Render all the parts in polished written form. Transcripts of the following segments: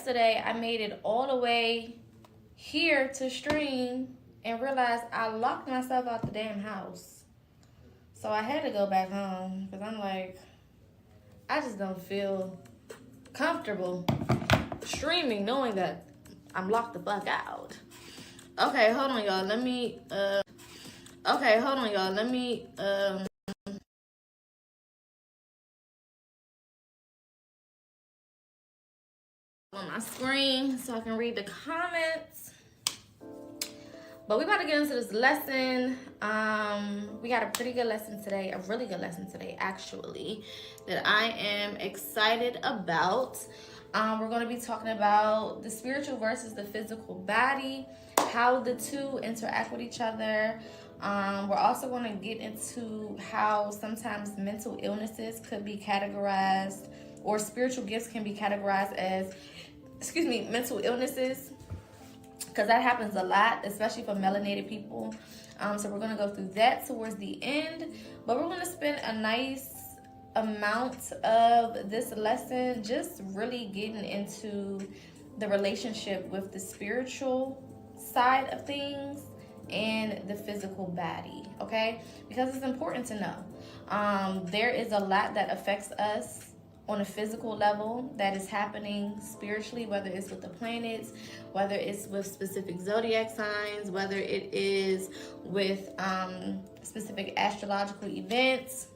yesterday I made it all the way here to stream and realized I locked myself out the damn house. So I had to go back home because I'm like, I just don't feel comfortable streaming knowing that I'm locked the fuck out. Okay, hold on, y'all. Let me on my screen so I can read the comments. But we about to get into this lesson. We got a pretty good lesson today, a really good lesson today, actually, that I am excited about. We're going to be talking about the spiritual versus the physical body, how the two interact with each other. We're also going to get into how sometimes mental illnesses could be categorized, or spiritual gifts can be categorized as, mental illnesses, because that happens a lot, especially for melanated people. So we're going to go through that towards the end, but we're going to spend a nice amount of this lesson just really getting into the relationship with the spiritual side of things and the physical body, okay? Because it's important to know. There is a lot that affects us on a physical level that is happening spiritually, whether it's with the planets, whether it's with specific zodiac signs, whether it is with specific astrological events,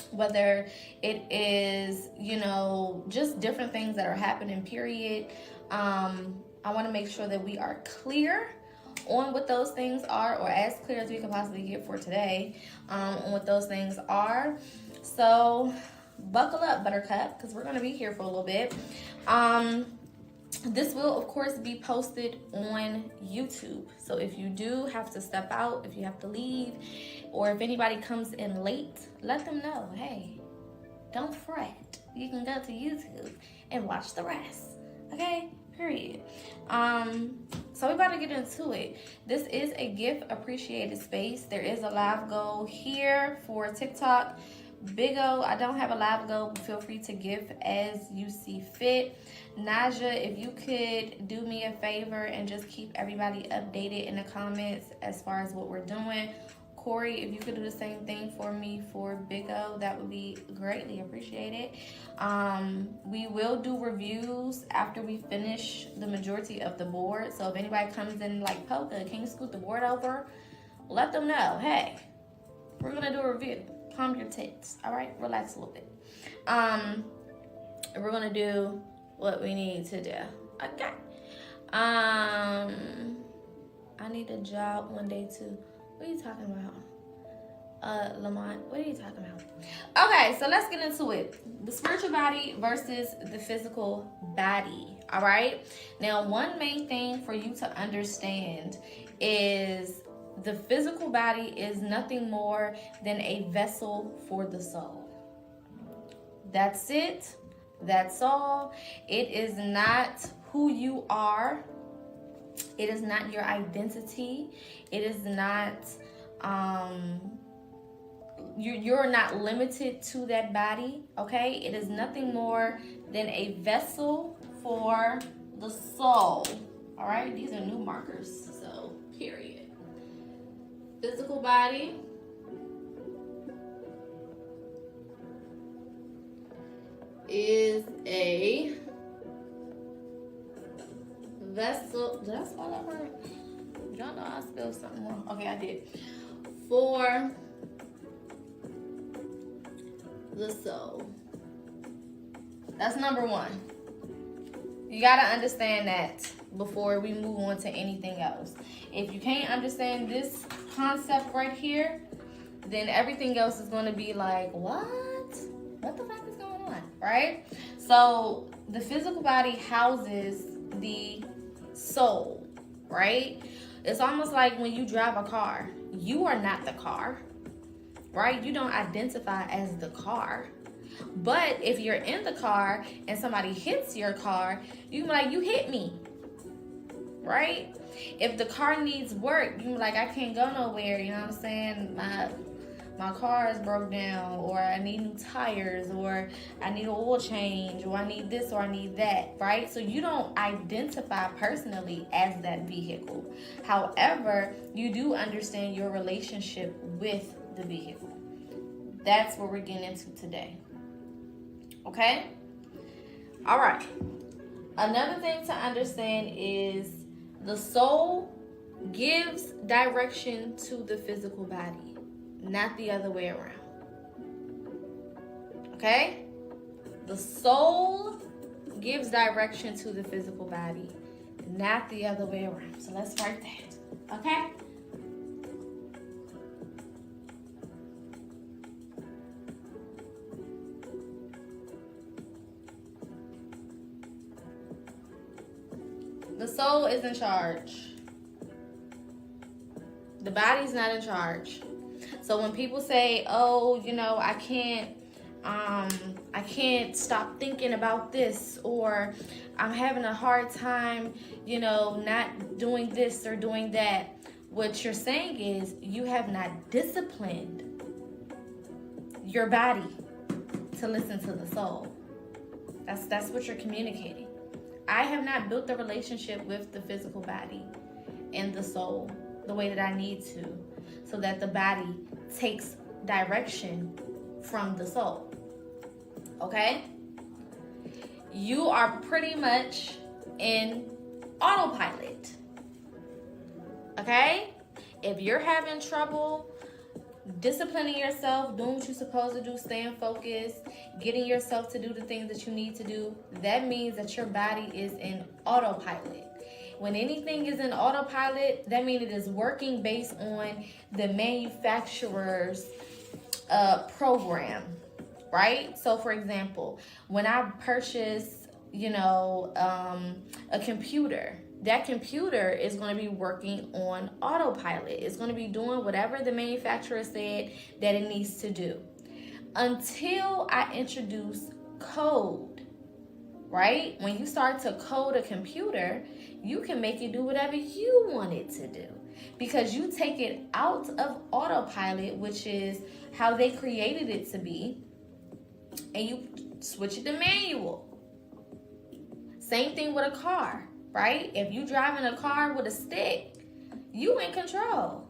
whether it is, just different things that are happening, period. I want to make sure that we are clear on what those things are, or as clear as we can possibly get for today on what those things are. So buckle up, buttercup, because we're going to be here for a little bit. This will, of course, be posted on YouTube. So if you do have to step out, if you have to leave, or if anybody comes in late, let them know, hey, don't fret. You can go to YouTube and watch the rest. Okay? Period. So we're about to get into it. This is a gift appreciated space. There is a live goal here for TikTok. Big O, I don't have a live goal, but feel free to give as you see fit. Naja, if you could do me a favor and just keep everybody updated in the comments as far as what we're doing. Corey, if you could do the same thing for me for Big O, that would be greatly appreciated. We will do reviews after we finish the majority of the board. So if anybody comes in like, Poca, can you scoot the board over? Let them know, hey, we're going to do a review. Calm your tits, all right? Relax a little bit. We're going to do what we need to do, okay? I need a job one day too. What are you talking about? Lamont, what are you talking about? Okay, so let's get into it. The spiritual body versus the physical body, all right? Now, one main thing for you to understand is the physical body is nothing more than a vessel for the soul. That's it. That's all. It is not who you are. It is not your identity. It is not, you're not limited to that body, okay? It is nothing more than a vessel for the soul, all right? These are new markers, so period. Physical body is a vessel. Did I spell that right? Y'all know I spelled something wrong. Okay, I did. For the soul. That's number one. You gotta understand that before we move on to anything else. If you can't understand this concept right here, then everything else is going to be like, what the fuck is going on, right? So the physical body houses the soul, right? It's almost like when you drive a car, you are not the car, right? You don't identify as the car. But if you're in the car and somebody hits your car, you can be like, you hit me, right? If the car needs work, you like, I can't go nowhere, you know what I'm saying? my car is broke down, or I need new tires, or I need an oil change, or I need this, or I need that, right? So you don't identify personally as that vehicle. However, you do understand your relationship with the vehicle. That's what we're getting into today. Okay? All right. Another thing to understand is the soul gives direction to the physical body, not the other way around. Okay? The soul gives direction to the physical body, not the other way around. So let's write that. Okay? The soul is in charge. The body's not in charge. So when people say, oh, you know, I can't stop thinking about this, or I'm having a hard time, you know, not doing this or doing that, what you're saying is you have not disciplined your body to listen to the soul. That's what you're communicating. I have not built the relationship with the physical body and the soul the way that I need to, so that the body takes direction from the soul. Okay? You are pretty much in autopilot. Okay? If you're having trouble disciplining yourself, doing what you're supposed to do, staying focused, getting yourself to do the things that you need to do, that means that your body is in autopilot. When anything is in autopilot, that means it is working based on the manufacturer's program, right? So for example, when I purchase, you know, a computer, that computer is going to be working on autopilot. It's going to be doing whatever the manufacturer said that it needs to do, until I introduce code, right? When you start to code a computer, you can make it do whatever you want it to do, because you take it out of autopilot, which is how they created it to be, and you switch it to manual. Same thing with a car, right? If you driving a car with a stick, you in control.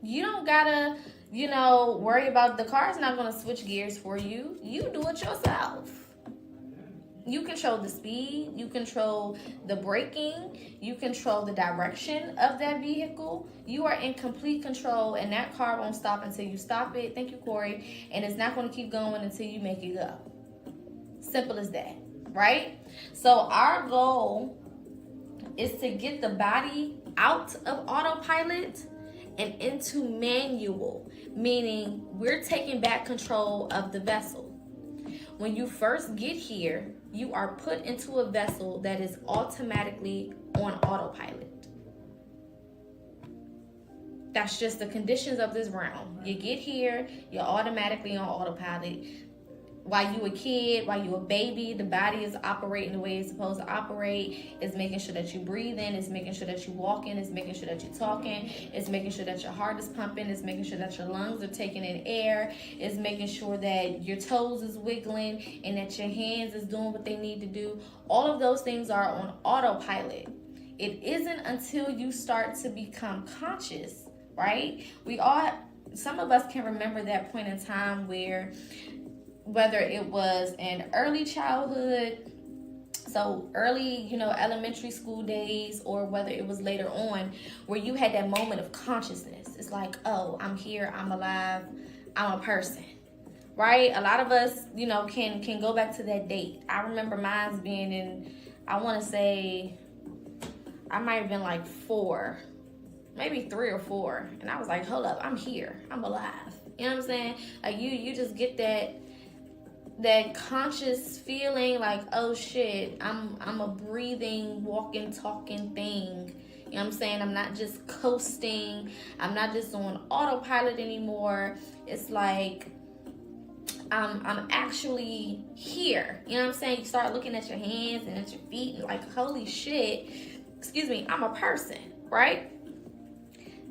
You don't gotta, you know, worry about, the car's not gonna switch gears for you. You do it yourself. You control the speed, you control the braking, you control the direction of that vehicle. You are in complete control, and that car won't stop until you stop it. Thank you, Corey. And it's not going to keep going until you make it go. Simple as that, right? So our goal is to get the body out of autopilot and into manual, meaning we're taking back control of the vessel. When you first get here, you are put into a vessel that is automatically on autopilot. That's just the conditions of this realm. You get here, you're automatically on autopilot. While you a kid, while you a baby, the body is operating the way it's supposed to operate. It's making sure that you breathe in. It's making sure that you walking. It's making sure that you're talking. It's making sure that your heart is pumping. It's making sure that your lungs are taking in air. It's making sure that your toes is wiggling and that your hands is doing what they need to do. All of those things are on autopilot. It isn't until you start to become conscious, right? Some of us can remember that point in time where, whether it was in early childhood, so early, you know, elementary school days, or whether it was later on, where you had that moment of consciousness. It's like, oh, I'm here, I'm alive, I'm a person, right? A lot of us, you know, can go back to that date. I remember mine being in, I want to say, I might have been like 4, maybe 3 or 4, and I was like, hold up, I'm here, I'm alive. You know what I'm saying? Like you just get that conscious feeling, like, oh shit, I'm a breathing, walking, talking thing. You know what I'm saying? I'm not just coasting. I'm not just on autopilot anymore. It's like I'm actually here. You know what I'm saying? You start looking at your hands and at your feet and like, holy shit, excuse me, I'm a person, right?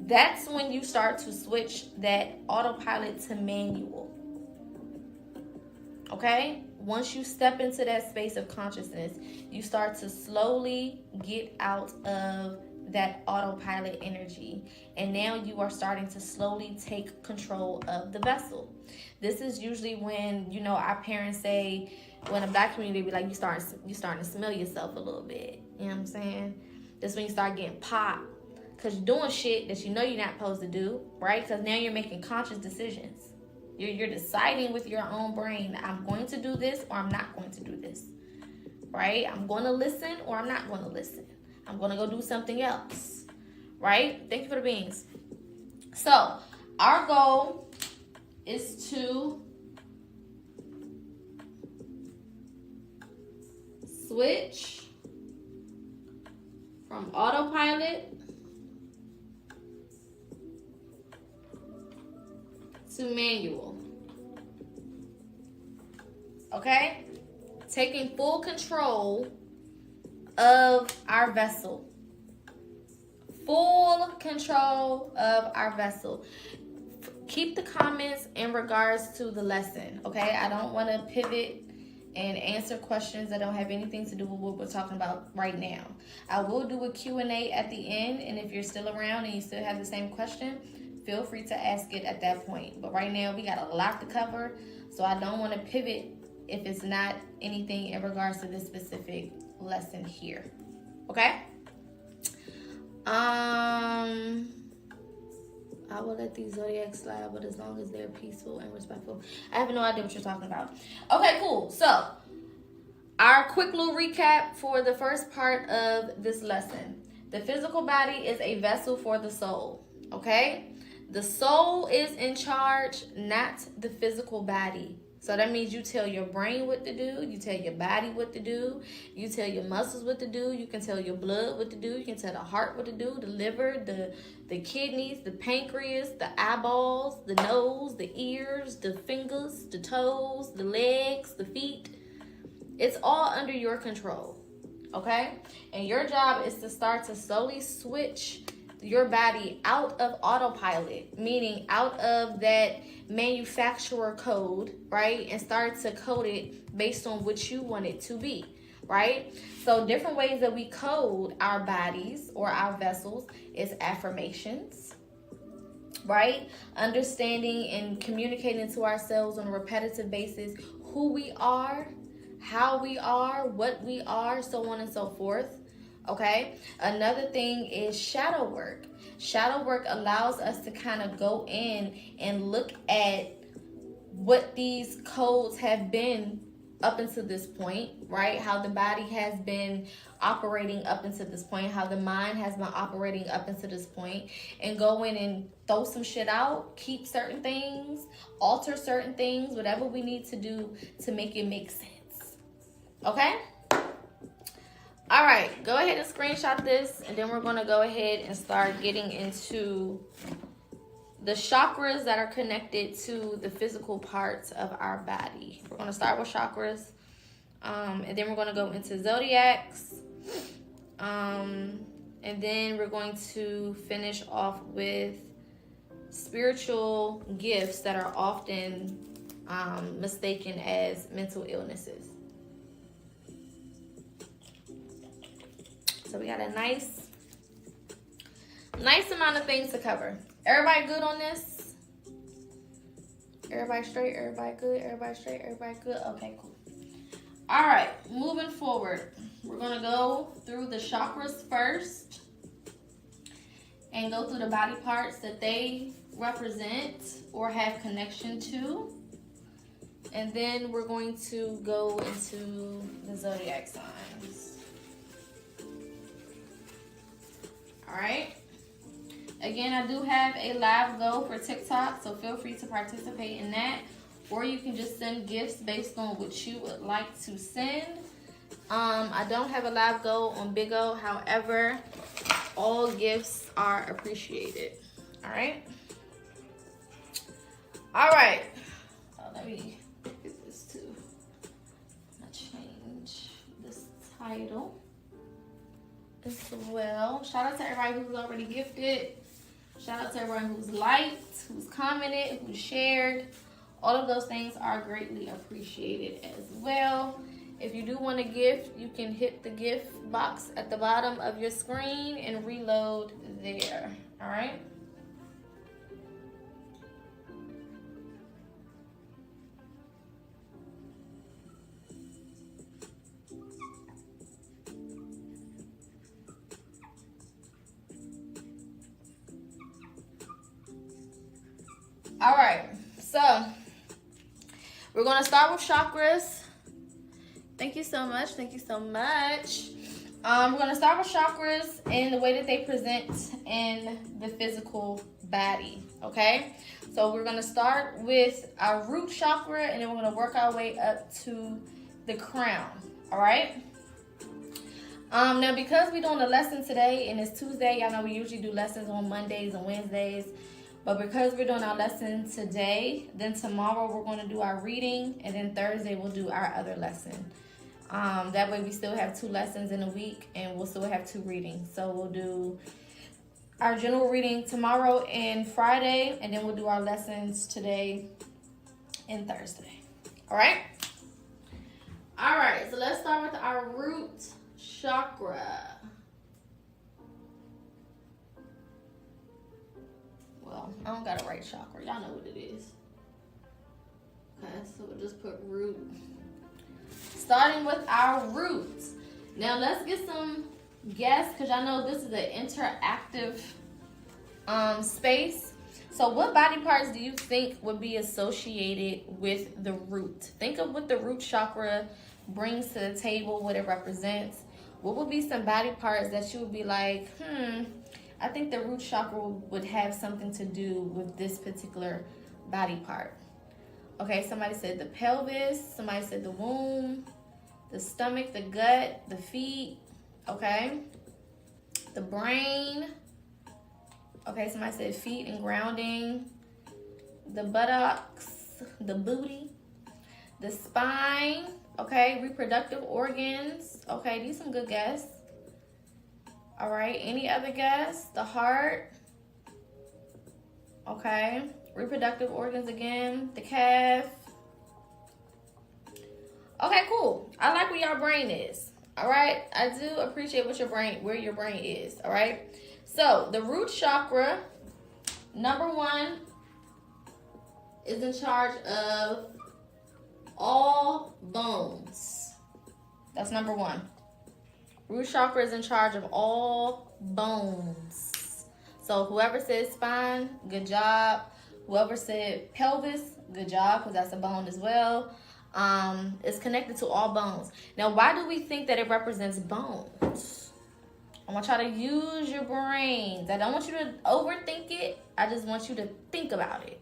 that's when you start to switch that autopilot to manual. Okay? Once you step into that space of consciousness, you start to slowly get out of that autopilot energy. And now you are starting to slowly take control of the vessel. This is usually when, you know, our parents say, when a black community be like, you starting to smell yourself a little bit. You know what I'm saying? That's when you start getting popped. Because you're doing shit that you know you're not supposed to do, right? Because now you're making conscious decisions. You're deciding with your own brain, I'm going to do this or I'm not going to do this, right? I'm going to listen or I'm not going to listen. I'm going to go do something else, right? Thank you for the beans. So our goal is to switch from autopilot to manual. Okay? Taking full control of our vessel. Full control of our vessel. Keep the comments in regards to the lesson, okay? I don't want to pivot and answer questions that don't have anything to do with what we're talking about right now. I will do a Q&A at the end, and if you're still around and you still have the same question, feel free to ask it at that point. But right now, we got a lot to cover, so I don't want to pivot if it's not anything in regards to this specific lesson here. Okay? I will let these Zodiacs slide, but as long as they're peaceful and respectful. I have no idea what you're talking about. Okay, cool. So, our quick little recap for the first part of this lesson. The physical body is a vessel for the soul. Okay? The soul is in charge, not the physical body. So that means you tell your brain what to do. You tell your body what to do. You tell your muscles what to do. You can tell your blood what to do. You can tell the heart what to do. The liver, the kidneys, the pancreas, the eyeballs, the nose, the ears, the fingers, the toes, the legs, the feet. It's all under your control. Okay? And your job is to start to slowly switch your body out of autopilot, meaning out of that manufacturer code, right? And start to code it based on what you want it to be, right? So different ways that we code our bodies or our vessels is affirmations, right? Understanding and communicating to ourselves on a repetitive basis who we are, how we are, what we are, so on and so forth. Okay, another thing is shadow work. Shadow work allows us to kind of go in and look at what these codes have been up until this point, right? How the body has been operating up until this point, how the mind has been operating up until this point, and go in and throw some shit out, keep certain things, alter certain things, whatever we need to do to make it make sense. Okay? All right, go ahead and screenshot this, and then we're going to go ahead and start getting into the chakras that are connected to the physical parts of our body. We're going to start with chakras, and then we're going to go into zodiacs, and then we're going to finish off with spiritual gifts that are often mistaken as mental illnesses. So we got a nice amount of things to cover. Everybody good on this? Everybody straight? Everybody good? Everybody straight? Everybody good? Okay, cool. All right, moving forward. We're going to go through the chakras first and go through the body parts that they represent or have connection to. And then we're going to go into the zodiac signs. All right. Again, I do have a live go for TikTok, so feel free to participate in that. Or you can just send gifts based on what you would like to send. I don't have a live go on Big O. However, all gifts are appreciated. All right. All right. Let me get this too. I'm gonna change this title as well. Shout out to everybody who's already gifted. Shout out to everyone who's liked, who's commented, who's shared. All of those things are greatly appreciated as well. If you do want a gift, you can hit the gift box at the bottom of your screen and reload there. All right. All right, so we're going to start with chakras. Thank you so much. Thank you so much. We're going to start with chakras and the way that they present in the physical body, okay? So we're going to start with our root chakra, and then we're going to work our way up to the crown, all right? Now, because we're doing a lesson today, and it's Tuesday, y'all know we usually do lessons on Mondays and Wednesdays. But because we're doing our lesson today, then tomorrow we're going to do our reading, and then Thursday we'll do our other lesson. That way we still have 2 lessons in a week, and we'll still have 2 readings. So we'll do our general reading tomorrow and Friday, and then we'll do our lessons today and Thursday. All right? All right, so let's start with our root chakra. Well, I don't got a right chakra. Y'all know what it is. Okay, so we'll just put root. Starting with our roots. Now let's get some guess, because y'all know this is an interactive space. So what body parts do you think would be associated with the root? Think of what the root chakra brings to the table, what it represents. What would be some body parts that you would be like, I think the root chakra would have something to do with this particular body part. Okay, somebody said the pelvis, somebody said the womb, the stomach, the gut, the feet, okay? The brain, okay, somebody said feet and grounding, the buttocks, the booty, the spine, okay, reproductive organs, okay, these are some good guesses. All right, any other guess? The heart, okay, reproductive organs again, the calf. Okay, cool. I like where your brain is. All right, I do appreciate where your brain is. All right, so the root chakra, number 1, is in charge of all bones. That's number 1. Root chakra is in charge of all bones. So whoever said spine, good job. Whoever said pelvis, good job, because that's a bone as well. It's connected to all bones. Now, why do we think that it represents bones? I want y'all to use your brains. I don't want you to overthink it. I just want you to think about it.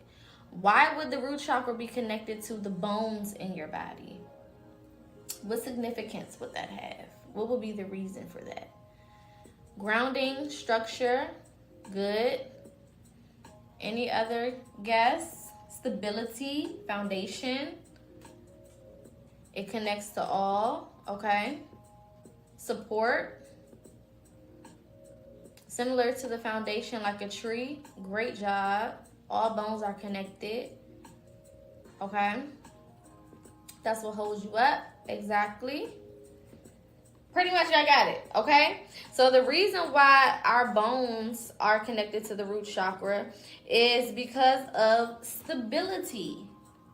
Why would the root chakra be connected to the bones in your body? What significance would that have? What would be the reason for that? Grounding, structure, good. Any other guess? Stability, foundation. It connects to all, okay? Support. Similar to the foundation, like a tree. Great job. All bones are connected, okay? That's what holds you up, exactly. Pretty much I got it, okay? So the reason why our bones are connected to the root chakra is because of stability,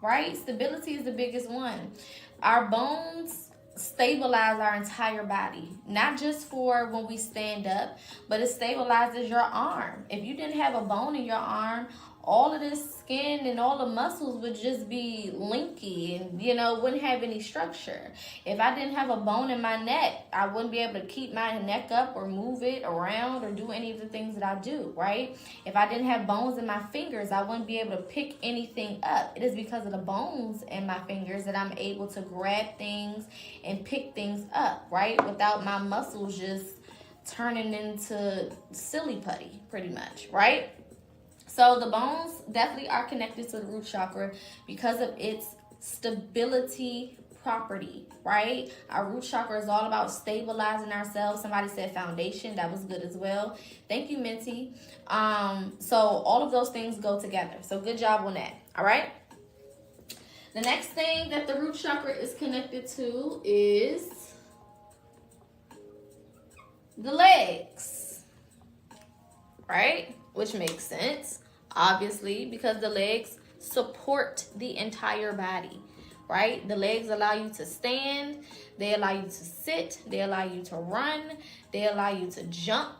right? Stability is the biggest one. Our bones stabilize our entire body, not just for when we stand up, but it stabilizes your arm. If you didn't have a bone in your arm, all of this skin and all the muscles would just be linky and, wouldn't have any structure. If I didn't have a bone in my neck, I wouldn't be able to keep my neck up or move it around or do any of the things that I do, right? If I didn't have bones in my fingers, I wouldn't be able to pick anything up. It is because of the bones in my fingers that I'm able to grab things and pick things up, right? Without my muscles just turning into silly putty, pretty much, right? So the bones definitely are connected to the root chakra because of its stability property, right? Our root chakra is all about stabilizing ourselves. Somebody said foundation. That was good as well. Thank you, Minty. So all of those things go together. So good job on that. All right. The next thing that the root chakra is connected to is the legs, right? Which makes sense, obviously, because the legs support the entire body, right? The legs allow you to stand, they allow you to sit, they allow you to run, they allow you to jump,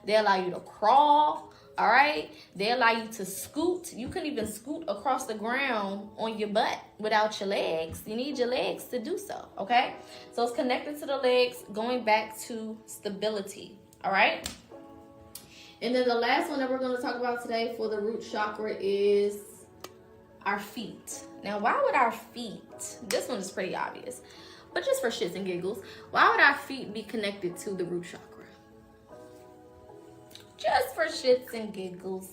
they allow you to crawl, all right? They allow you to scoot. You can even scoot across the ground on your butt without your legs. You need your legs to do so, okay? So it's connected to the legs, going back to stability, all right? And then the last one that we're going to talk about today for the root chakra is our feet. Now, why would our feet, this one is pretty obvious, but just for shits and giggles, why would our feet be connected to the root chakra? Just for shits and giggles.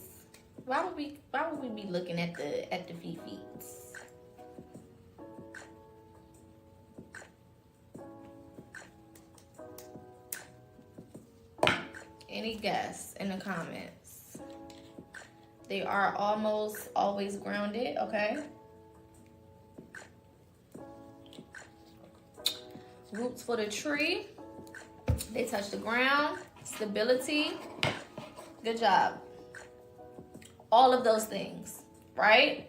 Why would we be looking at the feet? Any guess in the comments? They are almost always grounded, okay? Roots for the tree. They touch the ground. Stability. Good job. All of those things, right?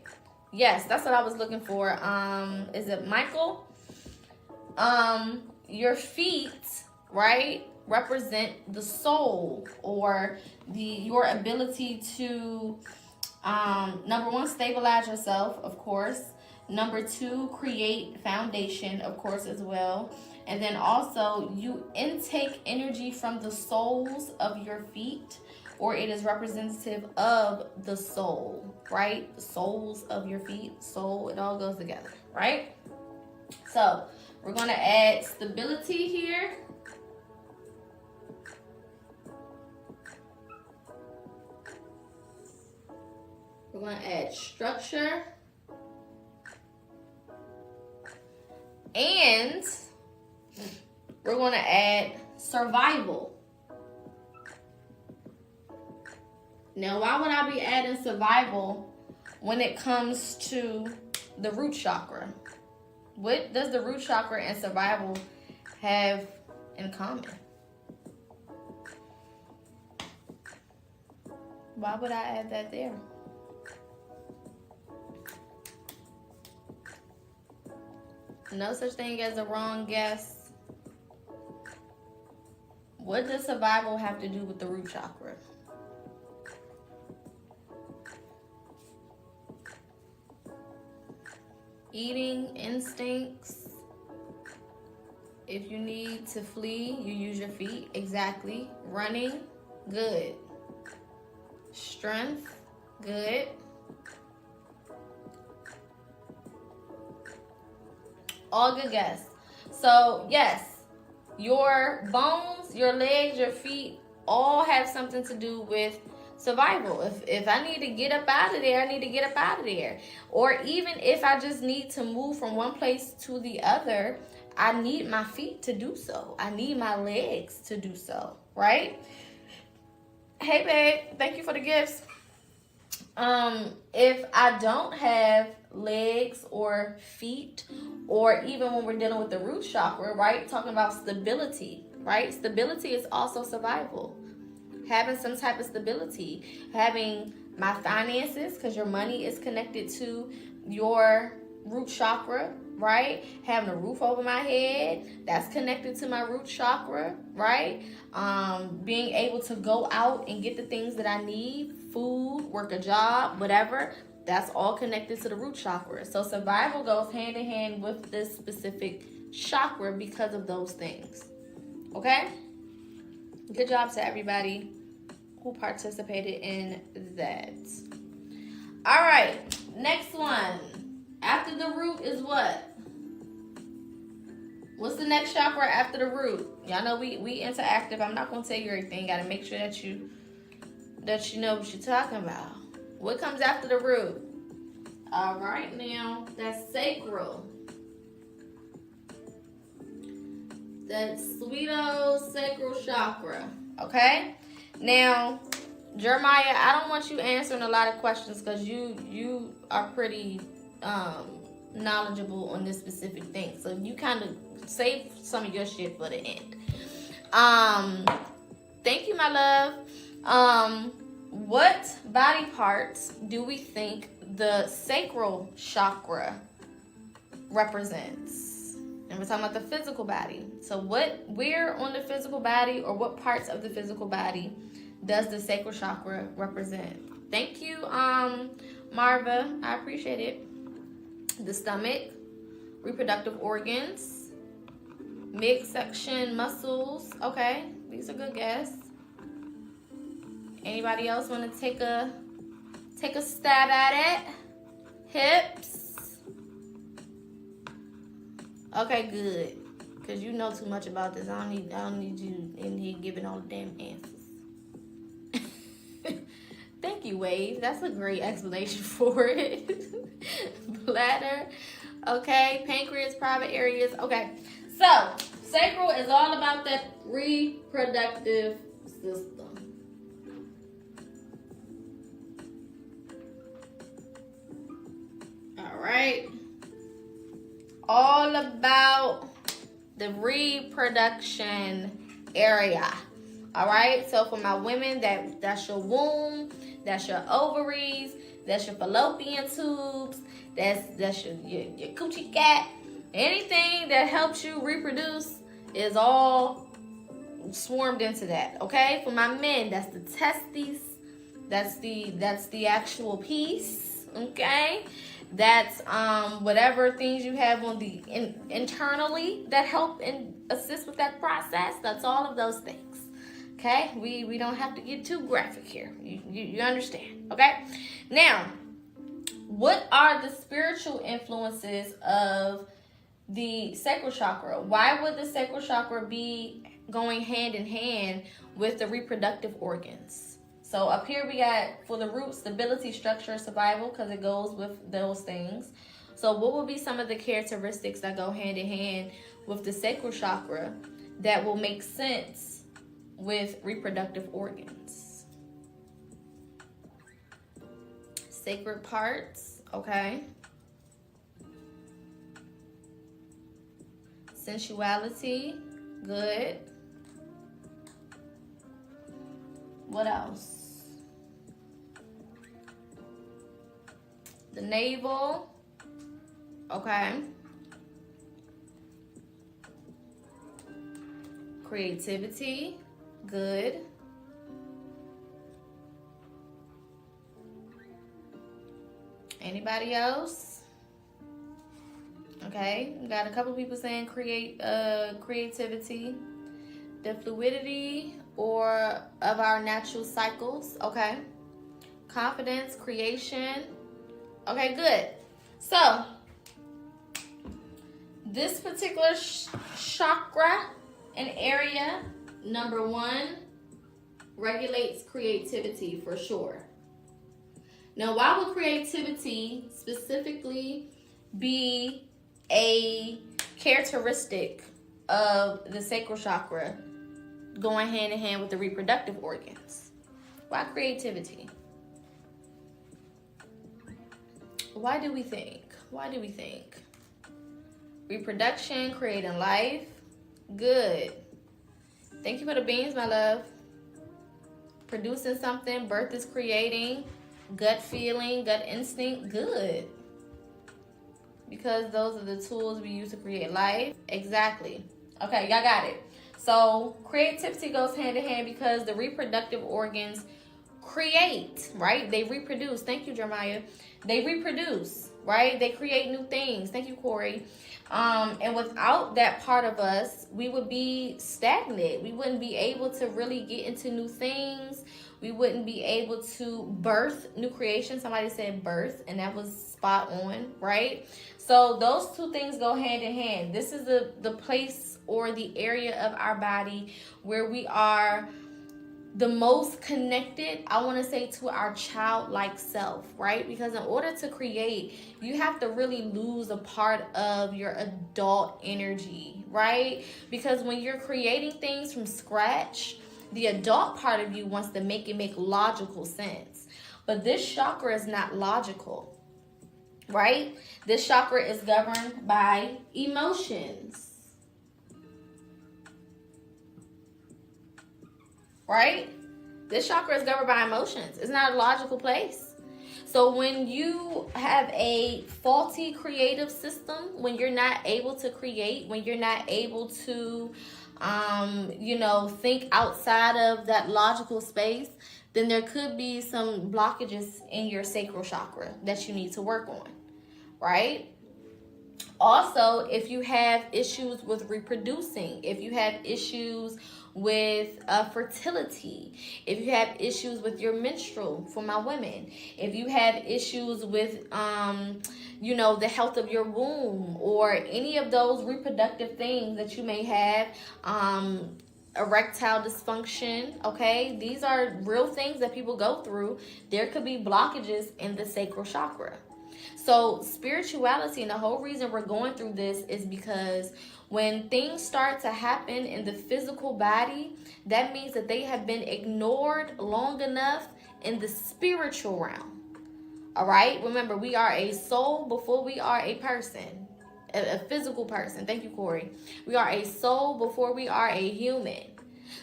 Yes, that's what I was looking for. Is it Michael? Your feet, right, represent the soul, or your ability to number one, stabilize yourself, of course. Number two, create foundation, of course, as well. And then also you intake energy from the soles of your feet, or it is representative of the soul, right? The soles of your feet, soul, it all goes together, right? So we're going to add stability here. We're going to add structure. And we're going to add survival. Now, why would I be adding survival when it comes to the root chakra? What does the root chakra and survival have in common? Why would I add that there? No such thing as a wrong guess. What does survival have to do with the root chakra? Eating instincts. If you need to flee, you use your feet. Exactly. Running. Good. Strength. Good. All good guess. So, yes, your bones, your legs, your feet all have something to do with survival. If I need to get up out of there, I need to get up out of there. Or even if I just need to move from one place to the other, I need my feet to do so. I need my legs to do so, right? Hey, babe, thank you for the gifts. If I don't have legs or feet, or even when we're dealing with the root chakra, right, talking about stability, right? Stability is also survival. Having some type of stability, having my finances, because your money is connected to your root chakra, right? Having a roof over my head, that's connected to my root chakra, right? Being able to go out and get the things that I need, food, work a job, whatever, that's all connected to the root chakra. So survival goes hand in hand with this specific chakra because of those things. Okay? Good job to everybody who participated in that. All right, next one. After the root is what? What's the next chakra after the root? Y'all know we interactive. I'm not gonna tell you everything. Gotta make sure that you know what you're talking about. What comes after the root? All right, now that's sacral. That sweet old sacral chakra. Okay? Now, Jeremiah, I don't want you answering a lot of questions because you are pretty knowledgeable on this specific thing. So you kind of save some of your shit for the end. Thank you, my love. What body parts do we think the sacral chakra represents? And we're talking about the physical body. So where on the physical body, or what parts of the physical body does the sacral chakra represent? Thank you, Marva. I appreciate it. The stomach, reproductive organs, midsection muscles. Okay, these are good guesses. Anybody else want to take a stab at it? Hips. Okay, good. Cause you know too much about this. I don't need you in here giving all the damn answers. Thank you, Wave. That's a great explanation for it. Bladder. Okay. Pancreas, private areas. Okay. So, sacral is all about that reproductive system. All right. All about the reproduction area. All right. So for my women, that's your womb, that's your ovaries, that's your fallopian tubes, that's your coochie cat. Anything that helps you reproduce is all swarmed into that. Okay. For my men, that's the testes. That's the actual piece. Okay. That's whatever things you have on the internally that help and assist with that process. That's all of those things. Okay, we don't have to get too graphic here. You understand? Okay. Now, what are the spiritual influences of the sacral chakra? Why would the sacral chakra be going hand in hand with the reproductive organs? So up here we got, for the root, stability, structure, survival, because it goes with those things. So what will be some of the characteristics that go hand in hand with the sacral chakra that will make sense with reproductive organs? Sacred parts, okay. Sensuality, good. What else? The navel, okay. Creativity, good. Anybody else? Okay, we got a couple people saying creativity, the fluidity or of our natural cycles, okay. Confidence, creation. Okay, good. So, this particular chakra and area, number 1, regulates creativity for sure. Now, why would creativity specifically be a characteristic of the sacral chakra going hand in hand with the reproductive organs? Why creativity? Why do we think? Reproduction, creating life. Good. Thank you for the beans, my love. Producing something, birth is creating. Gut feeling, gut instinct, good. Because those are the tools we use to create life. Exactly. Okay, y'all got it. So creativity goes hand in hand because the reproductive organs create, right? They reproduce. Thank you, Jeremiah. They reproduce, right? They create new things. Thank you, Corey. And without that part of us, we would be stagnant. We wouldn't be able to really get into new things. We wouldn't be able to birth new creation. Somebody said birth, and that was spot on, right? So those two things go hand in hand. This is the place or the area of our body where we are the most connected, I want to say, to our childlike self, right? Because in order to create, you have to really lose a part of your adult energy, right? Because when you're creating things from scratch, the adult part of you wants to make it make logical sense. But this chakra is not logical, right? This chakra is governed by emotions, right? This chakra is governed by emotions. It's not a logical place. So when you have a faulty creative system, when you're not able to create, when you're not able to, think outside of that logical space, then there could be some blockages in your sacral chakra that you need to work on, right? Also, if you have issues with reproducing, if you have issues with fertility, if you have issues with your menstrual, for my women, if you have issues with the health of your womb, or any of those reproductive things that you may have, erectile dysfunction, okay, these are real things that people go through. There could be blockages in the sacral chakra. So spirituality, and the whole reason we're going through this is because when things start to happen in the physical body, that means that they have been ignored long enough in the spiritual realm. All right? Remember, we are a soul before we are a person, a physical person. Thank you, Corey. We are a soul before we are a human.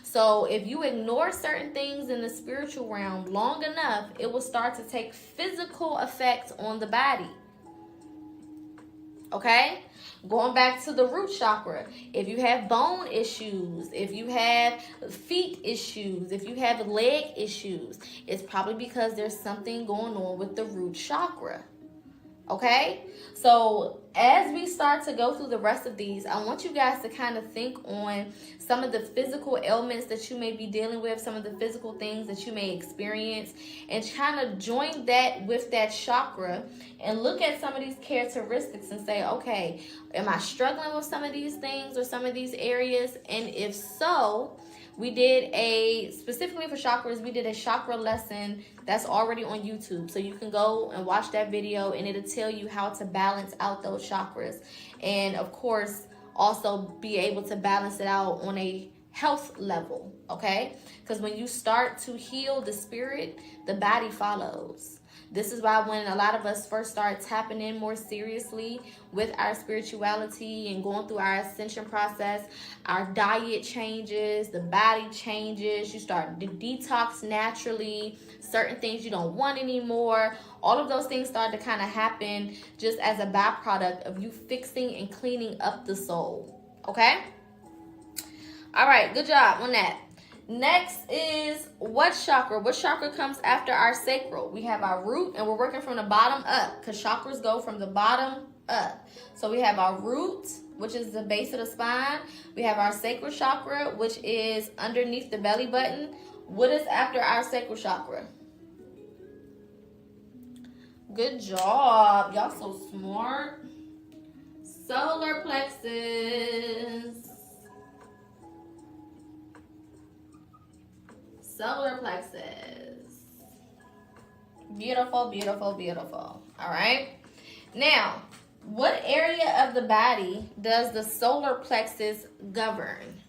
So if you ignore certain things in the spiritual realm long enough, it will start to take physical effect on the body. Okay? Going back to the root chakra, if you have bone issues, if you have feet issues, if you have leg issues, it's probably because there's something going on with the root chakra. Okay, so as we start to go through the rest of these, I want you guys to kind of think on some of the physical ailments that you may be dealing with, some of the physical things that you may experience, and kind of join that with that chakra and look at some of these characteristics and say, okay, am I struggling with some of these things or some of these areas? And if so, we did specifically for chakras, we did a chakra lesson that's already on YouTube. So you can go and watch that video and it'll tell you how to balance out those chakras. And of course, also be able to balance it out on a health level, okay? Because when you start to heal the spirit, the body follows. This is why when a lot of us first start tapping in more seriously with our spirituality and going through our ascension process, our diet changes, the body changes, you start to detox naturally, certain things you don't want anymore. All of those things start to kind of happen just as a byproduct of you fixing and cleaning up the soul, okay? All right, good job on that. Next is what chakra? What chakra comes after our sacral? We have our root, and we're working from the bottom up because chakras go from the bottom up. So we have our root, which is the base of the spine. We have our sacral chakra, which is underneath the belly button. What is after our sacral chakra? Good job. Y'all so smart. Solar plexus. Solar plexus. Beautiful, beautiful, beautiful. All right. Now, what area of the body does the solar plexus govern?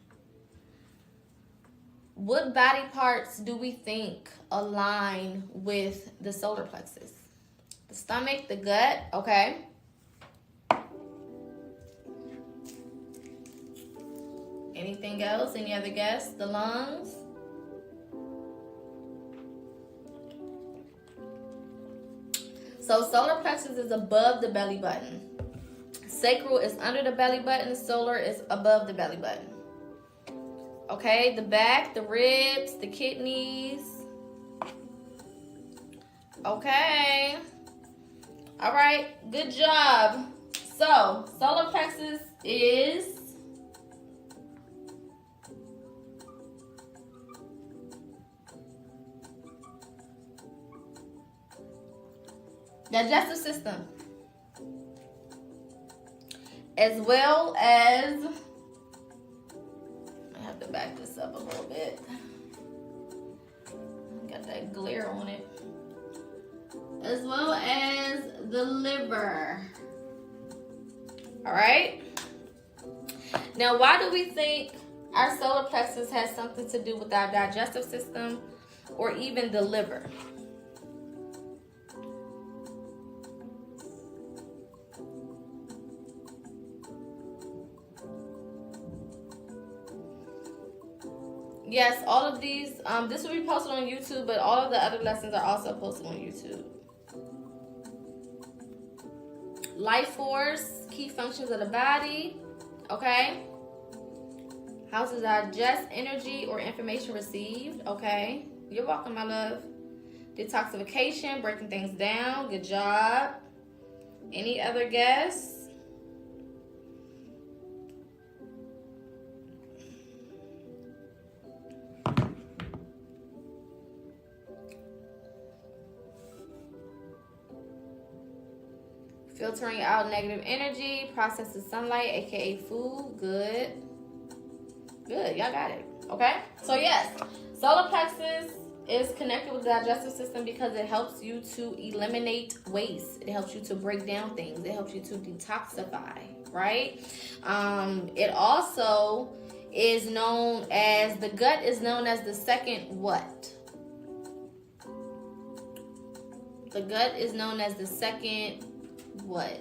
What body parts do we think align with the solar plexus? The stomach, the gut, okay. Anything else? Any other guess? The lungs? So solar plexus is above the belly button. Sacral is under the belly button. Solar is above the belly button. Okay, the back, the ribs, the kidneys. Okay. All right, good job. So solar plexus is digestive system, as well as, I have to back this up a little bit. Got that glare on it. As well as the liver. All right. Now, why do we think our solar plexus has something to do with our digestive system or even the liver? Yes, all of these, this will be posted on YouTube, but all of the other lessons are also posted on YouTube. Life force, key functions of the body, okay? How to digest energy or information received, okay? You're welcome, my love. Detoxification, breaking things down, good job. Any other guests? Filtering out negative energy, processes sunlight, aka food. Good. Good, y'all got it. Okay? So yes, solar plexus is connected with the digestive system because it helps you to eliminate waste. It helps you to break down things. It helps you to detoxify, right? It also is known as, the gut is known as the second what? The gut is known as the second what?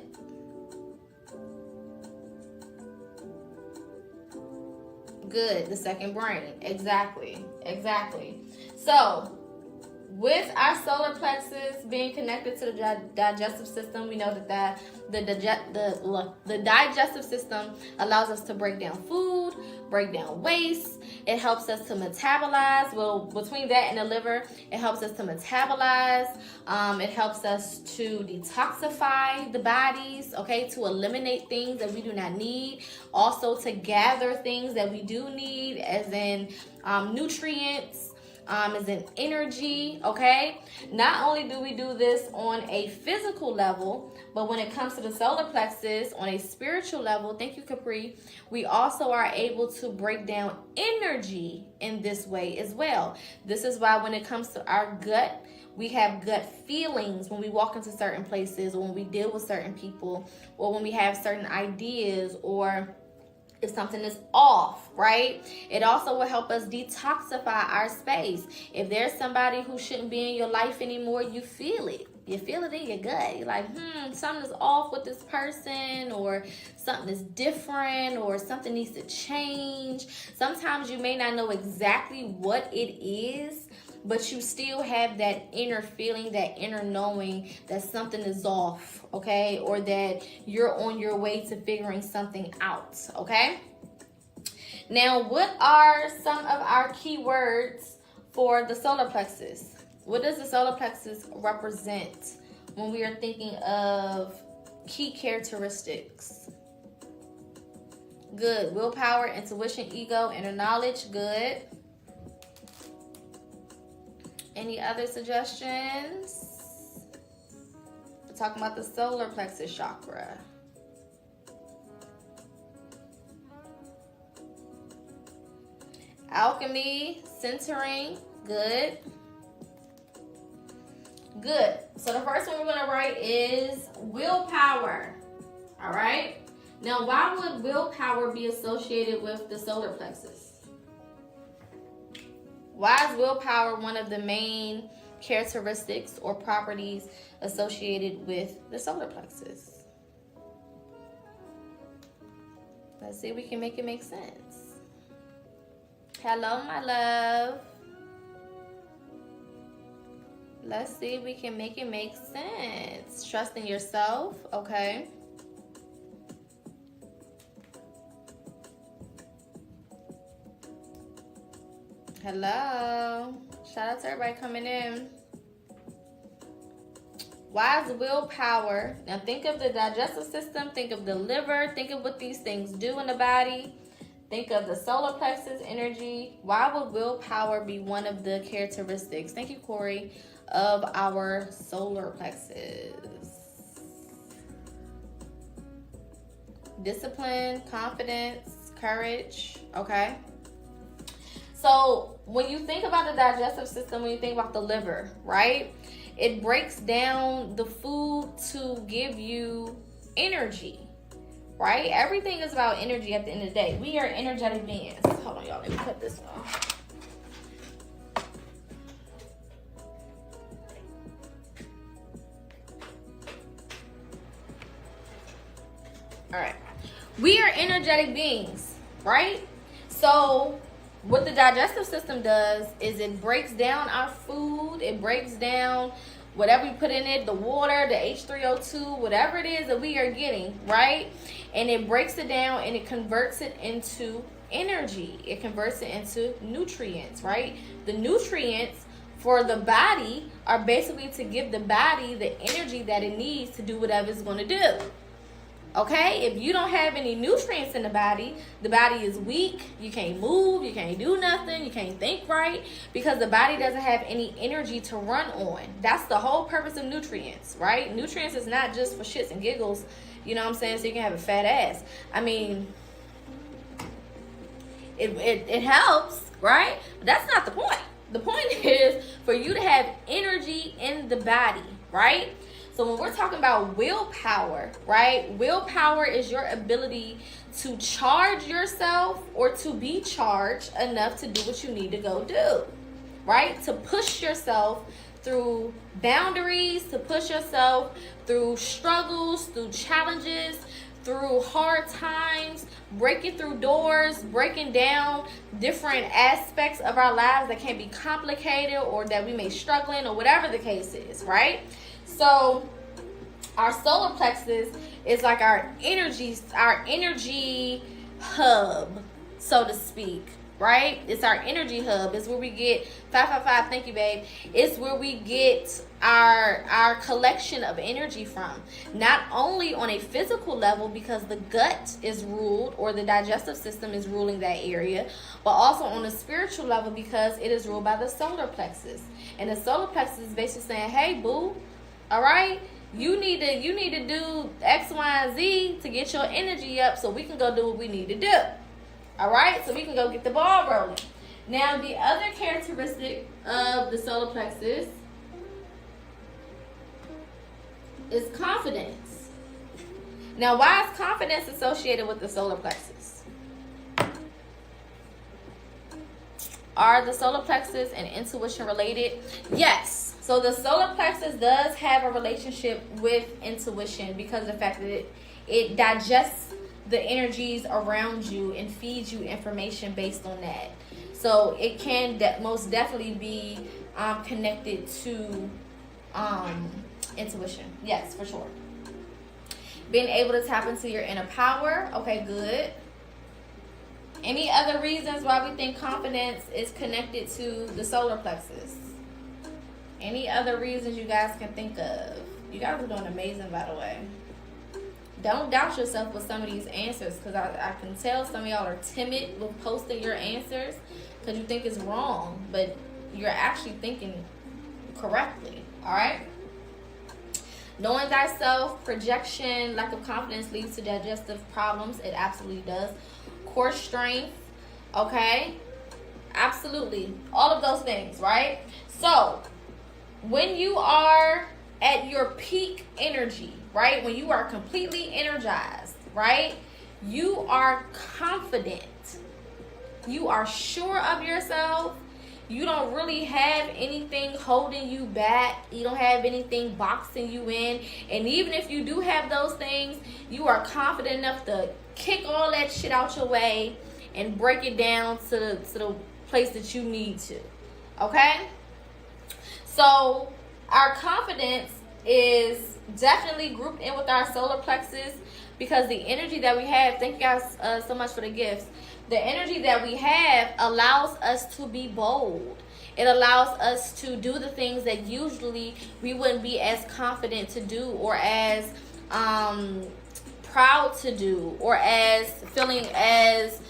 Good, the second brain. Exactly. So, with our solar plexus being connected to the digestive system, we know that the digestive system allows us to break down food, break down waste. It helps us to metabolize. Well, between that and the liver, it helps us to metabolize. It helps us to detoxify the bodies, okay, to eliminate things that we do not need. Also to gather things that we do need, as in nutrients, as in energy, okay? Not only do we do this on a physical level, but when it comes to the solar plexus, on a spiritual level, thank you, Capri, we also are able to break down energy in this way as well. This is why when it comes to our gut, we have gut feelings when we walk into certain places, or when we deal with certain people, or when we have certain ideas, or if something is off, right? It also will help us detoxify our space. If there's somebody who shouldn't be in your life anymore, you feel it. You feel it in your gut. You're like, something is off with this person, or something is different, or something needs to change. Sometimes you may not know exactly what it is, but you still have that inner feeling, that inner knowing that something is off, okay? Or that you're on your way to figuring something out, okay? Now, what are some of our key words for the solar plexus? What does the solar plexus represent when we are thinking of key characteristics? Good. Willpower, intuition, ego, inner knowledge. Good. Any other suggestions? We're talking about the solar plexus chakra. Alchemy, centering. Good. Good. So the first one we're going to write is willpower. All right. Now, why would willpower be associated with the solar plexus? Why is willpower one of the main characteristics or properties associated with the solar plexus? Let's see if we can make it make sense. Hello, my love. Let's see if we can make it make sense. Trust in yourself, okay. Hello. Shout out to everybody coming in. Why is willpower? Now think of the digestive system, think of the liver, think of what these things do in the body. Think of the solar plexus energy. Why would willpower be one of the characteristics, thank you, Corey, of our solar plexus? Discipline, confidence, courage, okay? So when you think about the digestive system, when you think about the liver, right, it breaks down the food to give you energy, right? Everything is about energy at the end of the day. We are energetic beings. Hold on, y'all. Let me cut this off. All right. We are energetic beings, right? So what the digestive system does is it breaks down our food. It breaks down whatever you put in it, the water, the H3O2, whatever it is that we are getting, right? And it breaks it down and it converts it into energy. It converts it into nutrients, right? The nutrients for the body are basically to give the body the energy that it needs to do whatever it's going to do. Okay, if you don't have any nutrients in the body is weak. You can't move, you can't do nothing, you can't think right, because the body doesn't have any energy to run on. That's the whole purpose of nutrients, right? Nutrients is not just for shits and giggles, you know what I'm saying, so you can have a fat ass. I mean, it helps, right? But that's not the point. The point is for you to have energy in the body, right? So when we're talking about willpower, right? Willpower is your ability to charge yourself or to be charged enough to do what you need to go do, right? To push yourself through boundaries, to push yourself through struggles, through challenges, through hard times, breaking through doors, breaking down different aspects of our lives that can be complicated or that we may struggle in or whatever the case is, right? So our solar plexus is like our energy hub, so to speak, right? It's our energy hub. It's where we get 555. Thank you, babe. It's where we get our collection of energy from. Not only on a physical level, because the gut is ruled, or the digestive system is ruling that area, but also on a spiritual level, because it is ruled by the solar plexus. And the solar plexus is basically saying, hey, boo, all right, you need to do X, Y, and Z to get your energy up so we can go do what we need to do. All right, so we can go get the ball rolling. Now, the other characteristic of the solar plexus is confidence. Now, why is confidence associated with the solar plexus? Are the solar plexus and intuition related? Yes. So the solar plexus does have a relationship with intuition because of the fact that it digests the energies around you and feeds you information based on that. So it can most definitely be connected to intuition. Yes, for sure. Being able to tap into your inner power. Okay, good. Any other reasons why we think confidence is connected to the solar plexus? Any other reasons you guys can think of? You guys are doing amazing, by the way. Don't doubt yourself with some of these answers, because I can tell some of y'all are timid with posting your answers because you think it's wrong, but you're actually thinking correctly, all right? Knowing thyself, projection, lack of confidence leads to digestive problems. It absolutely does. Core strength, okay? Absolutely. All of those things, right? So, when you are at your peak energy, right? When you are completely energized, right? You are confident. You are sure of yourself. You don't really have anything holding you back. You don't have anything boxing you in. And even if you do have those things, you are confident enough to kick all that shit out your way and break it down to the place that you need to. Okay? So our confidence is definitely grouped in with our solar plexus, because the energy that we have, thank you guys so much for the gifts. The energy that we have allows us to be bold. It allows us to do the things that usually we wouldn't be as confident to do, or as proud to do, or as feeling as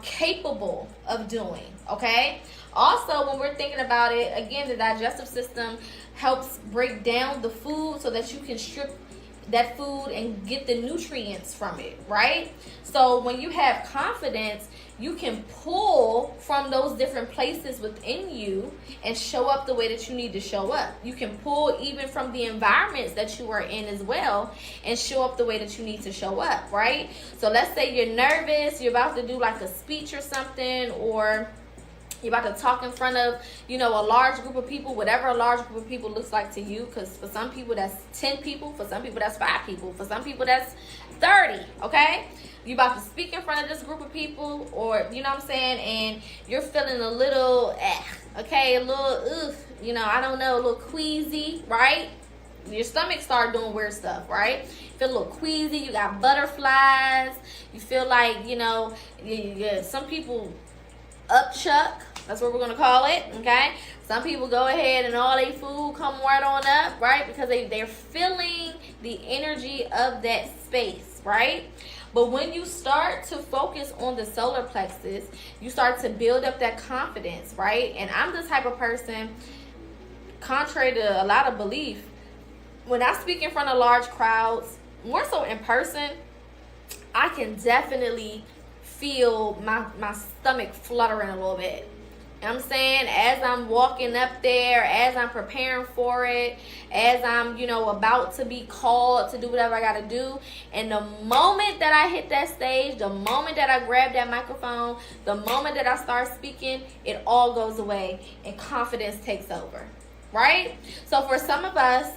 capable of doing. Okay? Also, when we're thinking about it, again, the digestive system helps break down the food so that you can strip that food and get the nutrients from it, right? So when you have confidence, you can pull from those different places within you and show up the way that you need to show up. You can pull even from the environments that you are in as well and show up the way that you need to show up, right? So let's say you're nervous, you're about to do like a speech or something, or you're about to talk in front of, a large group of people, whatever a large group of people looks like to you, because for some people that's 10 people, for some people that's 5 people, for some people that's 30, okay? You're about to speak in front of this group of people, or, you know what I'm saying, and you're feeling a little, okay, a little, I don't know, a little queasy, right? Your stomach start doing weird stuff, right? You feel a little queasy, you got butterflies, you feel like, some people upchuck, that's what we're going to call it, okay? Some people go ahead and all their food come right on up, right? Because they're feeling the energy of that space, right? But when you start to focus on the solar plexus, you start to build up that confidence, right? And I'm the type of person, contrary to a lot of belief, when I speak in front of large crowds, more so in person, I can definitely feel my stomach fluttering a little bit. You know what I'm saying? As I'm walking up there, as I'm preparing for it, as I'm, about to be called to do whatever I got to do. And the moment that I hit that stage, the moment that I grab that microphone, the moment that I start speaking, it all goes away and confidence takes over, right? So for some of us,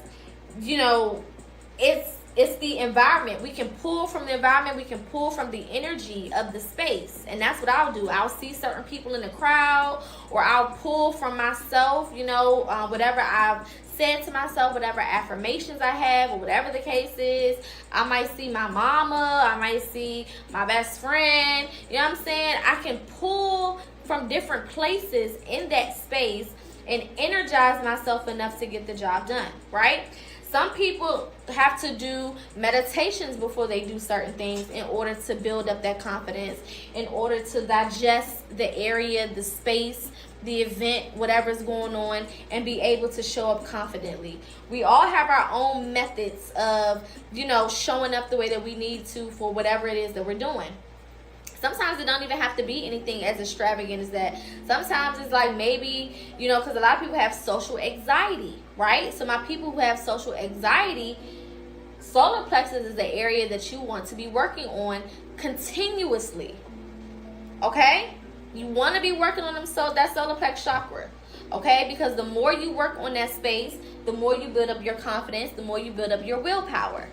it's the environment. We can pull from the environment. We can pull from the energy of the space. And that's what I'll do. I'll see certain people in the crowd, or I'll pull from myself, whatever I've said to myself, whatever affirmations I have, or whatever the case is. I might see my mama. I might see my best friend. You know what I'm saying? I can pull from different places in that space and energize myself enough to get the job done, right? Some people have to do meditations before they do certain things in order to build up that confidence, in order to digest the area, the space, the event, whatever's going on, and be able to show up confidently. We all have our own methods of, showing up the way that we need to for whatever it is that we're doing. Sometimes it don't even have to be anything as extravagant as that. Sometimes it's like maybe, because a lot of people have social anxiety, right? So my people who have social anxiety, solar plexus is the area that you want to be working on continuously, okay? You want to be working on that solar plex chakra, okay? Because the more you work on that space, the more you build up your confidence, the more you build up your willpower.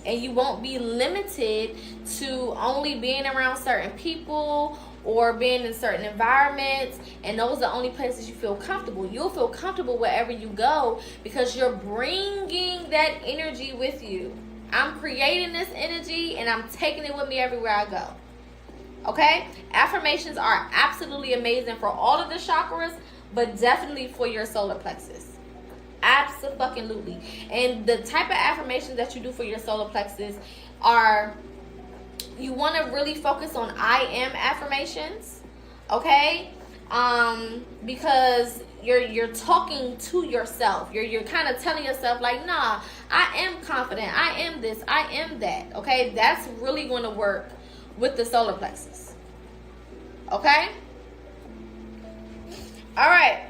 And you won't be limited to only being around certain people or being in certain environments, and those are the only places you feel comfortable. You'll feel comfortable wherever you go because you're bringing that energy with you. I'm creating this energy and I'm taking it with me everywhere I go. Okay? Affirmations are absolutely amazing for all of the chakras, but definitely for your solar plexus. Absolutely. And the type of affirmations that you do for your solar plexus are, you want to really focus on I am affirmations, okay? Because you're talking to yourself. You're kind of telling yourself like, nah, I am confident. I am this. I am that. Okay? That's really going to work with the solar plexus. Okay? All right.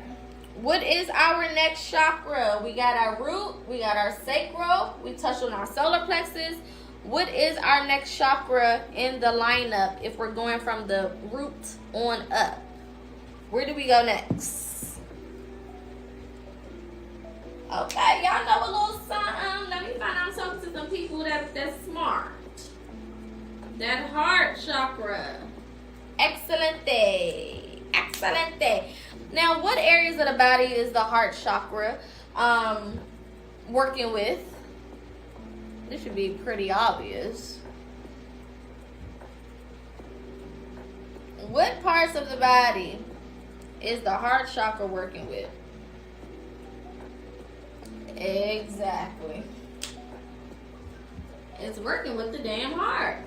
What is our next chakra? We got our root, we got our sacral, we touched on our solar plexus. What is our next chakra in the lineup if we're going from the root on up? Where do we go next? Okay, y'all know a little something. Let me find out something to some people that's smart. That heart chakra. Excelente. Excelente. Now, what areas of the body is the heart chakra working with? This should be pretty obvious. What parts of the body is the heart chakra working with? Exactly. It's working with the damn heart.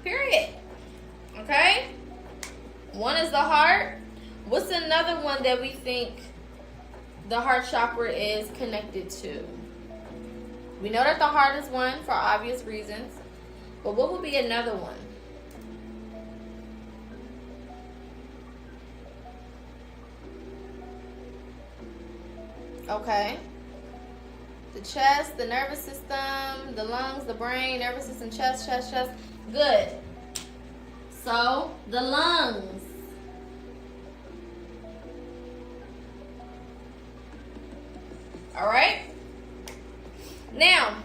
Period. Okay? One is the heart. What's another one that we think the heart chakra is connected to? We know that the heart is one for obvious reasons, but what would be another one? Okay. The chest, the nervous system, the lungs, the brain, nervous system, chest. Good. So, the lungs. All right. Now,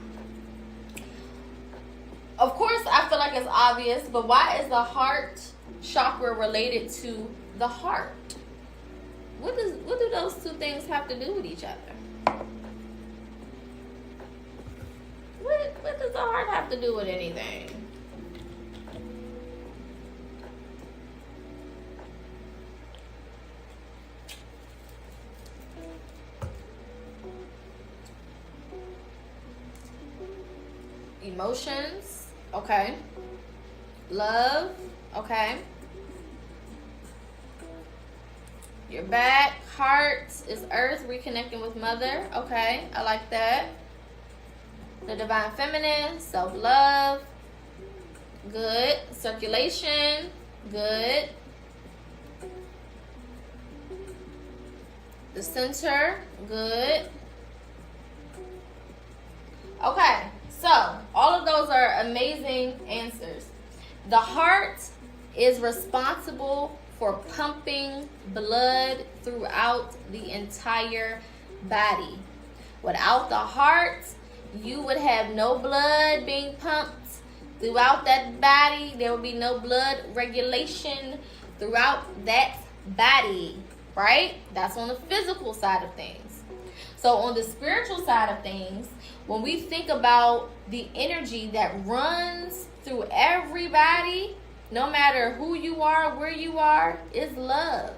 of course, I feel like it's obvious, but why is the heart chakra related to the heart? What do those two things have to do with each other? What does the heart have to do with anything? Emotions, okay. Love, okay. Your back, heart is earth, reconnecting with mother, okay. I like that. The divine feminine, self-love, good. Circulation, good. The center, good. Okay, so all of those are amazing answers. The heart is responsible for pumping blood throughout the entire body. Without the heart, you would have no blood being pumped throughout that body. There would be no blood regulation throughout that body, right? That's on the physical side of things. So on the spiritual side of things, when we think about the energy that runs through everybody, no matter who you are, where you are, is love,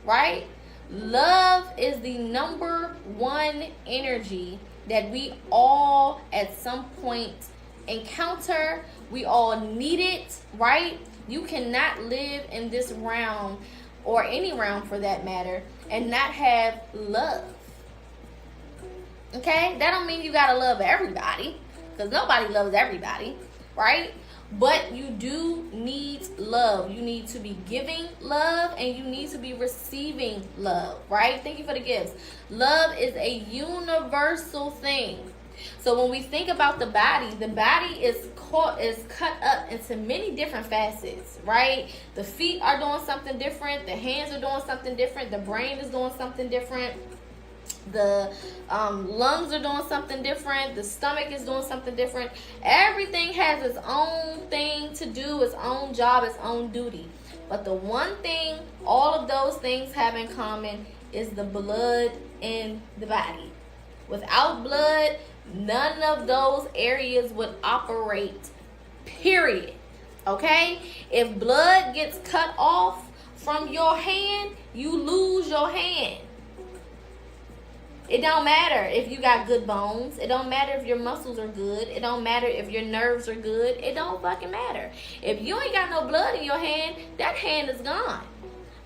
right? Love is the number one energy that we all at some point encounter. We all need it, right? You cannot live in this realm, or any realm for that matter, and not have love. Okay? That don't mean you gotta love everybody, because nobody loves everybody, right? But you do need love. You need to be giving love, and you need to be receiving love, right? Thank you for the gifts. Love is a universal thing. So when we think about the body is cut up into many different facets, right? The feet are doing something different. The hands are doing something different. The brain is doing something different. The lungs are doing something different. The stomach is doing something different. Everything has its own thing to do, its own job, its own duty. But the one thing all of those things have in common is the blood in the body. Without blood, none of those areas would operate, period. Okay? If blood gets cut off from your hand, you lose your hand. It don't matter if you got good bones. It don't matter if your muscles are good. It don't matter if your nerves are good. It don't fucking matter. If you ain't got no blood in your hand, that hand is gone.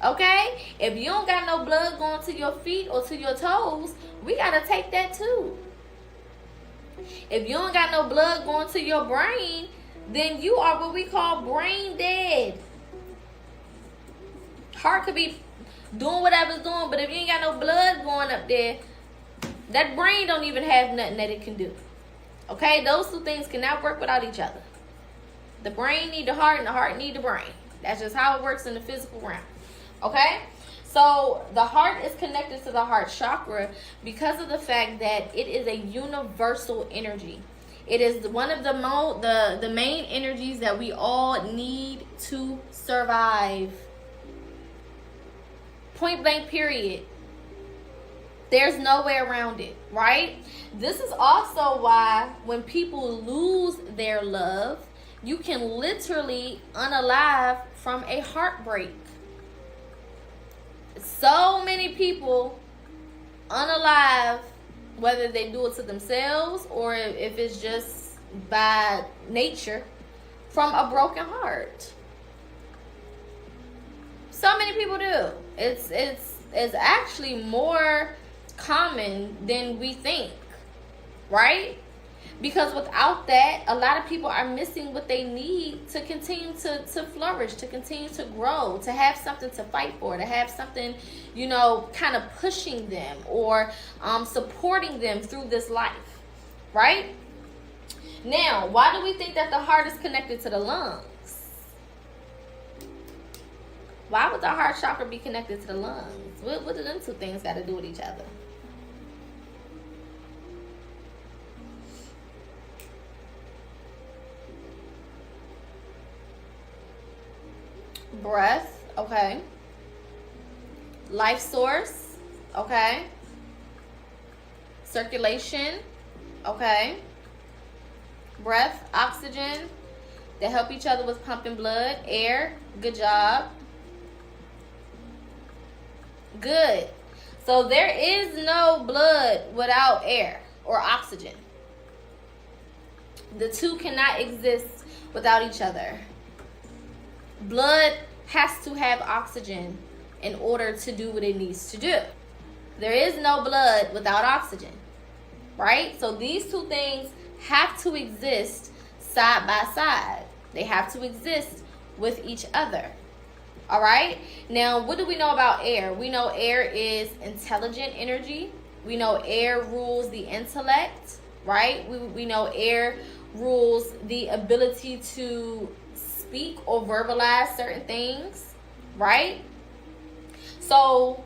Okay? If you don't got no blood going to your feet or to your toes, we got to take that too. If you don't got no blood going to your brain, then you are what we call brain dead. Heart could be doing whatever it's doing, but if you ain't got no blood going up there, that brain don't even have nothing that it can do. Okay? Those two things cannot work without each other. The brain need the heart, and the heart need the brain. That's just how it works in the physical realm. Okay? So the heart is connected to the heart chakra because of the fact that it is a universal energy. It is one of the main energies that we all need to survive. Point blank, period. There's no way around it, right? This is also why when people lose their love, you can literally unalive from a heartbreak. So many people unalive, whether they do it to themselves or if it's just by nature, from a broken heart. So many people do. It's actually more common than we think, right? Because without that, a lot of people are missing what they need to continue to flourish, to continue to grow, to have something to fight for, to have something, you know, kind of pushing them or supporting them through this life, right? Now, why do we think that the heart is connected to the lungs? Why would the heart chakra be connected to the lungs? What do them two things got to do with each other? Breath, okay. Life source, okay. Circulation, okay. Breath, oxygen. They help each other with pumping blood. Air, good job. Good. So there is no blood without air or oxygen. The two cannot exist without each other. Blood has to have oxygen in order to do what it needs to do. There is no blood without oxygen, right? So these two things have to exist side by side. They have to exist with each other. All right. Now, what do we know about air? We know air is intelligent energy. We know air rules the intellect, right? We know air rules the ability to speak or verbalize certain things, right? So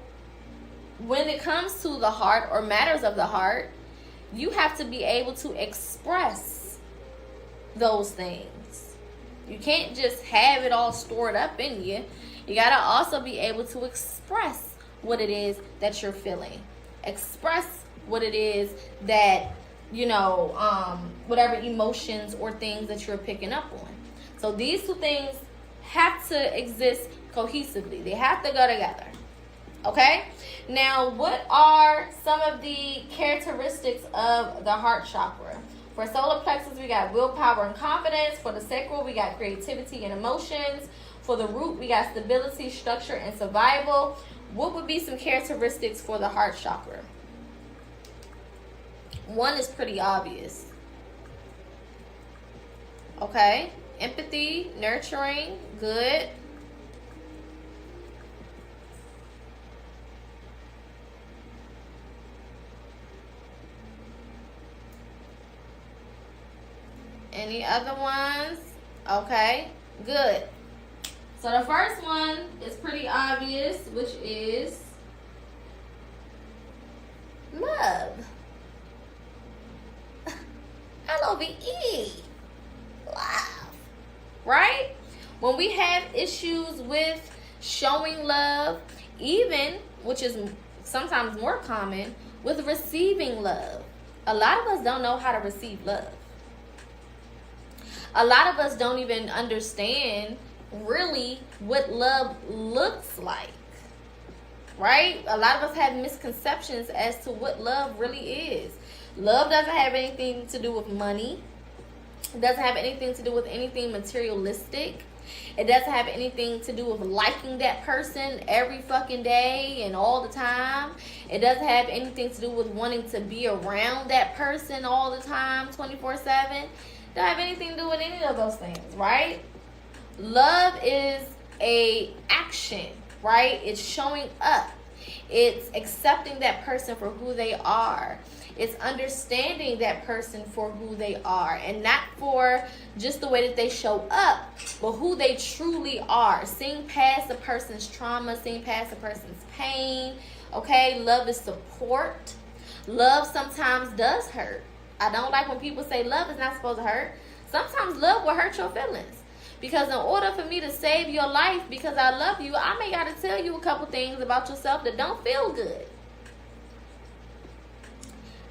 when it comes to the heart or matters of the heart, you have to be able to express those things. You can't just have it all stored up in you. You got to also be able to express what it is that you're feeling. Express what it is that, you know, whatever emotions or things that you're picking up on. So these two things have to exist cohesively. They have to go together. Okay? Now, what are some of the characteristics of the heart chakra? For solar plexus, we got willpower and confidence. For the sacral, we got creativity and emotions. For the root, we got stability, structure, and survival. What would be some characteristics for the heart chakra? One is pretty obvious. Okay? Empathy, nurturing, good. Any other ones? Okay, good. So the first one is pretty obvious, which is love. L-O-V-E. Love. Right? When we have issues with showing love, even, which is sometimes more common, with receiving love. A lot of us don't know how to receive love. A lot of us don't even understand really what love looks like, right? A lot of us have misconceptions as to what love really is. Love doesn't have anything to do with money. It doesn't have anything to do with anything materialistic. It doesn't have anything to do with liking that person every fucking day and all the time. It doesn't have anything to do with wanting to be around that person all the time, 24/7. It don't have anything to do with any of those things, right? Love is a action, right? It's showing up. It's accepting that person for who they are. It's understanding that person for who they are, and not for just the way that they show up, but who they truly are. Seeing past the person's trauma, seeing past the person's pain. Okay, love is support. Love sometimes does hurt. I don't like when people say love is not supposed to hurt. Sometimes love will hurt your feelings. Because in order for me to save your life, because I love you, I may gotta tell you a couple things about yourself that don't feel good.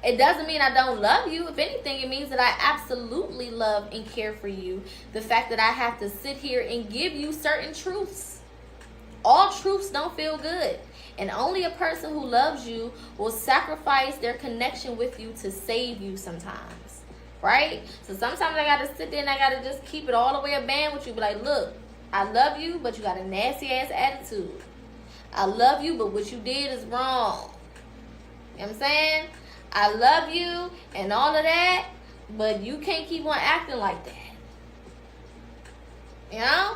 It doesn't mean I don't love you. If anything, it means that I absolutely love and care for you. The fact that I have to sit here and give you certain truths. All truths don't feel good. And only a person who loves you will sacrifice their connection with you to save you sometimes. Right? So sometimes I gotta sit there and I gotta just keep it all the way a band with you. Be like, look, I love you, but you got a nasty ass attitude. I love you, but what you did is wrong. You know what I'm saying? I love you and all of that, but you can't keep on acting like that. You know?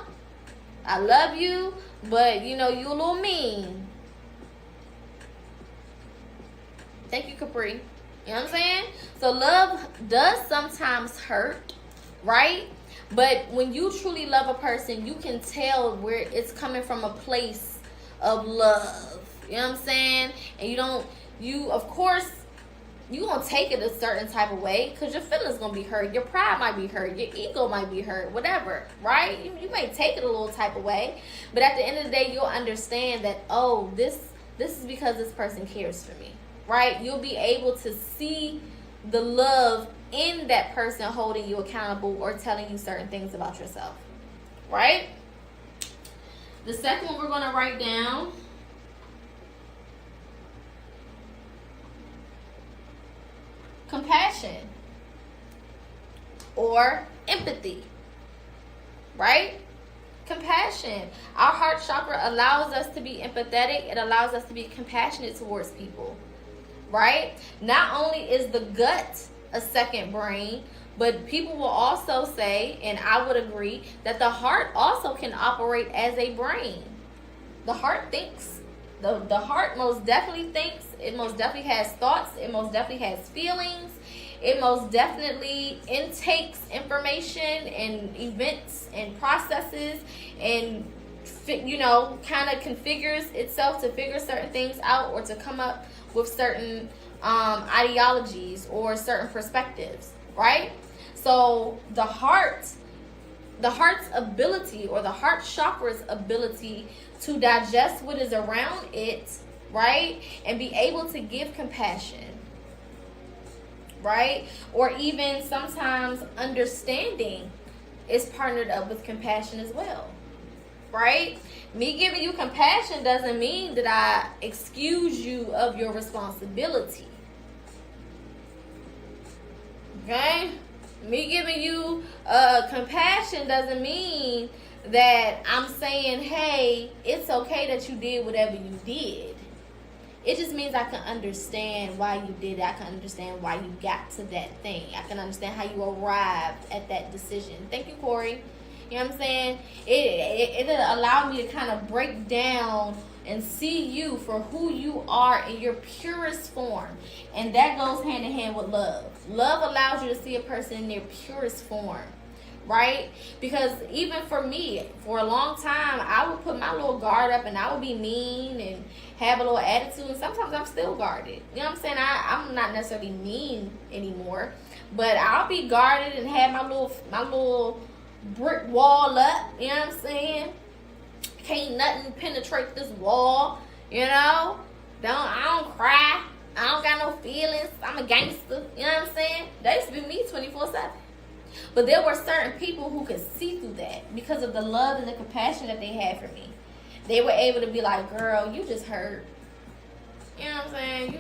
I love you, but you know, you a little mean. Thank you, Capri. You know what I'm saying? So love does sometimes hurt, right? But when you truly love a person, you can tell where it's coming from, a place of love. You know what I'm saying? And of course, you gonna take it a certain type of way because your feelings gonna be hurt, your pride might be hurt, your ego might be hurt, whatever, right? You may take it a little type of way, but at the end of the day, you'll understand that, oh, this is because this person cares for me, right? You'll be able to see the love in that person holding you accountable or telling you certain things about yourself, right? The second one we're gonna write down, compassion or empathy, right? Compassion. Our heart chakra allows us to be empathetic. It allows us to be compassionate towards people, right? Not only is the gut a second brain, but people will also say, and I would agree, that the heart also can operate as a brain. The heart thinks. The heart most definitely thinks. It most definitely has thoughts. It most definitely has feelings. It most definitely intakes information and events and processes and, you know, kind of configures itself to figure certain things out or to come up with certain ideologies or certain perspectives, right? So the heart's ability, or the heart chakra's ability to digest what is around it, right? And be able to give compassion, right? Or even sometimes understanding is partnered up with compassion as well, right? Me giving you compassion doesn't mean that I excuse you of your responsibility. Okay? Me giving you compassion doesn't mean that I'm saying, hey, it's okay that you did whatever you did. It just means I can understand why you did it. I can understand why you got to that thing. I can understand how you arrived at that decision. Thank you, Corey. You know what I'm saying? It allowed me to kind of break down and see you for who you are in your purest form. And that goes hand in hand with love. Love allows you to see a person in their purest form, right? Because even for me, for a long time, I would put my little guard up and I would be mean and have a little attitude. And sometimes I'm still guarded. You know what I'm saying? I'm not necessarily mean anymore, but I'll be guarded and have my little brick wall up. You know what I'm saying? Can't nothing penetrate this wall, you know? I don't cry. I don't got no feelings. I'm a gangster. You know what I'm saying? That used to be me 24/7. But there were certain people who could see through that because of the love and the compassion that they had for me. They were able to be like, girl, you just hurt. You know what I'm saying?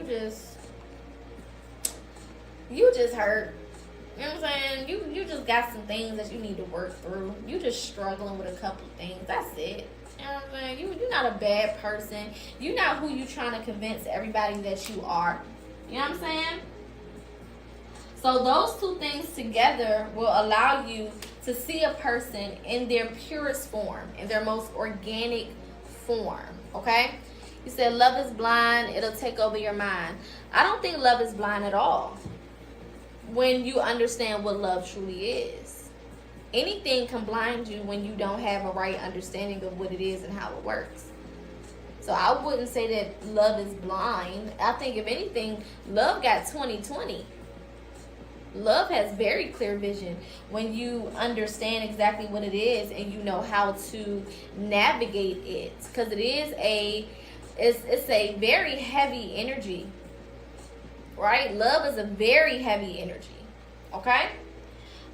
You just hurt. You know what I'm saying? You just got some things that you need to work through. You just struggling with a couple of things. That's it. You know what I'm saying? You're not a bad person. You're not who you trying to convince everybody that you are. You know what I'm saying? So those two things together will allow you to see a person in their purest form, in their most organic form, okay? You said love is blind, it'll take over your mind. I don't think love is blind at all when you understand what love truly is. Anything can blind you when you don't have a right understanding of what it is and how it works. So I wouldn't say that love is blind. I think if anything, love got 20/20. Love has very clear vision when you understand exactly what it is and you know how to navigate it, because it's a very heavy energy, right? Love is a very heavy energy. Okay.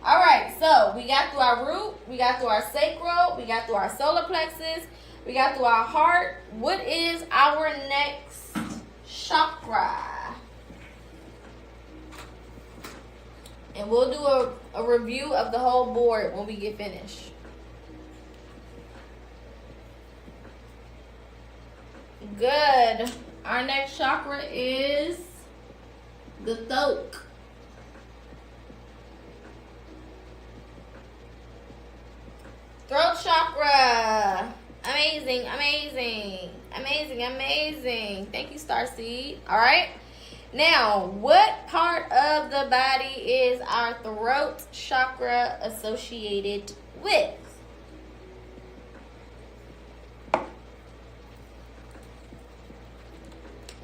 All right, so we got through our root, we got through our sacral, we got through our solar plexus, we got through our heart. What is our next chakra? And we'll do a review of the whole board when we get finished. Good. Our next chakra is The throat. Throat chakra. Amazing, amazing, amazing, amazing. Thank you, Starseed. All right. Now, what part of the body is our throat chakra associated with?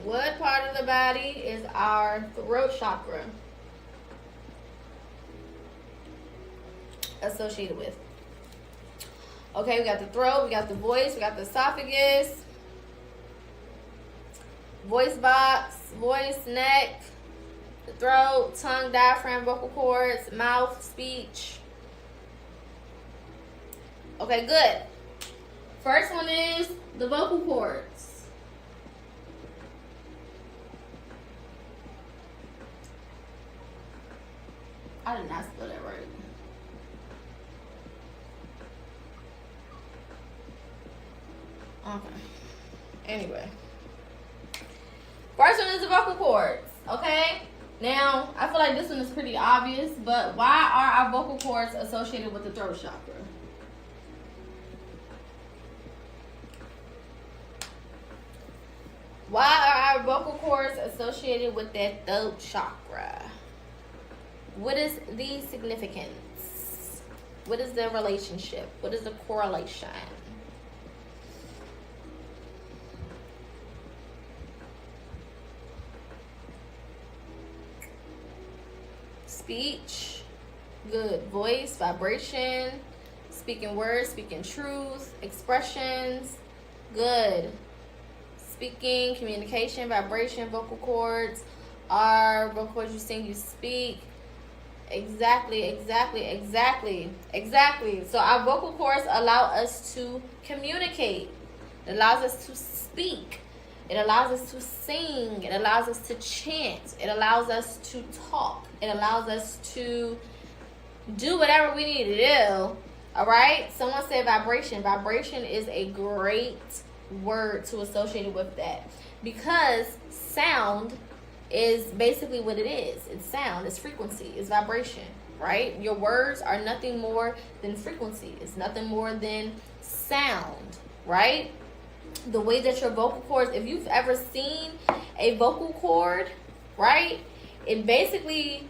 What part of the body is our throat chakra associated with? Okay, we got the throat, we got the voice, we got the esophagus, voice box, voice, neck, the throat, tongue, diaphragm, vocal cords, mouth, speech. Okay, good. First one is the vocal cords. I did not spell that right. Okay. Anyway. First one is the vocal cords. Okay? Now, I feel like this one is pretty obvious, but why are our vocal cords associated with the throat chakra? Why are our vocal cords associated with that throat chakra? What is the significance? What is the relationship? What is the correlation? Speech, good. Voice, vibration, speaking words, speaking truth, expressions, good. Speaking, communication, vibration, vocal cords. Our vocal cords, you sing, you speak. Exactly. So our vocal cords allow us to communicate. It allows us to speak. It allows us to sing. It allows us to chant. It allows us to talk. It allows us to do whatever we need to do. All right? Someone said vibration. Vibration is a great word to associate with that, because sound is basically what it is. It's sound. It's frequency. It's vibration. Right? Your words are nothing more than frequency. It's nothing more than sound. Right? The way that your vocal cords, if you've ever seen a vocal cord, right, it basically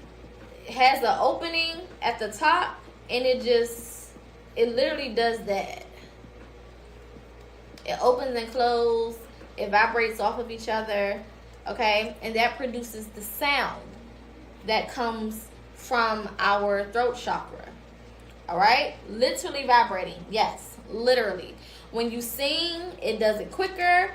has an opening at the top, and it literally does that. It opens and closes. It vibrates off of each other, okay, and that produces the sound that comes from our throat chakra. All right, literally vibrating. Yes, literally. When you sing, it does it quicker,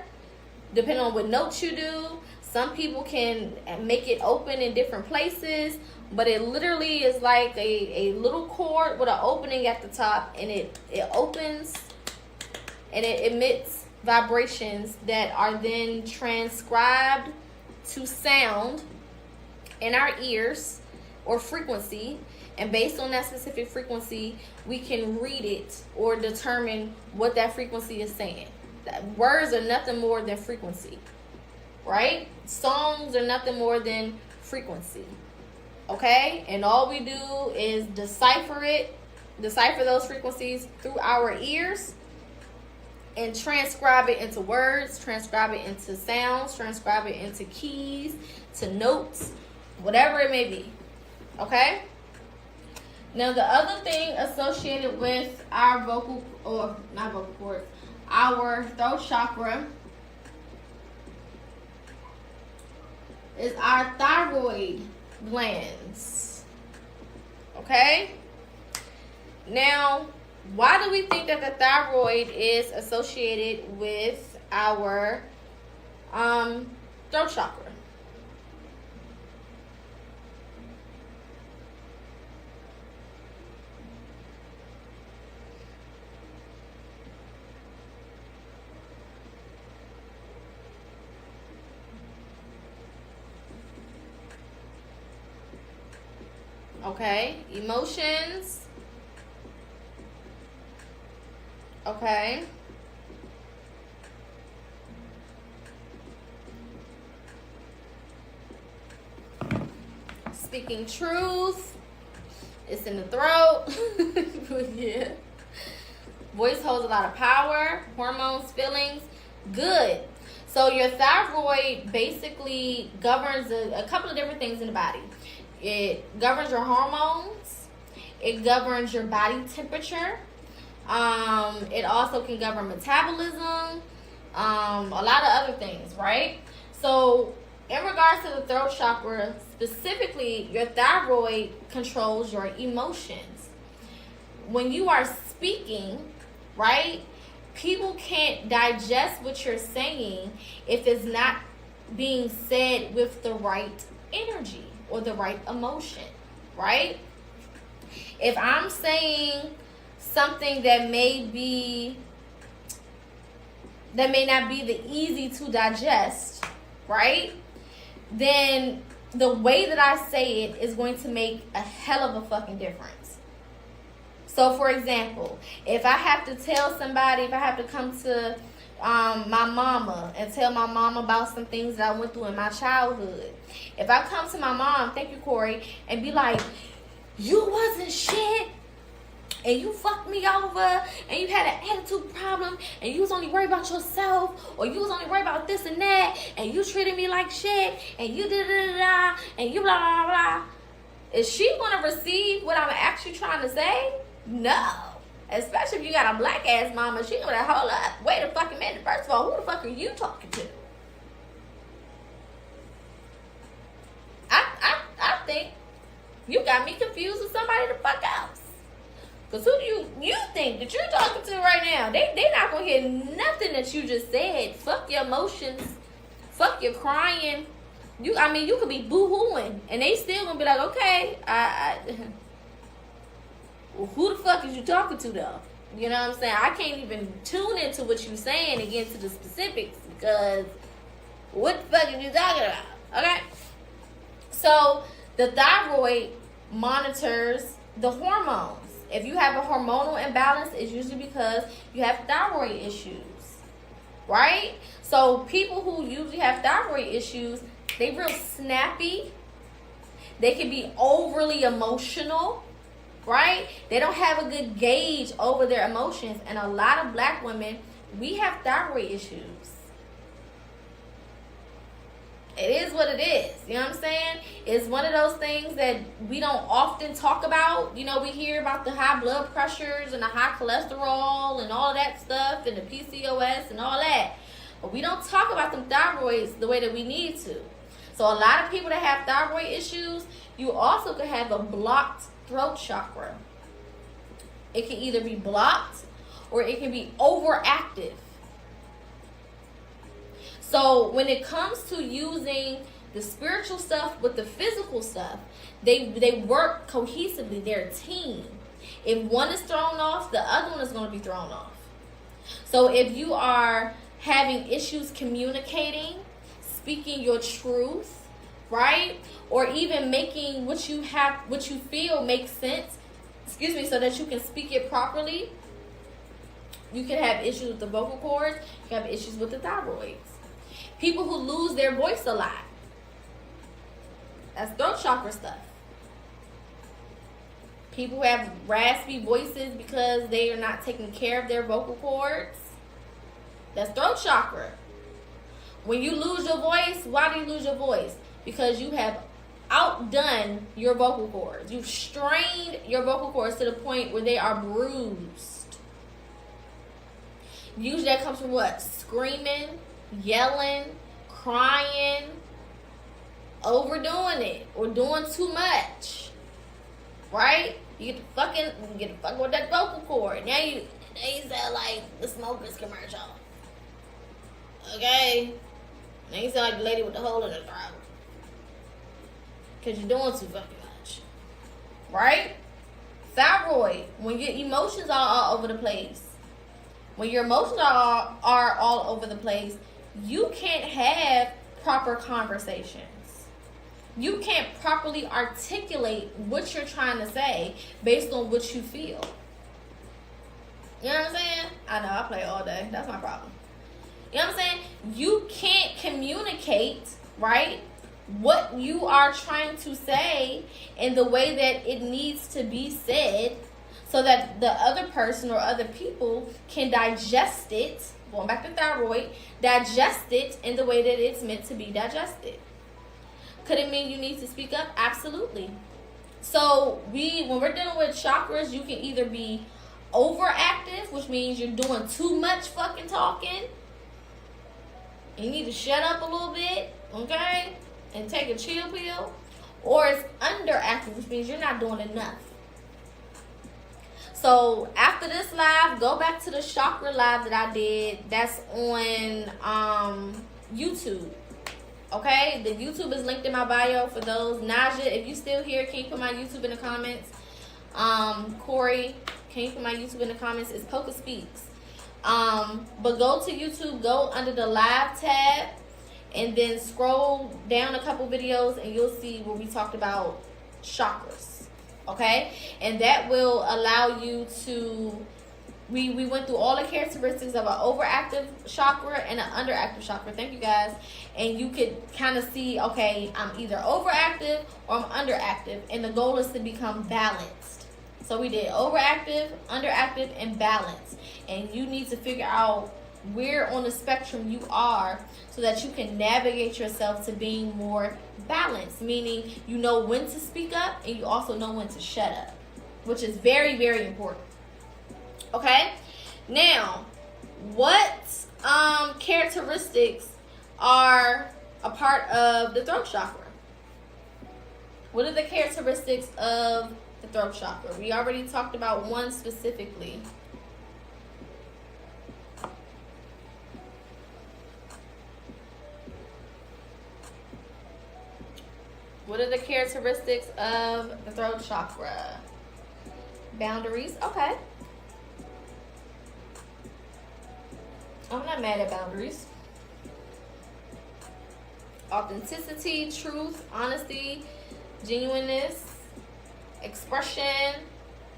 depending on what notes you do. Some people can make it open in different places, but it literally is like a little cord with an opening at the top, and it opens and it emits vibrations that are then transcribed to sound in our ears, or frequency. And based on that specific frequency, we can read it or determine what that frequency is saying. Words are nothing more than frequency, right? Songs are nothing more than frequency, okay? And all we do is decipher those frequencies through our ears, and transcribe it into words, transcribe it into sounds, transcribe it into keys, to notes, whatever it may be, okay? Now, the other thing associated with our our throat chakra is our thyroid glands. Okay? Now, why do we think that the thyroid is associated with our throat chakra? Okay, emotions. Okay. speaking truth. It's in the throat. Yeah. Voice holds a lot of power. Hormones, feelings. Good. So your thyroid basically governs a couple of different things in the body. It governs your hormones. It governs your body temperature. It also can govern metabolism. A lot of other things, right? So in regards to the throat chakra, specifically, your thyroid controls your emotions. When you are speaking, right, people can't digest what you're saying if it's not being said with the right energy or the right emotion, right? If I'm saying something that may not be the easy to digest, right? Then the way that I say it is going to make a hell of a fucking difference. So, for example, if I have to tell somebody, if I have to come to my mama and tell my mom about some things that I went through in my childhood. If I come to my mom, thank you, Corey, and be like, you wasn't shit, and you fucked me over, and you had an attitude problem, and you was only worried about yourself, or you was only worried about this and that, and you treated me like shit, and you da-da-da-da, and you blah, blah, blah. Is she going to receive what I'm actually trying to say? No. Especially if you got a black ass mama, she gonna hold up. Wait a fucking minute. First of all, who the fuck are you talking to? I think you got me confused with somebody the fuck else. Cause who do you think that you're talking to right now? They not gonna hear nothing that you just said. Fuck your emotions. Fuck your crying. You could be boo-hooing and they still gonna be like, okay, well, who the fuck is you talking to though? You know what I'm saying? I can't even tune into what you're saying and get into the specifics because what the fuck are you talking about? Okay? So the thyroid monitors the hormones. If you have a hormonal imbalance, it's usually because you have thyroid issues. Right? So people who usually have thyroid issues, they real snappy. They can be overly emotional. Right? They don't have a good gauge over their emotions. And a lot of black women, we have thyroid issues. It is what it is. You know what I'm saying? It's one of those things that we don't often talk about. You know, we hear about the high blood pressures and the high cholesterol and all that stuff and the PCOS and all that. But we don't talk about them thyroids the way that we need to. So a lot of people that have thyroid issues, you also could have a blocked throat chakra. It can either be blocked or it can be overactive. So when it comes to using the spiritual stuff with the physical stuff, they work cohesively. They're a team. If one is thrown off, the other one is going to be thrown off. So if you are having issues communicating, speaking your truth, right? Or even making what you feel make sense, so that you can speak it properly. You can have issues with the vocal cords. You can have issues with the thyroids. People who lose their voice a lot. That's throat chakra stuff. People who have raspy voices because they are not taking care of their vocal cords. That's throat chakra. When you lose your voice, why do you lose your voice? Because you have outdone your vocal cords. You've strained your vocal cords to the point where they are bruised. Usually that comes from what? Screaming, yelling, crying, overdoing it, or doing too much. Right? You get to fucking with that vocal cord. Now you sound like the Smokers commercial. Okay? Now you sound like the lady with the hole in her throat. Because you're doing too fucking much. Right? Thyroid. When your emotions are all over the place. When your emotions are all over the place, you can't have proper conversations. You can't properly articulate what you're trying to say based on what you feel. You know what I'm saying? I know, I play all day. That's my problem. You know what I'm saying? You can't communicate, right, what you are trying to say in the way that it needs to be said, so that the other person or other people can digest it, going back to thyroid, digest it in the way that it's meant to be digested. Could it mean you need to speak up? Absolutely. So when we're dealing with chakras, you can either be overactive, which means you're doing too much fucking talking. You need to shut up a little bit, okay? And take a chill pill. Or it's underactive, which means you're not doing enough. So after this live, go back to the chakra live that I did. That's on YouTube. Okay, the YouTube is linked in my bio for those. Naja, if you still here, can you put my YouTube in the comments? Corey, can you put my YouTube in the comments? It's PocaSPEAKS. But go to YouTube, go under the live tab, and then scroll down a couple videos, and you'll see where we talked about chakras. Okay, and that will allow you to. We went through all the characteristics of an overactive chakra and an underactive chakra. Thank you guys. And you could kind of see, okay, I'm either overactive or I'm underactive. And the goal is to become balanced. So we did overactive, underactive, and balanced. And you need to figure out where on the spectrum you are so that you can navigate yourself to being more balanced. Meaning you know when to speak up and you also know when to shut up. Which is very, very important. Okay, now what characteristics are a part of the throat chakra? What are the characteristics of the throat chakra? We already talked about one specifically. What are the characteristics of the throat chakra? Boundaries, okay. I'm not mad at boundaries. Authenticity, truth, honesty, genuineness, expression,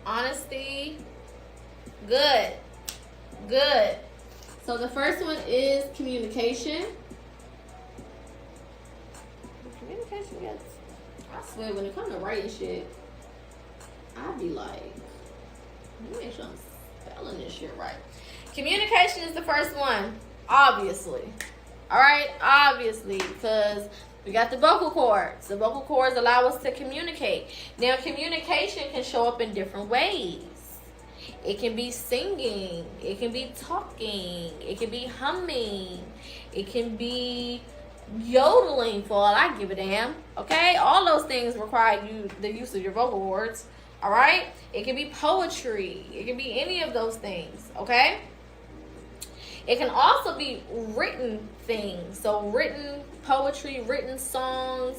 honesty. Good. Good. So the first one is communication. Communication, yes. I swear, when it comes to writing shit, I'd be like, let me make sure I'm spelling this shit right. Communication is the first one, obviously. All right, obviously, because we got the vocal cords. The vocal cords allow us to communicate. Now, communication can show up in different ways. It can be singing. It can be talking. It can be humming. It can be yodeling, for all I give a damn. Okay, all those things require the use of your vocal cords. All right, it can be poetry. It can be any of those things. Okay. It can also be written things, so written poetry, written songs,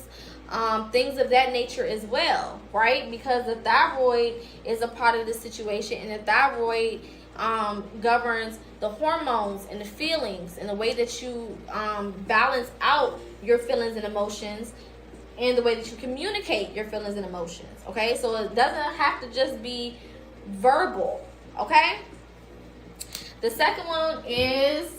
things of that nature as well, right? Because the thyroid is a part of the situation, and the thyroid governs the hormones and the feelings and the way that you balance out your feelings and emotions and the way that you communicate your feelings and emotions, okay? So it doesn't have to just be verbal, okay? The second one is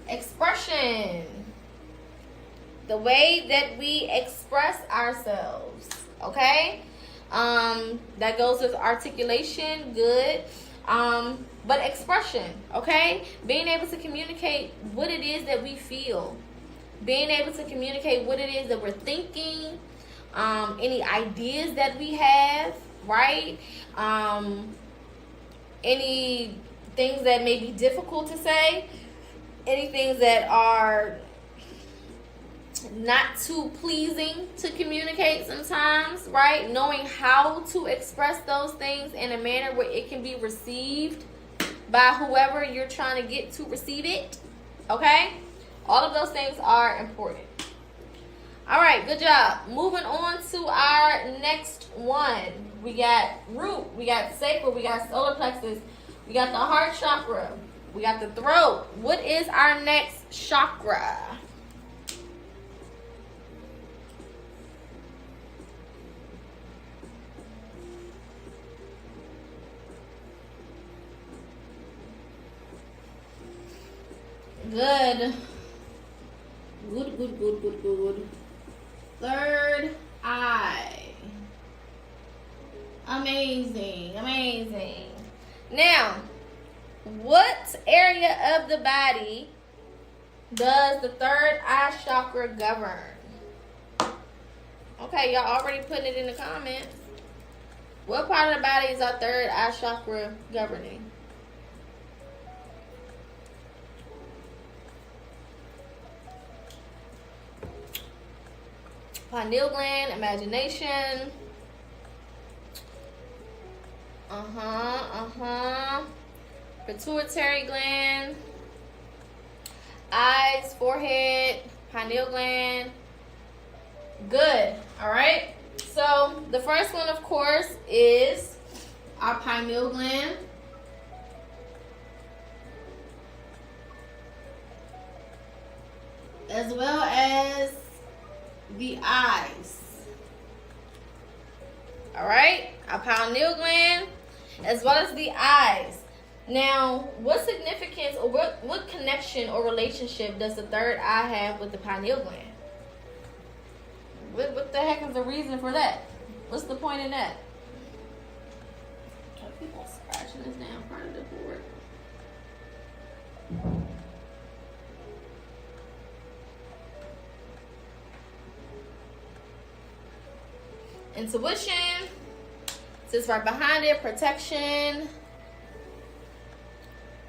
expression. The way that we express ourselves, okay? That goes with articulation, good. But expression, okay? Being able to communicate what it is that we feel. Being able to communicate what it is that we're thinking, any ideas that we have, right? Any things that may be difficult to say, any things that are not too pleasing to communicate sometimes, right? Knowing how to express those things in a manner where it can be received by whoever you're trying to get to receive it, okay? All of those things are important. All right, good job. Moving on to our next one. We got root, we got sacral, we got solar plexus, we got the heart chakra, we got the throat. What is our next chakra? Good. Good. Third eye. Amazing. Now, what area of the body does the third eye chakra govern? Okay, y'all already putting it in the comments. What part of the body is our third eye chakra governing? Pineal gland, imagination. Pituitary gland, eyes, forehead, pineal gland. Good. All right. So the first one, of course, is our pineal gland. As well as the eyes. All right. Our pineal gland as well as the eyes. Now, what significance or what connection or relationship does the third eye have with the pineal gland? What the heck is the reason for that? What's the point in that? People scratching this down part of the board. Intuition. Sits right behind it. Protection.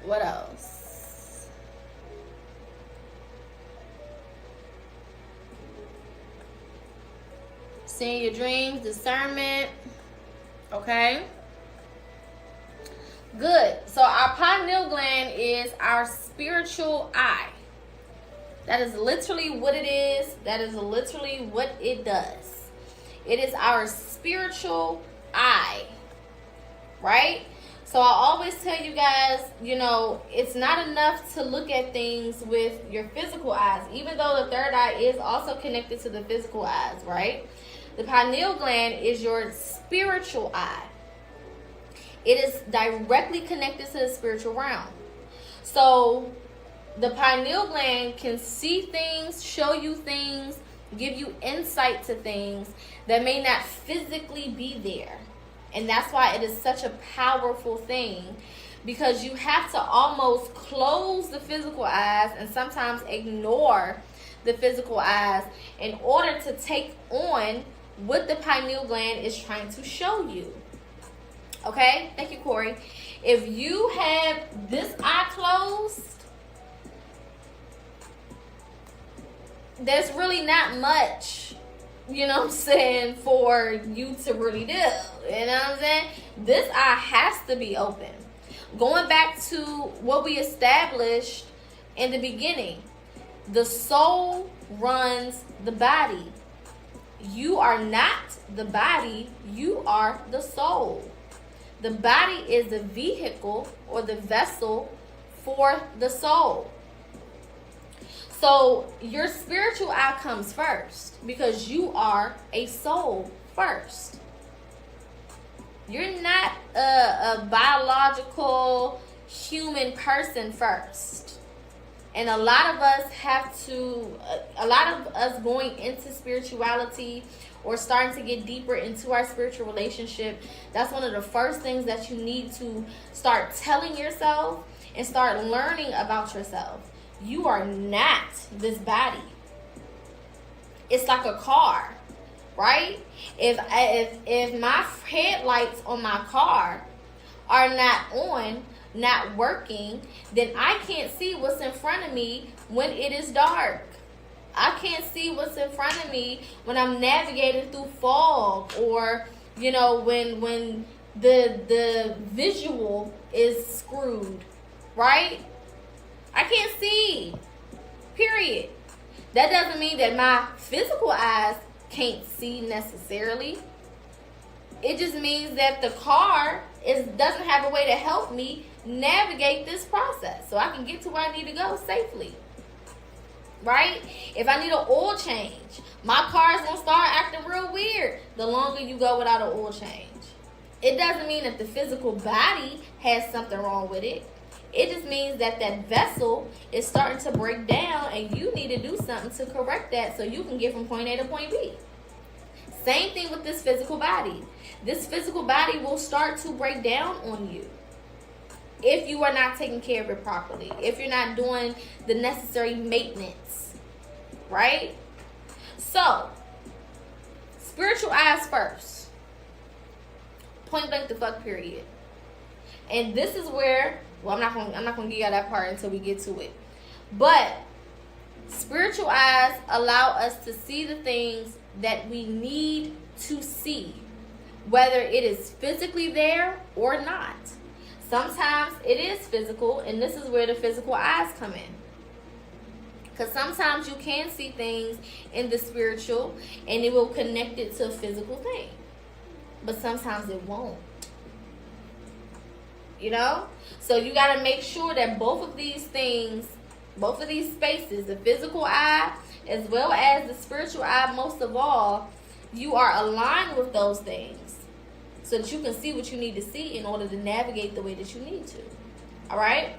What else? Seeing your dreams. Discernment. Okay. Good. So our pineal gland is our spiritual eye. That is literally what it is. That is literally what it does. It is our spiritual eye. Right? So I always tell you guys, it's not enough to look at things with your physical eyes, even though the third eye is also connected to the physical eyes, right? The pineal gland is your spiritual eye. It is directly connected to the spiritual realm. So the pineal gland can see things, show you things, give you insight to things that may not physically be there. And that's why it is such a powerful thing, because you have to almost close the physical eyes and sometimes ignore the physical eyes in order to take on what the pineal gland is trying to show you. Okay? Thank you, Corey. If you have this eye closed, there's really not much, for you to really do. You know what I'm saying? This eye has to be open. Going back to what we established in the beginning, the soul runs the body. You are not the body, you are the soul. The body is the vehicle or the vessel for the soul. So your spiritual eye comes first because you are a soul first. You're not a biological human person first. And a lot of us going into spirituality or starting to get deeper into our spiritual relationship, that's one of the first things that you need to start telling yourself and start learning about yourself. You are not this body. It's like a car, right? If my headlights on my car are not on, not working, then I can't see what's in front of me when it is dark. I can't see what's in front of me when I'm navigating through fog, or when the visual is screwed, right? I can't see. Period. That doesn't mean that my physical eyes can't see necessarily. It just means that the car doesn't have a way to help me navigate this process so I can get to where I need to go safely. Right? If I need an oil change, my car's gonna start acting real weird the longer you go without an oil change. It doesn't mean that the physical body has something wrong with it. It just means that that vessel is starting to break down, and you need to do something to correct that so you can get from point A to point B. Same thing with this physical body. This physical body will start to break down on you if you are not taking care of it properly, if you're not doing the necessary maintenance, right? So, spiritual eyes first. Point blank the fuck period. And this is where, well, I'm not gonna give y'all that part until we get to it. But spiritual eyes allow us to see the things that we need to see, whether it is physically there or not. Sometimes it is physical, and this is where the physical eyes come in. Because sometimes you can see things in the spiritual, and it will connect it to a physical thing. But sometimes it won't. You know? So you got to make sure that both of these things, both of these spaces, the physical eye as well as the spiritual eye, most of all, you are aligned with those things so that you can see what you need to see in order to navigate the way that you need to. All right?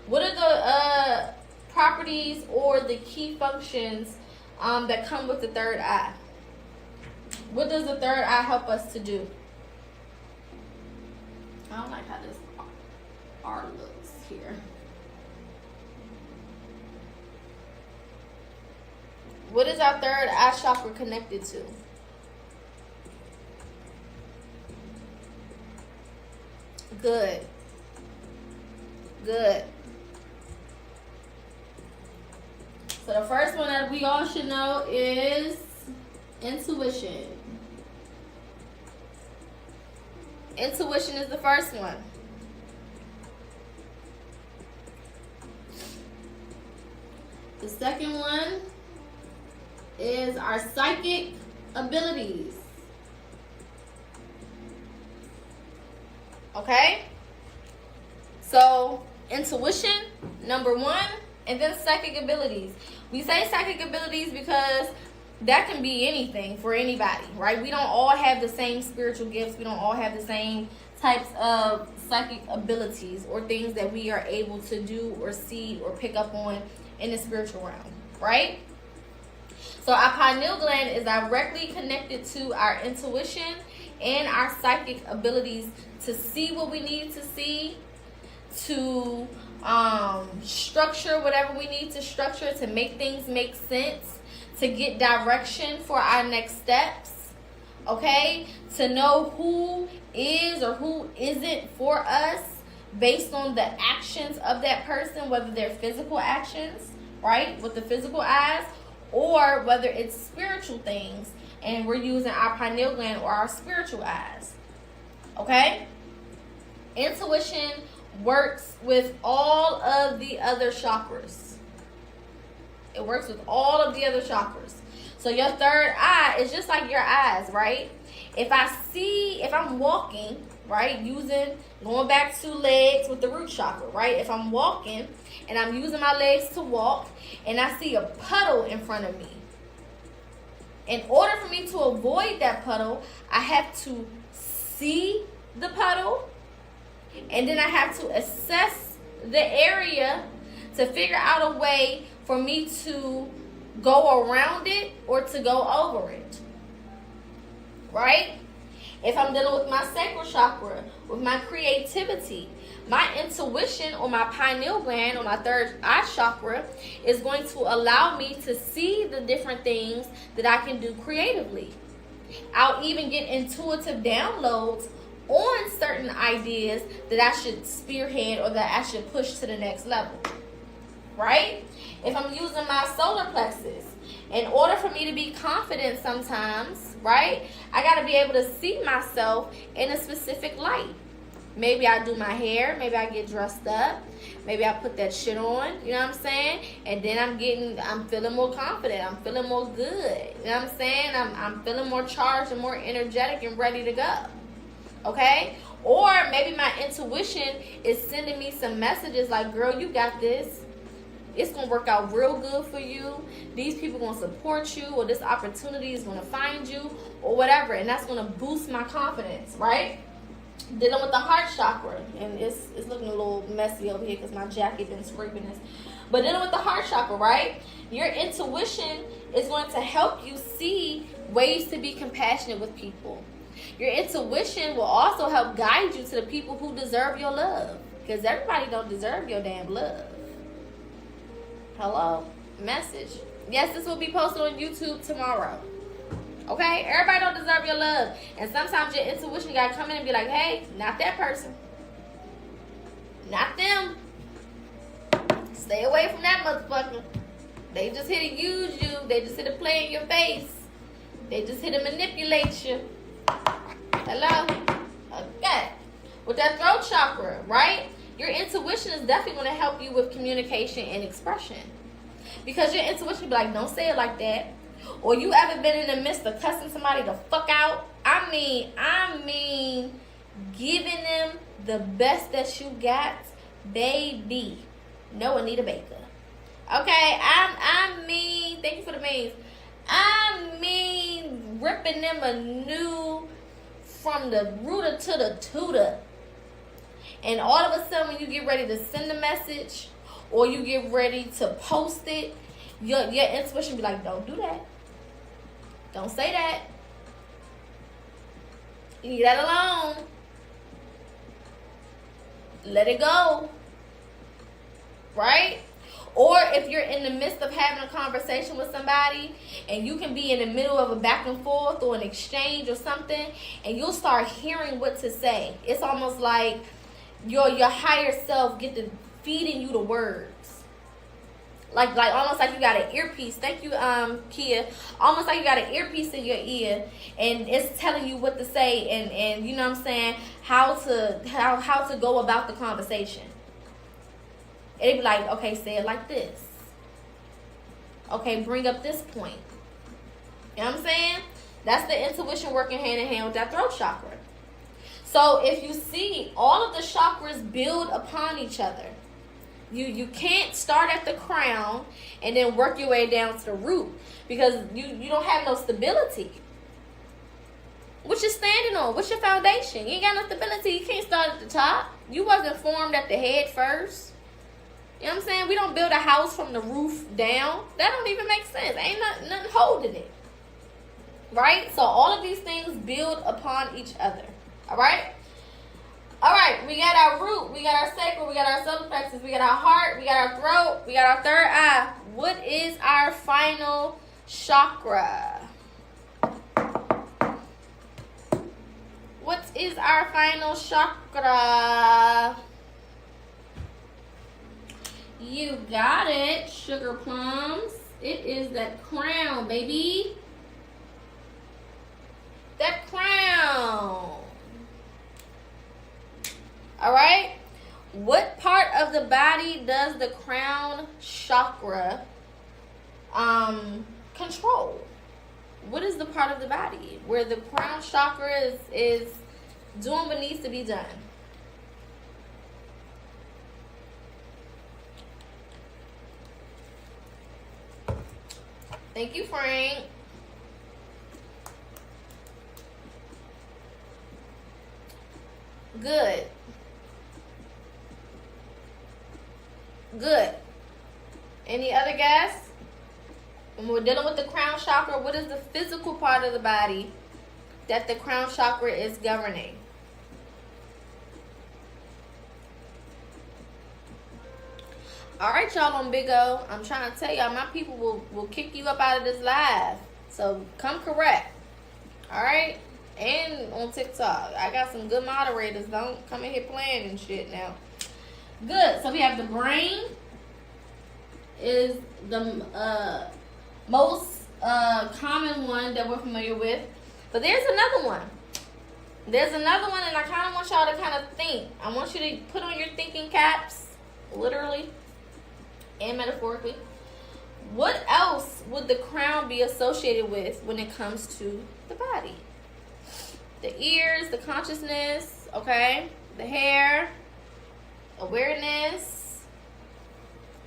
What are the properties or the key functions that come with the third eye? What does the third eye help us to do? I don't like how this R looks here. What is our third eye chakra connected to? Good. Good. So the first one that we all should know is intuition. Intuition is the first one. The second one is our psychic abilities. Okay? So, intuition, number one, and then psychic abilities. We say psychic abilities because that can be anything for anybody, right? We don't all have the same spiritual gifts. We don't all have the same types of psychic abilities or things that we are able to do or see or pick up on in the spiritual realm, right? So our pineal gland is directly connected to our intuition and our psychic abilities to see what we need to see, to structure whatever we need to structure, to make things make sense, to get direction for our next steps, okay? To know who is or who isn't for us based on the actions of that person, whether they're physical actions, right, with the physical eyes, or whether it's spiritual things and we're using our pineal gland or our spiritual eyes, okay? Intuition works with all of the other chakras. It works with all of the other chakras. So your third eye is just like your eyes, right? If I'm walking, right, going back to legs with the root chakra, right? If I'm walking and I'm using my legs to walk and I see a puddle in front of me, in order for me to avoid that puddle, I have to see the puddle, and then I have to assess the area to figure out a way for me to go around it or to go over it, right? If I'm dealing with my sacral chakra, with my creativity, my intuition or my pineal gland or my third eye chakra is going to allow me to see the different things that I can do creatively. I'll even get intuitive downloads on certain ideas that I should spearhead or that I should push to the next level, right? If I'm using my solar plexus, in order for me to be confident sometimes, right, I got to be able to see myself in a specific light. Maybe I do my hair, maybe I get dressed up, maybe I put that shit on, you know what I'm saying? And then I'm feeling more confident, I'm feeling more good, you know what I'm saying? I'm feeling more charged and more energetic and ready to go, okay? Or maybe my intuition is sending me some messages like, girl, you got this. It's going to work out real good for you. These people going to support you, or this opportunity is going to find you, or whatever. And that's going to boost my confidence, right? Dealing with the heart chakra, and it's looking a little messy over here because my jacket been scraping this. But dealing with the heart chakra, right? Your intuition is going to help you see ways to be compassionate with people. Your intuition will also help guide you to the people who deserve your love, because everybody don't deserve your damn love. Hello? Message. Yes, this will be posted on YouTube tomorrow. Okay? Everybody don't deserve your love. And sometimes your intuition got to come in and be like, hey, not that person. Not them. Stay away from that motherfucker. They just here to use you. They just here to play in your face. They just here to manipulate you. Hello? Okay. With that throat chakra, right? Your intuition is definitely going to help you with communication and expression. Because your intuition be like, don't say it like that. Or you ever been in the midst of cussing somebody the fuck out? I mean, giving them the best that you got, baby. No Anita Baker. Okay, I mean, thank you for the memes. I mean, ripping them a new from the rooter to the tutor. And all of a sudden, when you get ready to send a message or you get ready to post it, your intuition be like, don't do that. Don't say that. Leave that alone. Let it go. Right? Or if you're in the midst of having a conversation with somebody and you can be in the middle of a back and forth or an exchange or something, and you'll start hearing what to say. It's almost like your higher self get to feeding you the words. Like almost like you got an earpiece. Thank you, Kia. Almost like you got an earpiece in your ear, and it's telling you what to say, and you know what I'm saying, how to go about the conversation. It'd be like, okay, say it like this. Okay, bring up this point. You know what I'm saying? That's the intuition working hand in hand with that throat chakra. So if you see, all of the chakras build upon each other. You can't start at the crown and then work your way down to the root, because you don't have no stability. What you standing on? What's your foundation? You ain't got no stability. You can't start at the top. You wasn't formed at the head first. You know what I'm saying? We don't build a house from the roof down. That don't even make sense. Ain't nothing holding it. Right? So all of these things build upon each other. All right? All right, we got our root, we got our sacral, we got our solar plexus, we got our heart, we got our throat, we got our third eye. What is our final chakra? What is our final chakra? You got it, sugar plums. It is that crown, baby. That crown. All right. What part of the body does the crown chakra control? What is the part of the body where the crown chakra is doing what needs to be done? Thank you, Frank. Good. Good. Any other guess? When we're dealing with the crown chakra, what is the physical part of the body that the crown chakra is governing? All right, y'all on Big O. I'm trying to tell y'all, my people will kick you up out of this live. So come correct. All right? And on TikTok. I got some good moderators. Don't come in here playing and shit now. Good. So we have the brain is the most common one that we're familiar with. But there's another one. There's another one, and I kind of want y'all to kind of think. I want you to put on your thinking caps, literally and metaphorically. What else would the crown be associated with when it comes to the body? The ears, the consciousness, okay? The hair, awareness.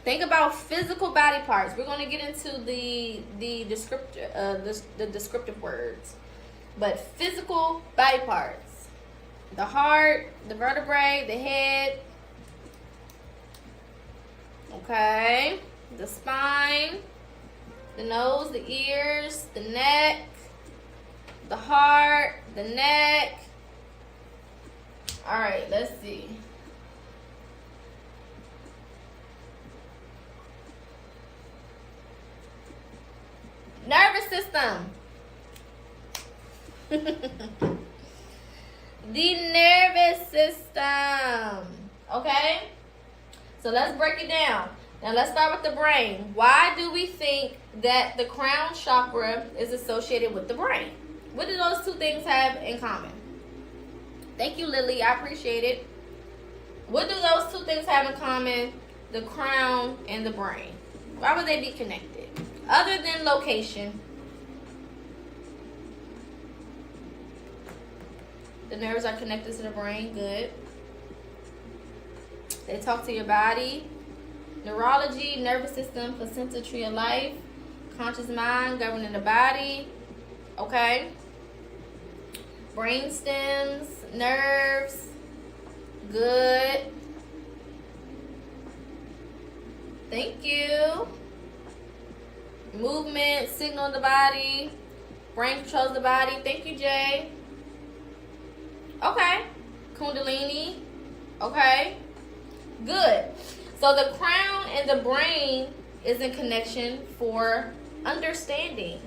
Think about physical body parts. We're going to get into the descriptive words. But physical body parts. the heart, the vertebrae, the head. Okay. The spine, the nose, the ears, the neck, the heart, the neck. All right, let's see. Nervous system. The nervous system. Okay? So let's break it down. Now let's start with the brain. Why do we think that the crown chakra is associated with the brain? What do those two things have in common? Thank you, Lily. I appreciate it. What do those two things have in common? The crown and the brain. Why would they be connected? Other than location. The nerves are connected to the brain. Good. They talk to your body. Neurology, nervous system, placenta, tree of life, conscious mind, governing the body. Okay. Brain stems, nerves. Good. Thank you. Movement, signal in the body. Brain controls the body. Thank you, Jay. Okay. Kundalini. Okay. Good. So the crown and the brain is in connection for understanding.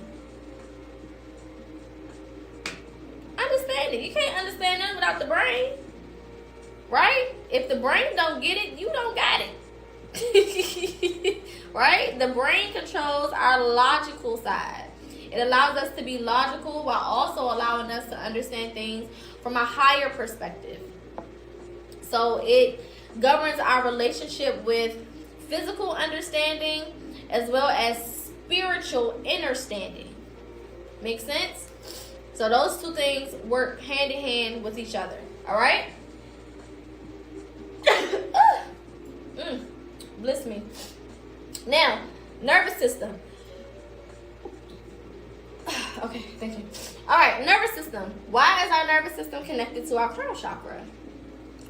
Understanding. You can't understand nothing without the brain. Right? If the brain don't get it, you don't got it. Right? The brain controls our logical side. It allows us to be logical while also allowing us to understand things from a higher perspective. So it governs our relationship with physical understanding as well as spiritual understanding. Make sense? So those two things work hand in hand with each other. All right? Bless me. Now, nervous system. Okay, thank you. All right, nervous system. Why is our nervous system connected to our crown chakra?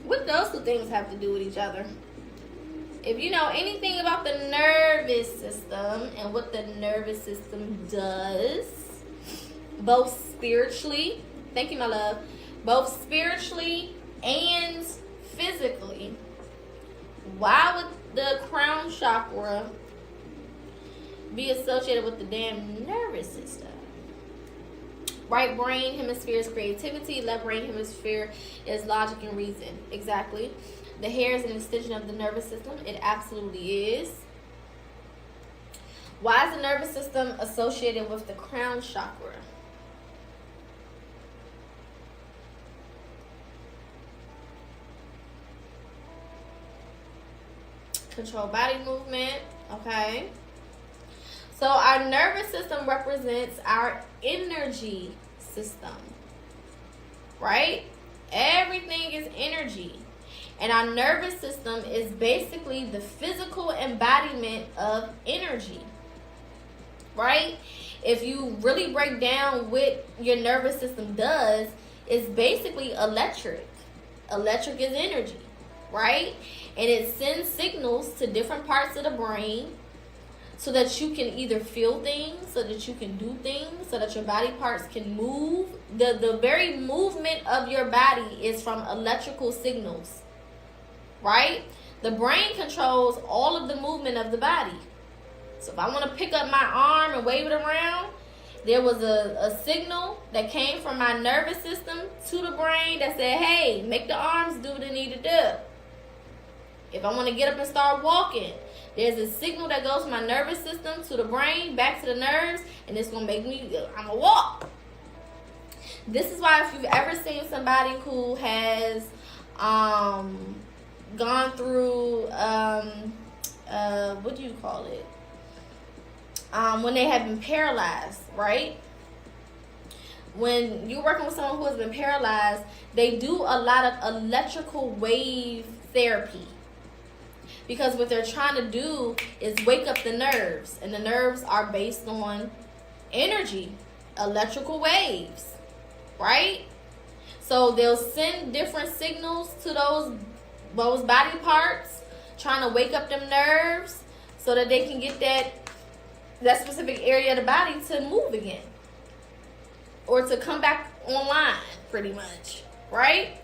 What do those two things have to do with each other? If you know anything about the nervous system and what the nervous system does, both spiritually, thank you, my love, both spiritually and physically, why would the crown chakra be associated with the damn nervous system? Right brain hemisphere is creativity. Left brain hemisphere is logic and reason. Exactly. The hair is an extension of the nervous system. It absolutely is. Why is the nervous system associated with the crown chakra? Control body movement. Okay. So our nervous system represents our energy system, right? Everything is energy. And our nervous system is basically the physical embodiment of energy, right? If you really break down what your nervous system does, it's basically electric. Electric is energy, right? And it sends signals to different parts of the brain so that you can either feel things, so that you can do things, so that your body parts can move. The very movement of your body is from electrical signals, right? The brain controls all of the movement of the body. So if I want to pick up my arm and wave it around, there was a signal that came from my nervous system to the brain that said, hey, make the arms do what they need to do. If I want to get up and start walking, there's a signal that goes from my nervous system to the brain, back to the nerves, and it's going to make me, I'm going to walk. This is why if you've ever seen somebody who has gone through, what do you call it? When they have been paralyzed, right? When you're working with someone who has been paralyzed, they do a lot of electrical wave therapy. Because what they're trying to do is wake up the nerves. And the nerves are based on energy, electrical waves, right? So So they'll send different signals to those body parts, trying to wake up them nerves so that they can get that specific area of the body to move again, or to come back online, pretty much, right?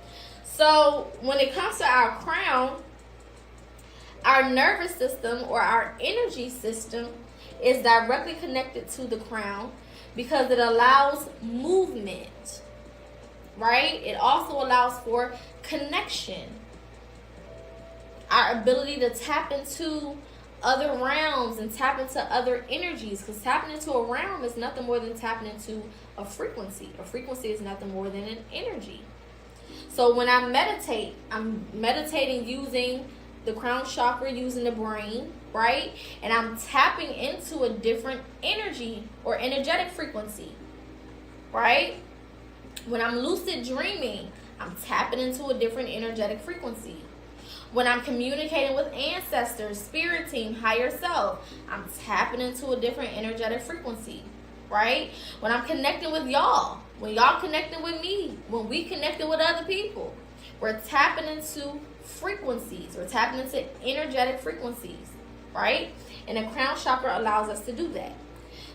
So when it comes to our crown, our nervous system or our energy system is directly connected to the crown because it allows movement, right? It also allows for connection, our ability to tap into other realms and tap into other energies, because tapping into a realm is nothing more than tapping into a frequency. A frequency is nothing more than an energy. So when I meditate, I'm meditating using the crown chakra, using the brain, right? And I'm tapping into a different energy or energetic frequency, right? When I'm lucid dreaming, I'm tapping into a different energetic frequency. When I'm communicating with ancestors, spirit team, higher self, I'm tapping into a different energetic frequency, right? When I'm connecting with y'all, when y'all connecting with me, when we connecting with other people, we're tapping into frequencies. We're tapping into energetic frequencies, right? And the crown chakra allows us to do that.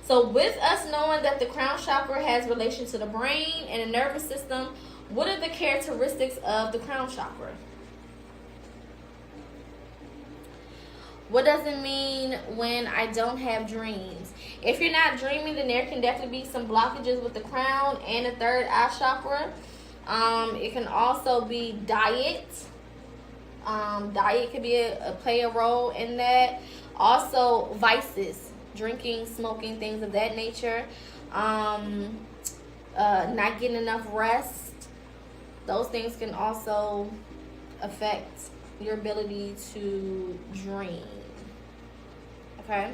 So with us knowing that the crown chakra has relation to the brain and the nervous system, what are the characteristics of the crown chakra? What does it mean when I don't have dreams? If you're not dreaming, then there can definitely be some blockages with the crown and the third eye chakra. It can also be diet. Diet could be play a role in that. Also vices, drinking, smoking, things of that nature. Not getting enough rest. Those things can also affect your ability to dream. Okay?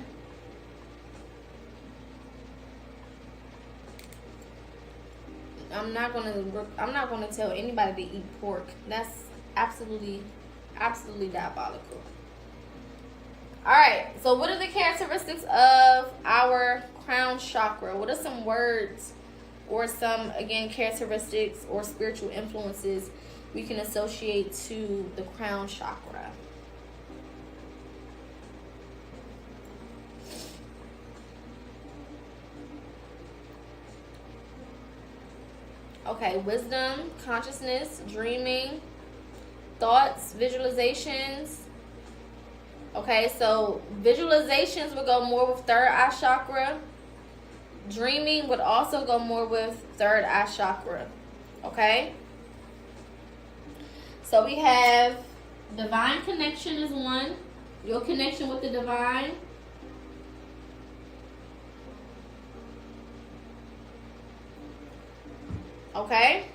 I'm not gonna tell anybody to eat pork. That's absolutely diabolical. Alright, so what are the characteristics of our crown chakra? What are some words or some, again, characteristics or spiritual influences we can associate to the crown chakra? Okay, wisdom, consciousness, dreaming, thoughts, visualizations. Okay, so visualizations would go more with third eye chakra. Dreaming would also go more with third eye chakra. Okay? So we have divine connection is one. Your connection with the divine. Okay?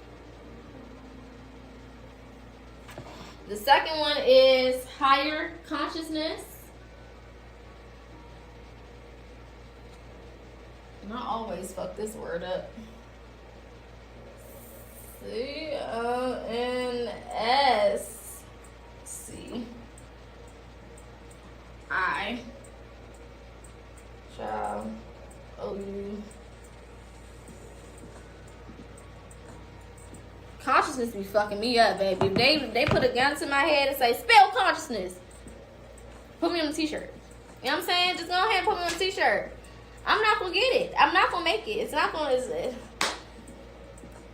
The second one is higher consciousness. And I always fuck this word up. C-O-N-S-C-I. Child. O-U. Consciousness be fucking me up, baby. If they put a gun to my head and say, spell consciousness, put me on a t-shirt. You know what I'm saying? Just go ahead and put me on a t-shirt. I'm not going to get it. I'm not going to make it. It's not going to...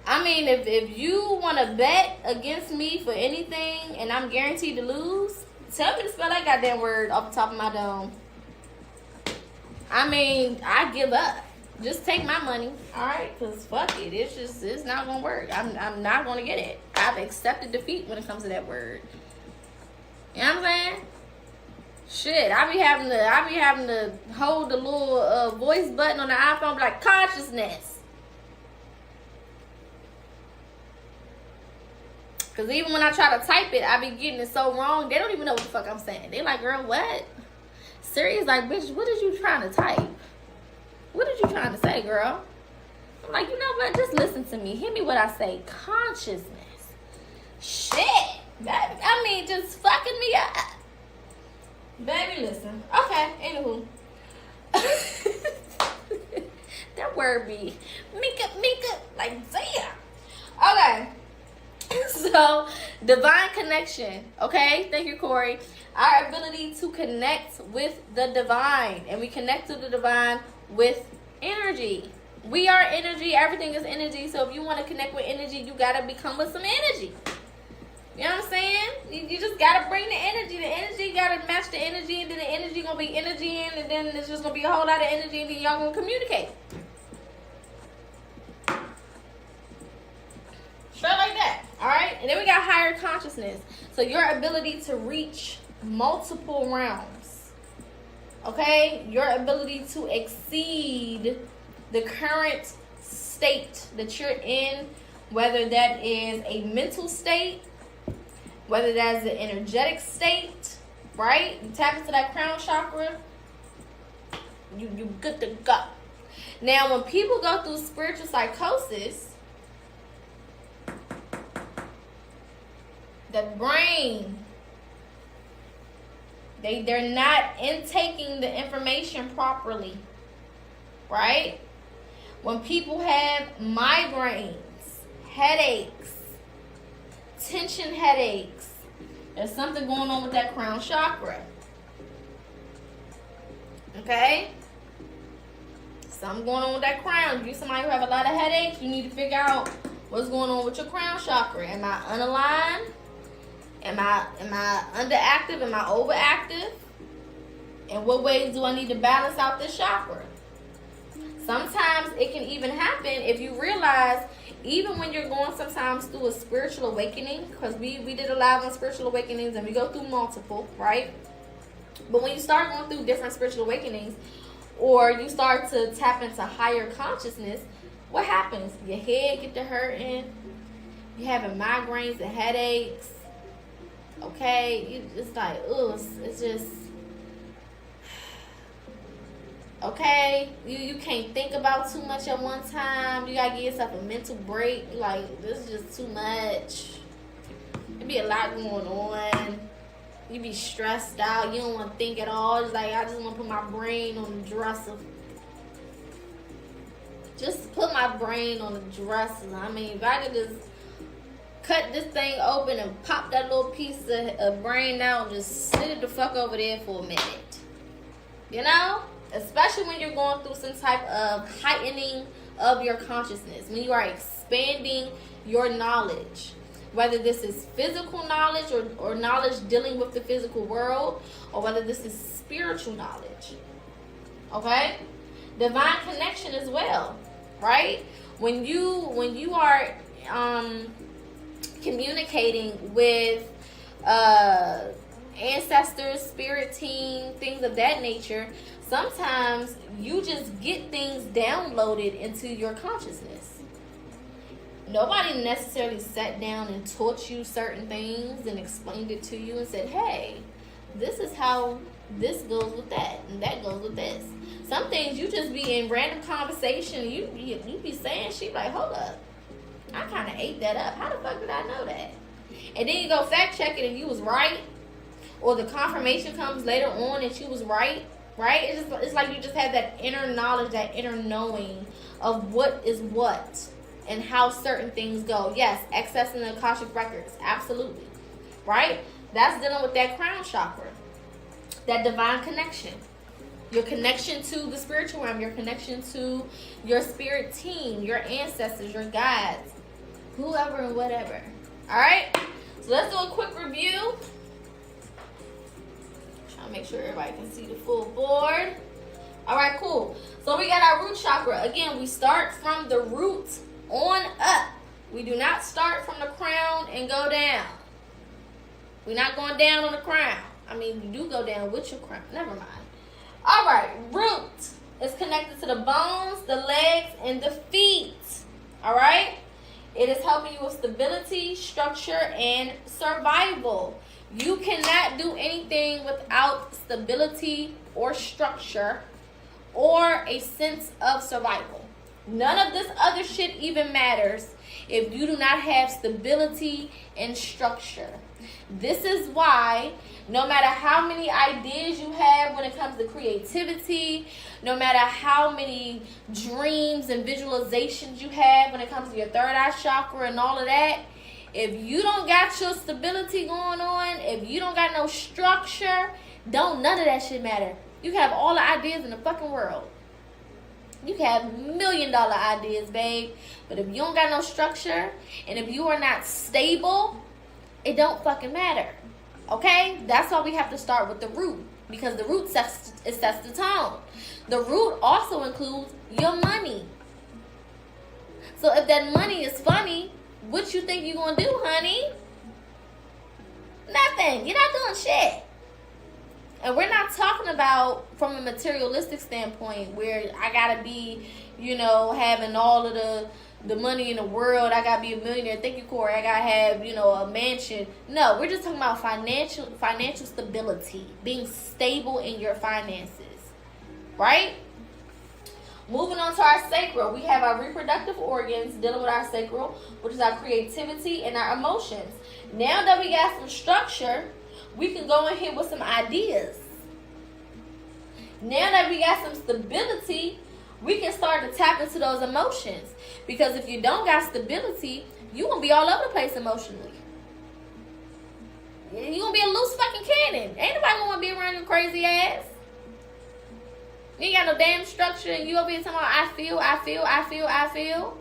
I mean, if you want to bet against me for anything and I'm guaranteed to lose, tell me to spell that goddamn word off the top of my dome. I mean, I give up. Just take my money, all right? Because fuck it. It's not going to work. I'm not going to get it. I've accepted defeat when it comes to that word. You know what I'm saying? Shit, I be having to hold the little voice button on the iPhone, be like, consciousness. Because even when I try to type it, I be getting it so wrong, they don't even know what the fuck I'm saying. They like, girl, what? Siri's like, bitch, what is you trying to type? What are you trying to say, girl? I'm like, you know what? Just listen to me. Hear me what I say. Consciousness. Shit. I mean, just fucking me up. Baby, listen. Okay, anywho. That word be Mika, like, damn. Okay. Divine connection. Okay, thank you, Corey. Our ability to connect with the divine, and we connect to the divine with energy. We are energy. Everything is energy. So if you want to connect with energy, you gotta become with some energy. You know what I'm saying? You just gotta bring the energy. The energy gotta match the energy, and then the energy gonna be energy in, and then it's just gonna be a whole lot of energy, and then y'all gonna communicate. Straight like that. Alright? And then we got higher consciousness. So your ability to reach multiple realms. Okay? Your ability to exceed the current state that you're in, whether that is a mental state, whether that's an energetic state, right? You tap into that crown chakra, you good to go. Now, when people go through spiritual psychosis, the brain, they're not intaking the information properly, right? When people have migraines, headaches, tension headaches, there's something going on with that crown chakra. Okay? Something going on with that crown. If you're somebody who have a lot of headaches, you need to figure out what's going on with your crown chakra. Am I unaligned? Am I underactive? Am I overactive? And what ways do I need to balance out this chakra? Sometimes it can even happen if you realize, even when you're going sometimes through a spiritual awakening, because we did a live on spiritual awakenings and we go through multiple, right? But when you start going through different spiritual awakenings, or you start to tap into higher consciousness, what happens? Your head get to hurting, you having migraines and headaches, okay? You just like, ugh, it's just... Okay, you can't think about too much at one time. You gotta give yourself a mental break. Like, this is just too much. There be a lot going on. You be stressed out. You don't want to think at all. It's like, I just want to put my brain on the dresser. Just put my brain on the dresser. I mean, if I could just cut this thing open and pop that little piece of brain out and just sit it the fuck over there for a minute. You know? Especially when you're going through some type of heightening of your consciousness, when you are expanding your knowledge, whether this is physical knowledge or knowledge dealing with the physical world, or whether this is spiritual knowledge. Okay? Divine connection as well, right? When you are communicating with ancestors, spirit team, things of that nature, sometimes you just get things downloaded into your consciousness. Nobody necessarily sat down and taught you certain things and explained it to you and said, hey, this is how this goes with that and that goes with this. Some things you just be in random conversation, you be saying shit like, hold up, I kind of ate that up. How the fuck did I know that? And then you go fact check it and you was right, or the confirmation comes later on that you was right. Right? It's like you just have that inner knowledge, that inner knowing of what is what and how certain things go. Yes, accessing the Akashic records. Absolutely. Right? That's dealing with that crown chakra. That divine connection. Your connection to the spiritual realm. Your connection to your spirit team. Your ancestors. Your guides. Whoever and whatever. Alright? So let's do a quick review. Make sure everybody can see the full board. All right, cool. So we got our root chakra. Again, we start from the root on up. We do not start from the crown and go down. We're not going down on the crown. I mean, you do go down with your crown. Never mind. All right, root is connected to the bones, the legs, and the feet. All right? It is helping you with stability, structure, and survival. You cannot do anything without stability or structure or a sense of survival. None of this other shit even matters if you do not have stability and structure. This is why no matter how many ideas you have when it comes to creativity, no matter how many dreams and visualizations you have when it comes to your third eye chakra and all of that, If you don't got your stability going on, if you don't got no structure, don't none of that shit matter. You can have all the ideas in the fucking world. You can have $1 million ideas, babe. But if you don't got no structure, and if you are not stable, it don't fucking matter. Okay? That's why we have to start with the root. Because the root sets the tone. The root also includes your money. So if that money is funny, what you think you gonna do, honey? Nothing. You're not doing shit. And we're not talking about from a materialistic standpoint where I gotta be, having all of the money in the world. I gotta be a millionaire. Thank you, Corey. I gotta have, a mansion. No, we're just talking about financial stability, being stable in your finances, right? Moving on to our sacral, we have our reproductive organs dealing with our sacral, which is our creativity and our emotions. Now that we got some structure, we can go in here with some ideas. Now that we got some stability, we can start to tap into those emotions. Because if you don't got stability, you're going to be all over the place emotionally. You're going to be a loose fucking cannon. Ain't nobody going to be around your crazy ass. You ain't got no damn structure and you over here talking about I feel.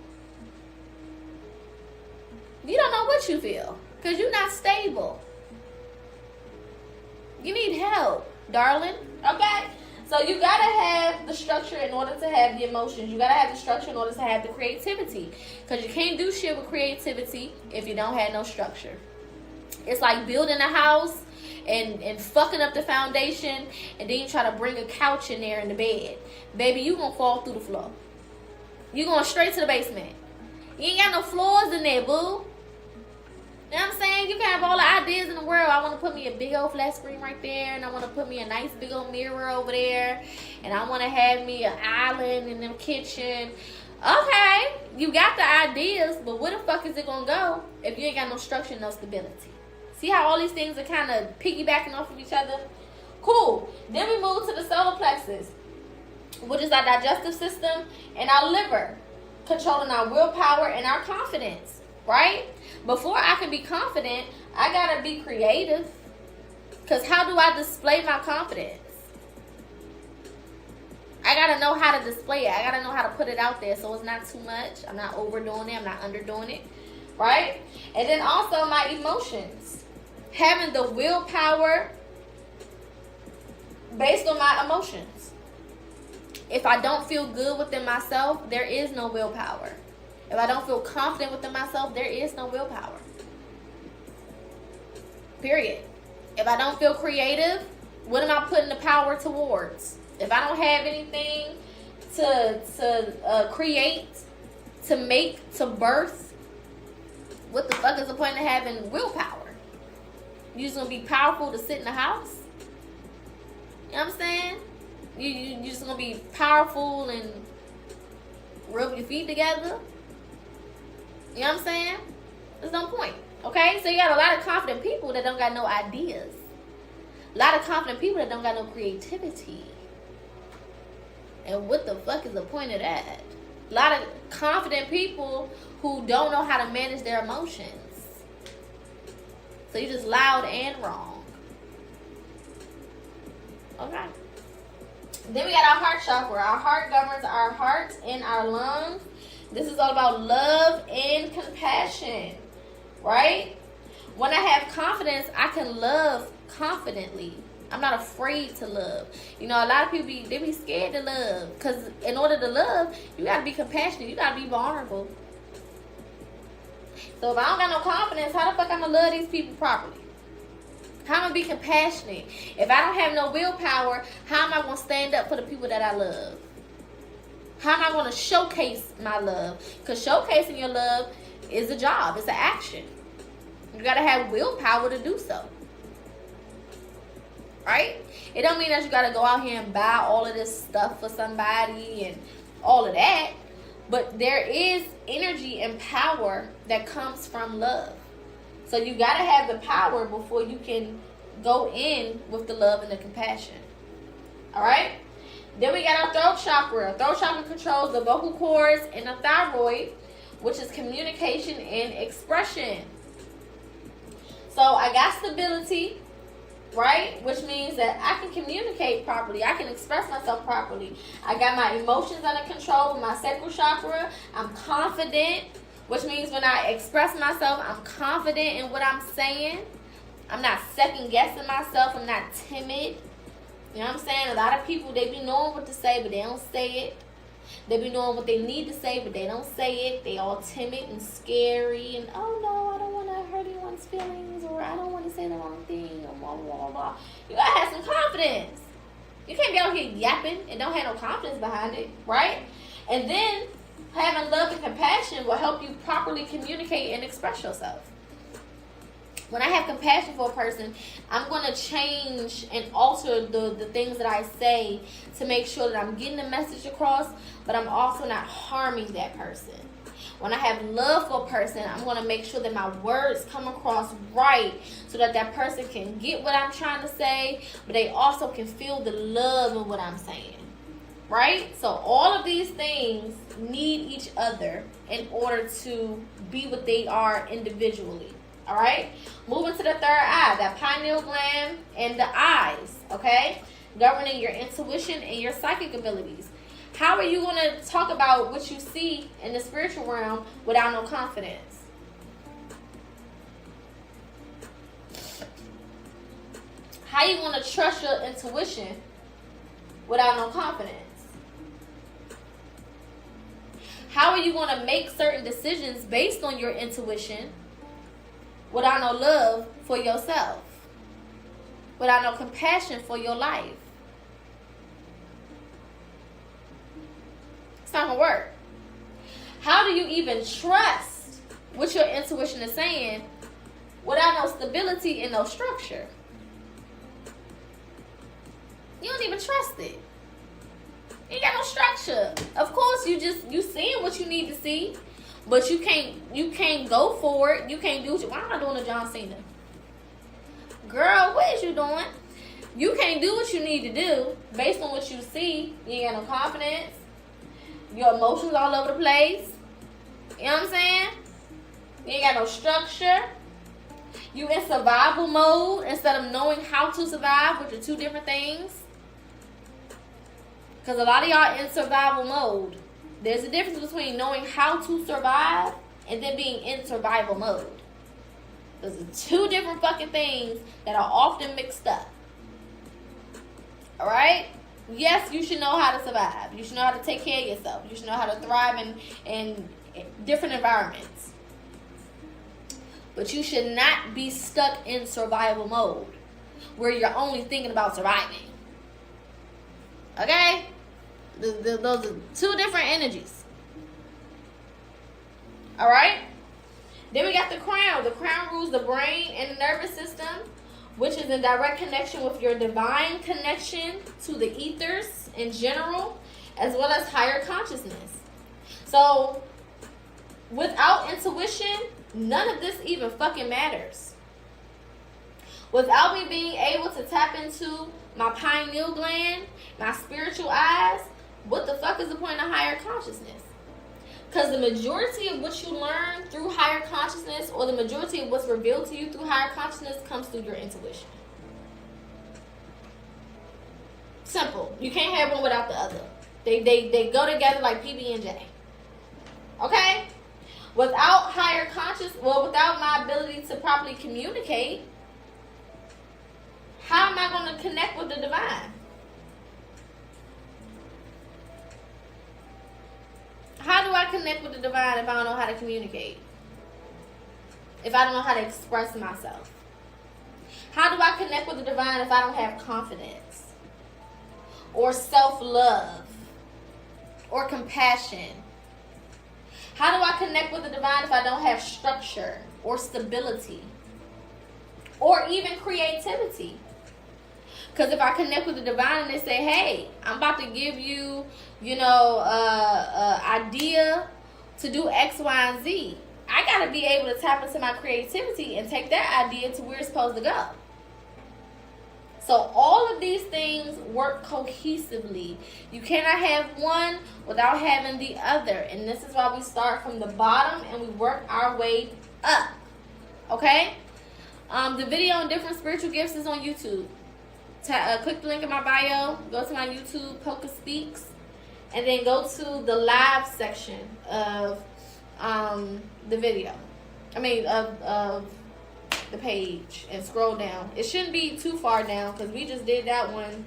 You don't know what you feel because you're not stable. You need help, darling. Okay? So you got to have the structure in order to have the emotions. You got to have the structure in order to have the creativity. Because you can't do shit with creativity if you don't have no structure. It's like building a house and fucking up the foundation, and then you try to bring a couch in there in the bed. Baby, you gonna fall through the floor. You going straight to the basement. You ain't got no floors in there, boo. You know what I'm saying? You can have all the ideas in the world. I want to put me a big old flat screen right there, and I want to put me a nice big old mirror over there, and I want to have me an island in the kitchen. Okay, you got the ideas, but where the fuck is it gonna go if you ain't got no structure, no stability? See how all these things are kind of piggybacking off of each other? Cool. Then we move to the solar plexus, which is our digestive system and our liver, controlling our willpower and our confidence, right? Before I can be confident, I got to be creative. Because how do I display my confidence? I got to know how to display it. I got to know how to put it out there so it's not too much. I'm not overdoing it. I'm not underdoing it, right? And then also my emotions. Having the willpower based on my emotions. If I don't feel good within myself, there is no willpower. If I don't feel confident within myself, there is no willpower. Period. If I don't feel creative, what am I putting the power towards? If I don't have anything to create, to make, to birth, what the fuck is the point of having willpower? You just gonna be powerful to sit in the house? You know what I'm saying? You just gonna be powerful and rub your feet together? You know what I'm saying? There's no point. Okay? So you got a lot of confident people that don't got no ideas. A lot of confident people that don't got no creativity. And what the fuck is the point of that? A lot of confident people who don't know how to manage their emotions. So you're just loud and wrong. Okay. Then we got our heart chakra. Our heart governs our heart and our lungs. This is all about love and compassion. Right? When I have confidence, I can love confidently. I'm not afraid to love. A lot of people be scared to love. Because in order to love, you got to be compassionate. You got to be vulnerable. So if I don't got no confidence, how the fuck I'm going to love these people properly? How am I going to be compassionate? If I don't have no willpower, how am I going to stand up for the people that I love? How am I going to showcase my love? Because showcasing your love is a job. It's an action. You got to have willpower to do so. Right? It don't mean that you got to go out here and buy all of this stuff for somebody and all of that. But there is energy and power that comes from love. So you got to have the power before you can go in with the love and the compassion. All right? Then we got our throat chakra. Throat chakra controls the vocal cords and the thyroid, which is communication and expression. So I got stability, right? Which means that I can communicate properly. I can express myself properly. I got my emotions under control with my sacral chakra. I'm confident, which means when I express myself, I'm confident in what I'm saying. I'm not second guessing myself. I'm not timid. You know what I'm saying? A lot of people, they be knowing what to say, but they don't say it. They be knowing what they need to say, but they don't say it. They all timid and scary and, oh no, I don't want to hurt anyone's feelings, or I don't want to say the wrong thing, or blah, blah, blah, blah. You gotta have some confidence. You can't be out here yapping and don't have no confidence behind it, right? And then having love and compassion will help you properly communicate and express yourself. When I have compassion for a person, I'm going to change and alter the things that I say to make sure that I'm getting the message across, but I'm also not harming that person. When I have love for a person, I'm going to make sure that my words come across right so that that person can get what I'm trying to say, but they also can feel the love of what I'm saying. Right? So all of these things need each other in order to be what they are individually. All right, moving to the third eye, that pineal gland and the eyes, okay, governing your intuition and your psychic abilities. How are you going to talk about what you see in the spiritual realm without no confidence? How are you going to trust your intuition without no confidence? How are you going to make certain decisions based on your intuition without no love for yourself, without no compassion for your life? It's not gonna work. How do you even trust what your intuition is saying without no stability and no structure? You don't even trust it. You ain't got no structure. Of course, you seeing what you need to see. But you can't go for it. You can't do what why am I doing a John Cena? Girl, what is you doing? You can't do what you need to do based on what you see. You ain't got no confidence. Your emotions all over the place. You know what I'm saying? You ain't got no structure. You in survival mode instead of knowing how to survive, which are two different things. Because a lot of y'all in survival mode. There's a difference between knowing how to survive and then being in survival mode. Those are two different fucking things that are often mixed up. Alright? Yes, you should know how to survive. You should know how to take care of yourself. You should know how to thrive in different environments. But you should not be stuck in survival mode where you're only thinking about surviving. Okay? Those are two different energies. All right. Then we got the crown. The crown rules the brain and the nervous system, which is in direct connection with your divine connection to the ethers in general, as well as higher consciousness. So without intuition, none of this even fucking matters. Without me being able to tap into my pineal gland, my spiritual eyes, what the fuck is the point of higher consciousness? Because the majority of what you learn through higher consciousness, or the majority of what's revealed to you through higher consciousness, comes through your intuition. Simple. You can't have one without the other. They go together like PB and J. Okay? Without higher without my ability to properly communicate, how am I going to connect with the divine? How do I connect with the divine if I don't know how to communicate? If I don't know how to express myself? How do I connect with the divine if I don't have confidence? Or self-love? Or compassion? How do I connect with the divine if I don't have structure or stability? Or even creativity? Because if I connect with the divine and they say, hey, I'm about to give you, idea to do X, Y, and Z, I got to be able to tap into my creativity and take that idea to where it's supposed to go. So all of these things work cohesively. You cannot have one without having the other. And this is why we start from the bottom and we work our way up. Okay? The video on different spiritual gifts is on YouTube. Click the link in my bio. Go to my YouTube, PocaSPEAKS, and then go to the live section of the video. Of the page, and scroll down. It shouldn't be too far down because we just did that one,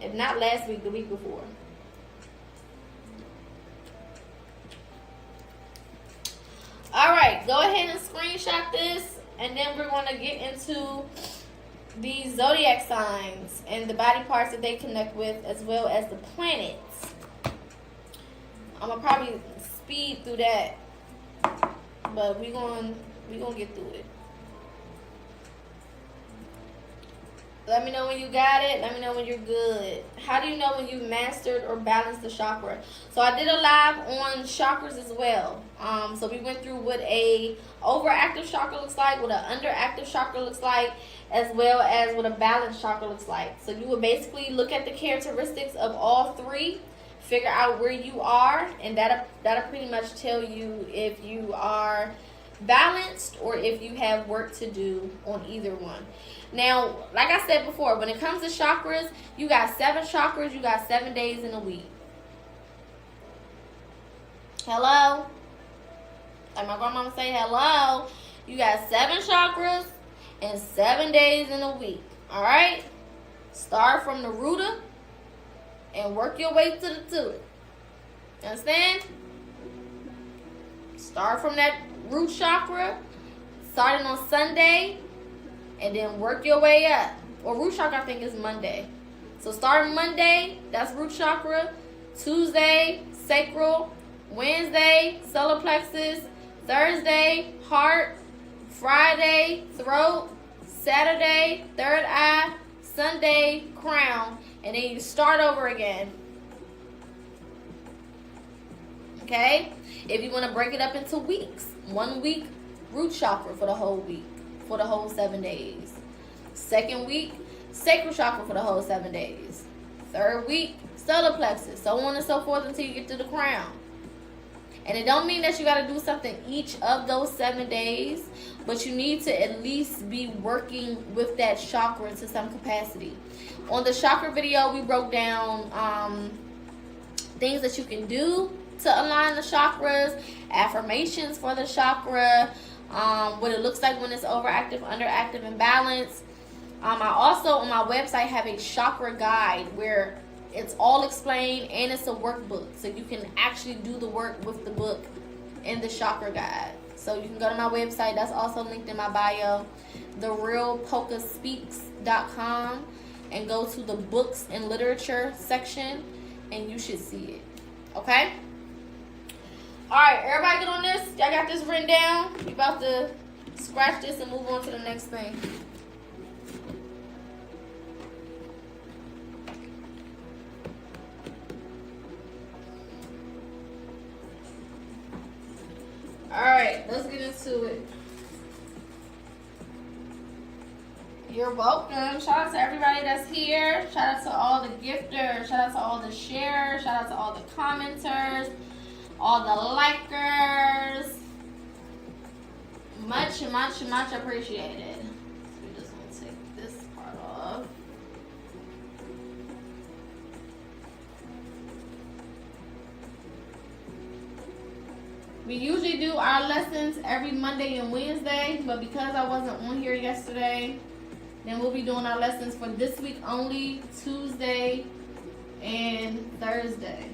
and not last week, the week before. All right, go ahead and screenshot this, and then we're going to get into the zodiac signs and the body parts that they connect with, as well as the planets. I'm gonna probably speed through that, but we're gonna get through it. Let me know when you got it. Let me know when you're good. How do you know when you've mastered or balanced the chakra? So I did a live on chakras as well. So we went through what a overactive chakra looks like, what an underactive chakra looks like, as well as what a balanced chakra looks like. So you would basically look at the characteristics of all three, figure out where you are, and that'll pretty much tell you if you are balanced or if you have work to do on either one. Now, like I said before, when it comes to chakras, you got 7 chakras, you got 7 days in a week. Hello? Like my grandmama say, hello. You got 7 chakras and 7 days in a week. Alright? Start from the rooter and work your way to the tulip. You understand? Start from that root chakra, starting on Sunday, and then work your way up. Or root chakra, I think, is Monday. So starting Monday, that's root chakra. Tuesday, sacral. Wednesday, solar plexus. Thursday, heart. Friday, throat. Saturday, third eye. Sunday, crown. And then you start over again. Okay? If you want to break it up into weeks. 1 week, root chakra for the whole week. For the whole 7 days. Second week, sacral chakra for the whole 7 days. Third week, solar plexus. So on and so forth until you get to the crown. And it don't mean that you got to do something each of those 7 days. But you need to at least be working with that chakra to some capacity. On the chakra video, we broke down things that you can do to align the chakras, affirmations for the chakra, what it looks like when it's overactive, underactive, and balanced. I also, on my website, have a chakra guide where it's all explained and it's a workbook. So you can actually do the work with the book in the chakra guide. So you can go to my website. That's also linked in my bio. TheRealPocaSPEAKS.com, and go to the books and literature section, and you should see it. Okay? Alright, everybody get on this. Y'all got this written down. We about to scratch this and move on to the next thing. Alright, let's get into it. You're welcome. Shout out to everybody that's here. Shout out to all the gifters. Shout out to all the sharers. Shout out to all the commenters. All the likers. Much appreciated. So we're just going to take this part off. We usually do our lessons every Monday and Wednesday, but because I wasn't on here yesterday, then we'll be doing our lessons for this week only, Tuesday and Thursday.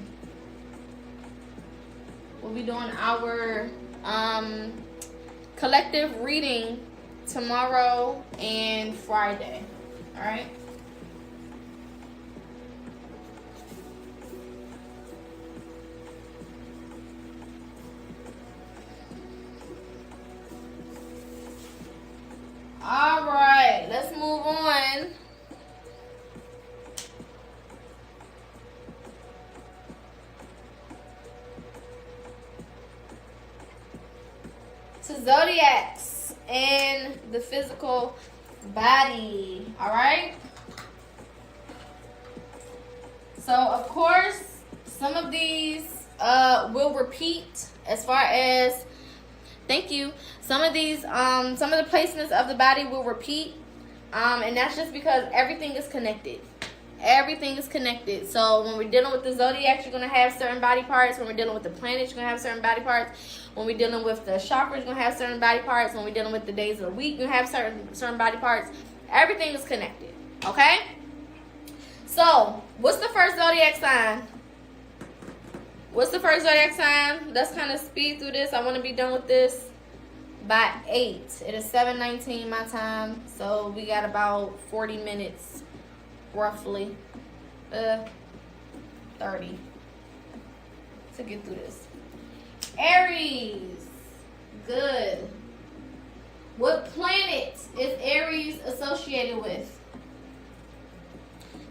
We'll be doing our collective reading tomorrow and Friday. All right? All right, let's move on. To zodiacs and the physical body. All right. So of course, some of these will repeat as far as Thank you. Some of these, some of the placements of the body will repeat. And that's just because everything is connected. Everything is connected. So when we're dealing with the zodiacs, you're going to have certain body parts. When we're dealing with the planets, you're going to have certain body parts. When we're dealing with the chakras, you're going to have certain body parts. When we're dealing with the days of the week, you're going to have certain body parts. Everything is connected. Okay? So, what's the first zodiac sign? What's the first zodiac sign? Let's kind of speed through this. I want to be done with this by 8. It is 7:19 my time. So, we got about 40 minutes, roughly. 30 to get through this. Aries. Good. What planet is Aries associated with?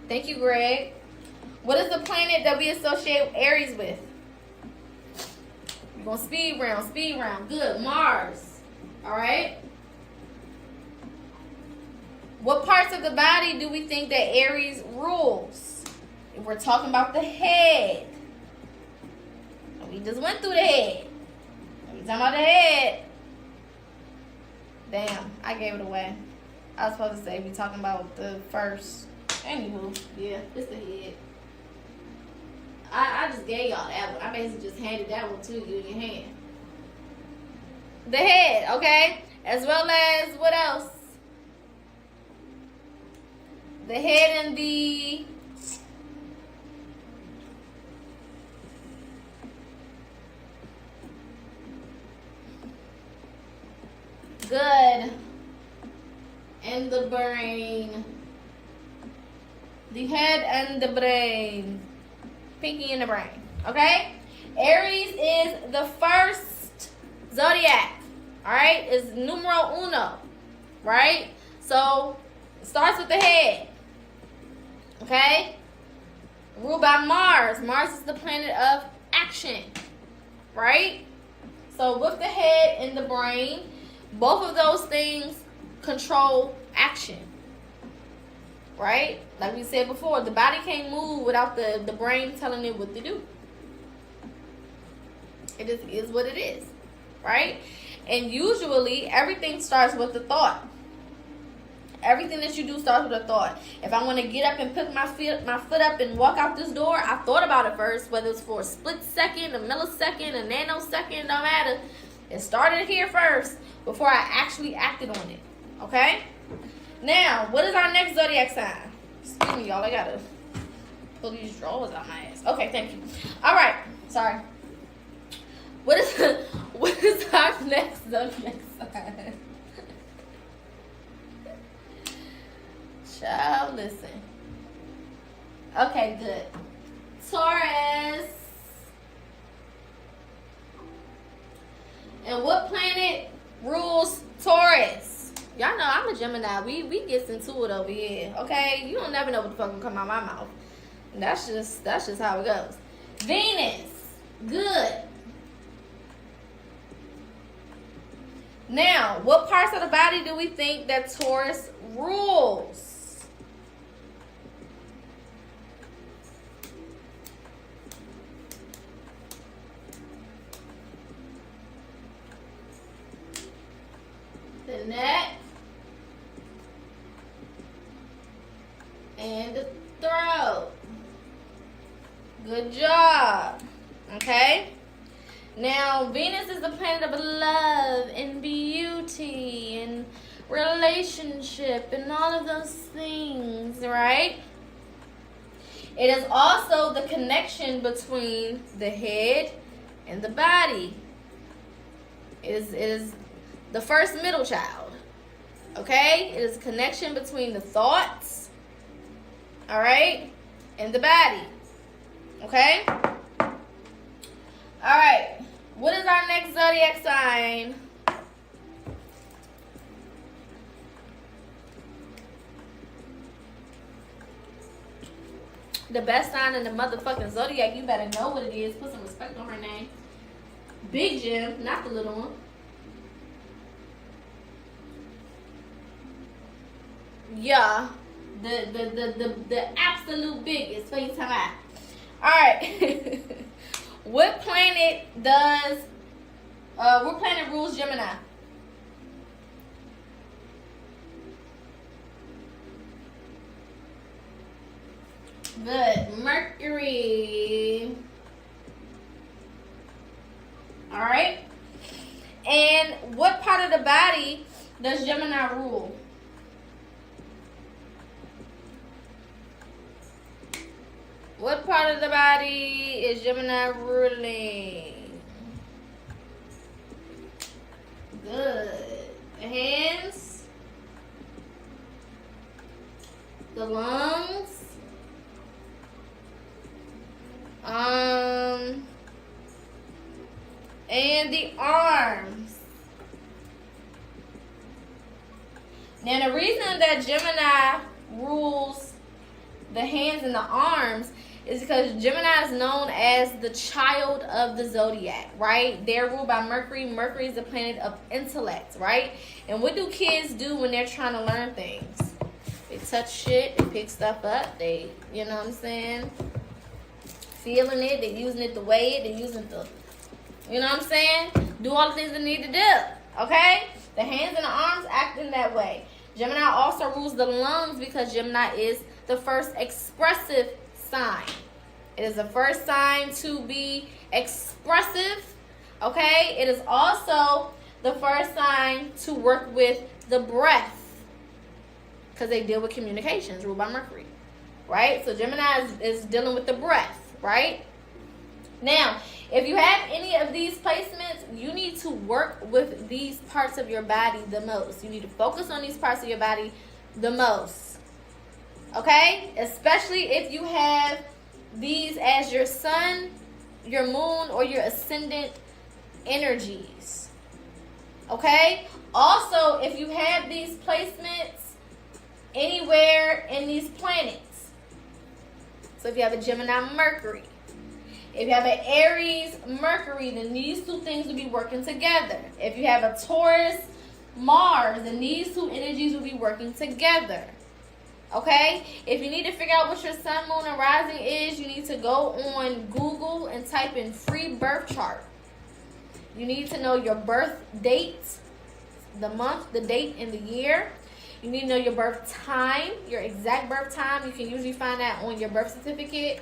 Thank you, Greg. What is the planet that we associate Aries with? We're going to speed round. Good. Mars. All right. What parts of the body do we think that Aries rules? If we're talking about the head. We just went through the head. We're talking about the head. Damn, I gave it away. I was supposed to say we talking about the first. Anywho, yeah, it's the head. I just gave y'all that one. I basically just handed that one to you in your hand. The head, okay? As well as what else? The head and the good and the brain. The head and the brain. Pinky and the brain. Okay? Aries is the first zodiac. Alright? It's numero uno. Right? So, it starts with the head. Okay? Ruled by Mars. Mars is the planet of action. Right? So, with the head and the brain, both of those things control action. Right? Like we said before, the body can't move without the brain telling it what to do. It just is what it is. Right? And usually, everything starts with a thought. Everything that you do starts with a thought. If I want to get up and pick my foot up and walk out this door, I thought about it first, whether it's for a split second, a millisecond, a nanosecond, don't matter. It started here first before I actually acted on it. Okay? Now, what is our next zodiac sign? Excuse me, y'all. I gotta pull these drawers out my ass. Okay, thank you. All right. Sorry. What is our next zodiac sign? Child, listen. Okay, good. Taurus. And what planet rules Taurus? Y'all know I'm a Gemini. We get into it over here. Okay? You don't never know what the fuck will come out my mouth. That's just how it goes. Venus. Good. Now, what parts of the body do we think that Taurus rules? The neck and the throat. Good job. Okay? Now, Venus is the planet of love and beauty and relationship and all of those things, right? It is also the connection between the head and the body. It is the first middle child. Okay? It is a connection between the thoughts, all right, and the body. Okay? All right. What is our next zodiac sign? The best sign in the motherfucking zodiac. You better know what it is. Put some respect on her name. Big Jim, not the little one. Yeah. The absolute biggest. What you talking about? Alright. What planet does what planet rules Gemini? Good. Mercury. All right. And what part of the body does Gemini rule? What part of the body is Gemini ruling? Good. The hands, the lungs, and the arms. Now the reason that Gemini rules the hands and the arms is because Gemini is known as the child of the Zodiac, right? They're ruled by Mercury. Mercury is the planet of intellect, right? And what do kids do when they're trying to learn things? They touch shit, they pick stuff up, they, you know what I'm saying? Feeling it, they're using it to weigh it, they're using it to, you know what I'm saying? Do all the things they need to do, okay? The hands and the arms act in that way. Gemini also rules the lungs because Gemini is the first expressive sign. It is the first sign to be expressive, okay? It is also the first sign to work with the breath because they deal with communications ruled by Mercury, right? So Gemini is dealing with the breath, right? Now, if you have any of these placements, you need to work with these parts of your body the most. You need to focus on these parts of your body the most, okay? Especially if you have these as your sun, your moon, or your ascendant energies, okay? Also, if you have these placements anywhere in these planets, so if you have a Gemini Mercury, if you have an Aries Mercury, then these two things will be working together. If you have a Taurus Mars, then these two energies will be working together. Okay? If you need to figure out what your sun, moon, and rising is, you need to go on Google and type in free birth chart. You need to know your birth date, the month, the date, and the year. You need to know your birth time, your exact birth time. You can usually find that on your birth certificate.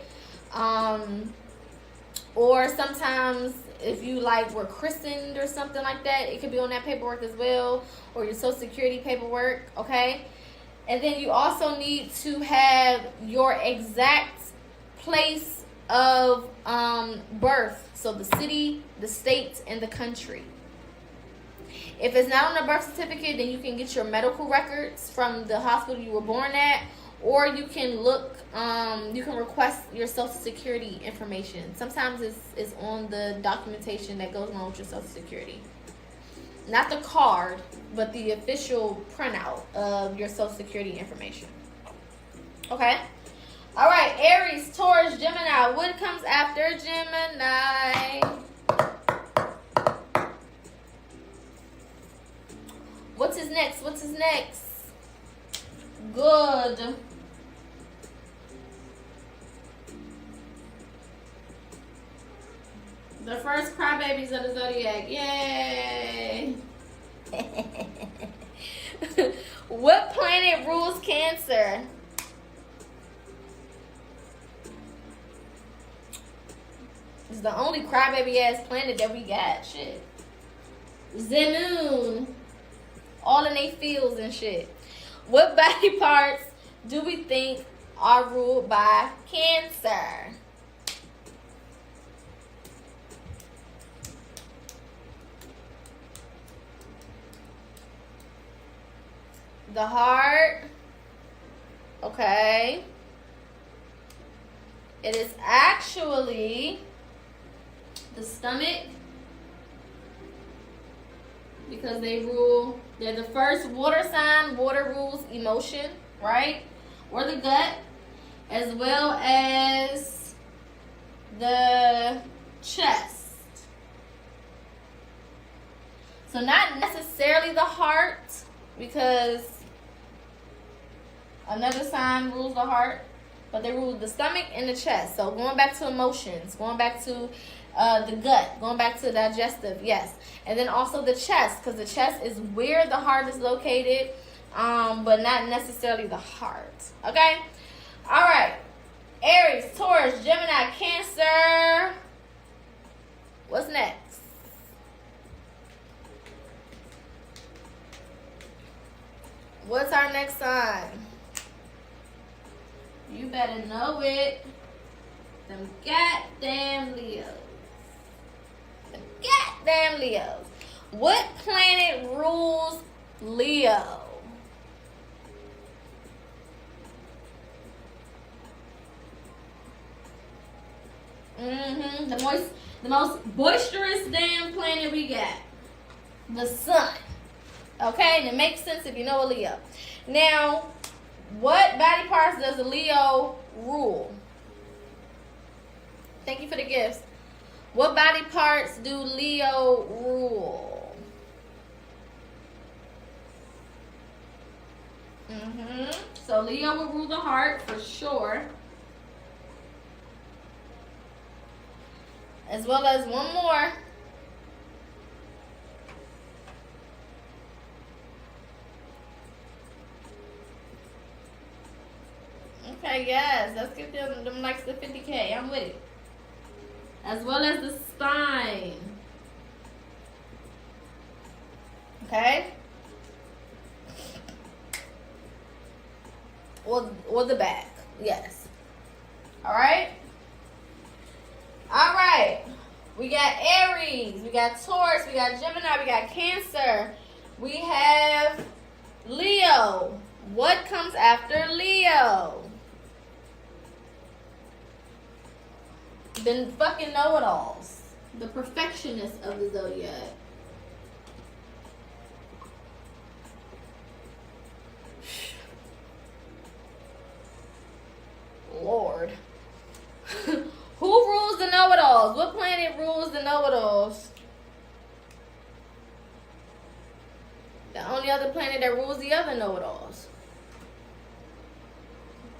Or sometimes if you like were christened or something like that, it could be on that paperwork as well, or your social security paperwork, okay? And then you also need to have your exact place of birth, so the city, the state, and the country. If it's not on the birth certificate, then you can get your medical records from the hospital you were born at, or you can look, you can request your social security information. Sometimes it's on the documentation that goes along with your social security. Not the card, but the official printout of your social security information. Okay? All right, Aries, Taurus, Gemini. What comes after Gemini? What's his next? What's his next? Good. The first crybabies of the Zodiac. Yay! What planet rules Cancer? It's the only crybaby ass planet that we got. Shit. The moon. All in they feels and shit. What body parts do we think are ruled by Cancer? The heart. Okay. It is actually the stomach, because they're the first water sign. Water rules emotion, right? Or the gut, as well as the chest. So not necessarily the heart, because another sign rules the heart, but they rule the stomach and the chest. So going back to emotions, going back to The gut, going back to digestive, yes. And then also the chest, because the chest is where the heart is located, but not necessarily the heart. Okay? All right. Aries, Taurus, Gemini, Cancer. What's next? What's our next sign? You better know it. Them goddamn Leos. Them goddamn Leos. What planet rules Leo? The most boisterous damn planet we got. The sun. Okay, and it makes sense if you know a Leo. Now, what body parts does a Leo rule? Thank you for the gifts. What body parts do Leo rule? So Leo will rule the heart for sure. As well as one more. Okay, yes. Let's get them likes to 50K. I'm with it. As well as the spine. Okay? Or the back. Yes. Alright? Alright. We got Aries. We got Taurus. We got Gemini. We got Cancer. We have Leo. What comes after Leo? The fucking know-it-alls. The perfectionists of the Zodiac. Lord. Who rules the know-it-alls? What planet rules the know-it-alls? The only other planet that rules the other know-it-alls.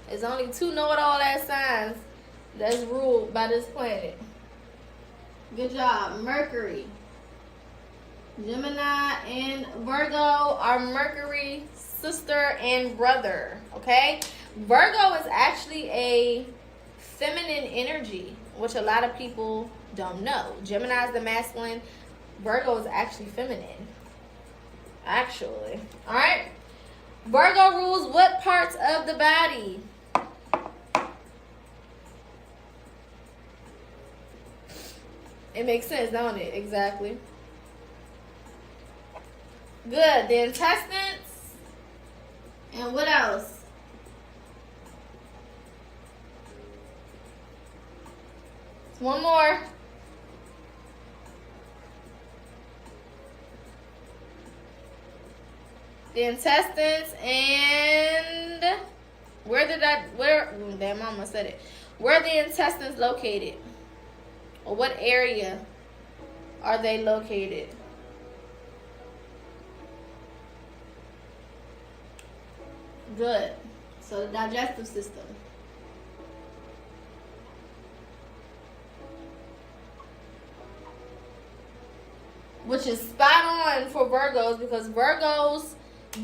There's only 2 know-it-all ass signs that's ruled by this planet. Good job. Mercury. Gemini and Virgo are Mercury sister and brother. Okay? Virgo is actually a feminine energy, which a lot of people don't know. Gemini is the masculine. Virgo is actually feminine. Actually. Alright? Virgo rules what parts of the body? It makes sense, don't it? Exactly. Good. The intestines. And what else? One more. The intestines and damn, mama said it. Where are the intestines located? Or what area are they located? Good. So the digestive system. Which is spot on for Virgos, because Virgos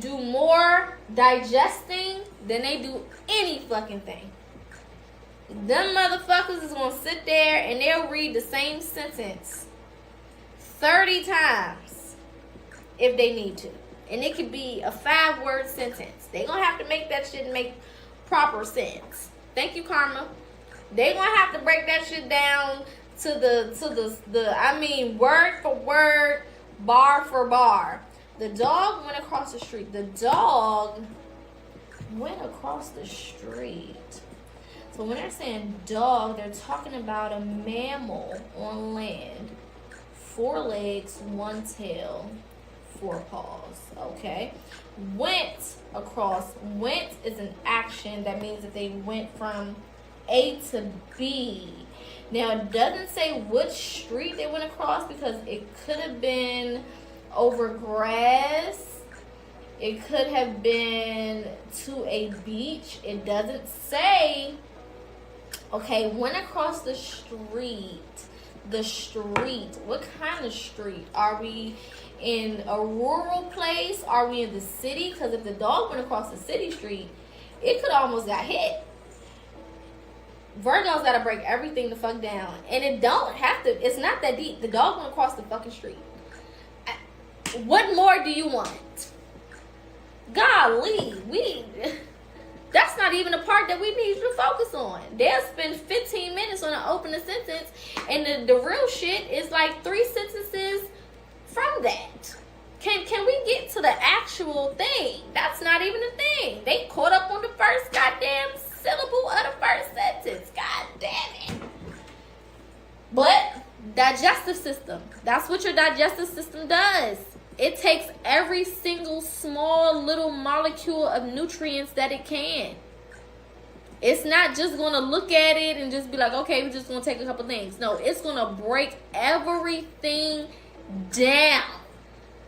do more digesting than they do any fucking thing. Them motherfuckers is gonna sit there and they'll read the same sentence 30 times if they need to. And it could be a 5-word sentence. They gonna have to make that shit make proper sense. Thank you, Karma. They gonna have to break that shit down to the word for word, bar for bar. The dog went across the street. The dog went across the street. So when they're saying dog, they're talking about a mammal on land. 4 legs, 1 tail, 4 paws. Okay? Went across. Went is an action. That means that they went from A to B. Now, it doesn't say which street they went across, because it could have been over grass. It could have been to a beach. It doesn't say. Okay, went across the street. the street. What kind of street? Are we in a rural place? Are we in the city? Because if the dog went across the city street, it could almost got hit. Virgo's got to break everything the fuck down. And it don't have to, it's not that deep. The dog went across the fucking street. What more do you want? Golly, that's not even the part that we need you to focus on. They'll spend 15 minutes on an opening sentence, and the real shit is like 3 sentences from that. Can we get to the actual thing? That's not even a thing. They caught up on the first goddamn syllable of the first sentence. God damn it. But digestive system. That's what your digestive system does. It takes every single small little molecule of nutrients that it can. It's not just going to look at it and just be like, okay, we're just going to take a couple things. No, it's going to break everything down.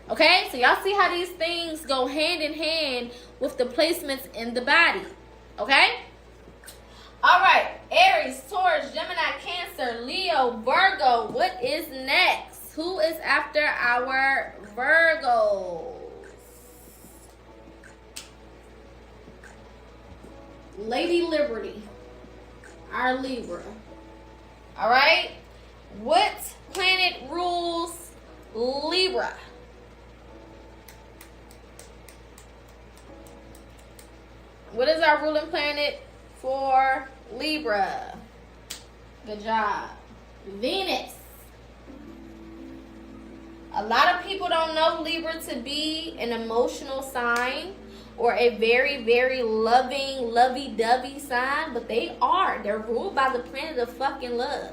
Okay? So y'all see how these things go hand in hand with the placements in the body. Okay? All right. Aries, Taurus, Gemini, Cancer, Leo, Virgo. What is next? Who is after our Virgos? Lady Liberty, our Libra. All right. What planet rules Libra? What is our ruling planet for Libra? Good job. Venus. A lot of people don't know Libra to be an emotional sign or a very, very loving, lovey-dovey sign, but they are. They're ruled by the planet of fucking love.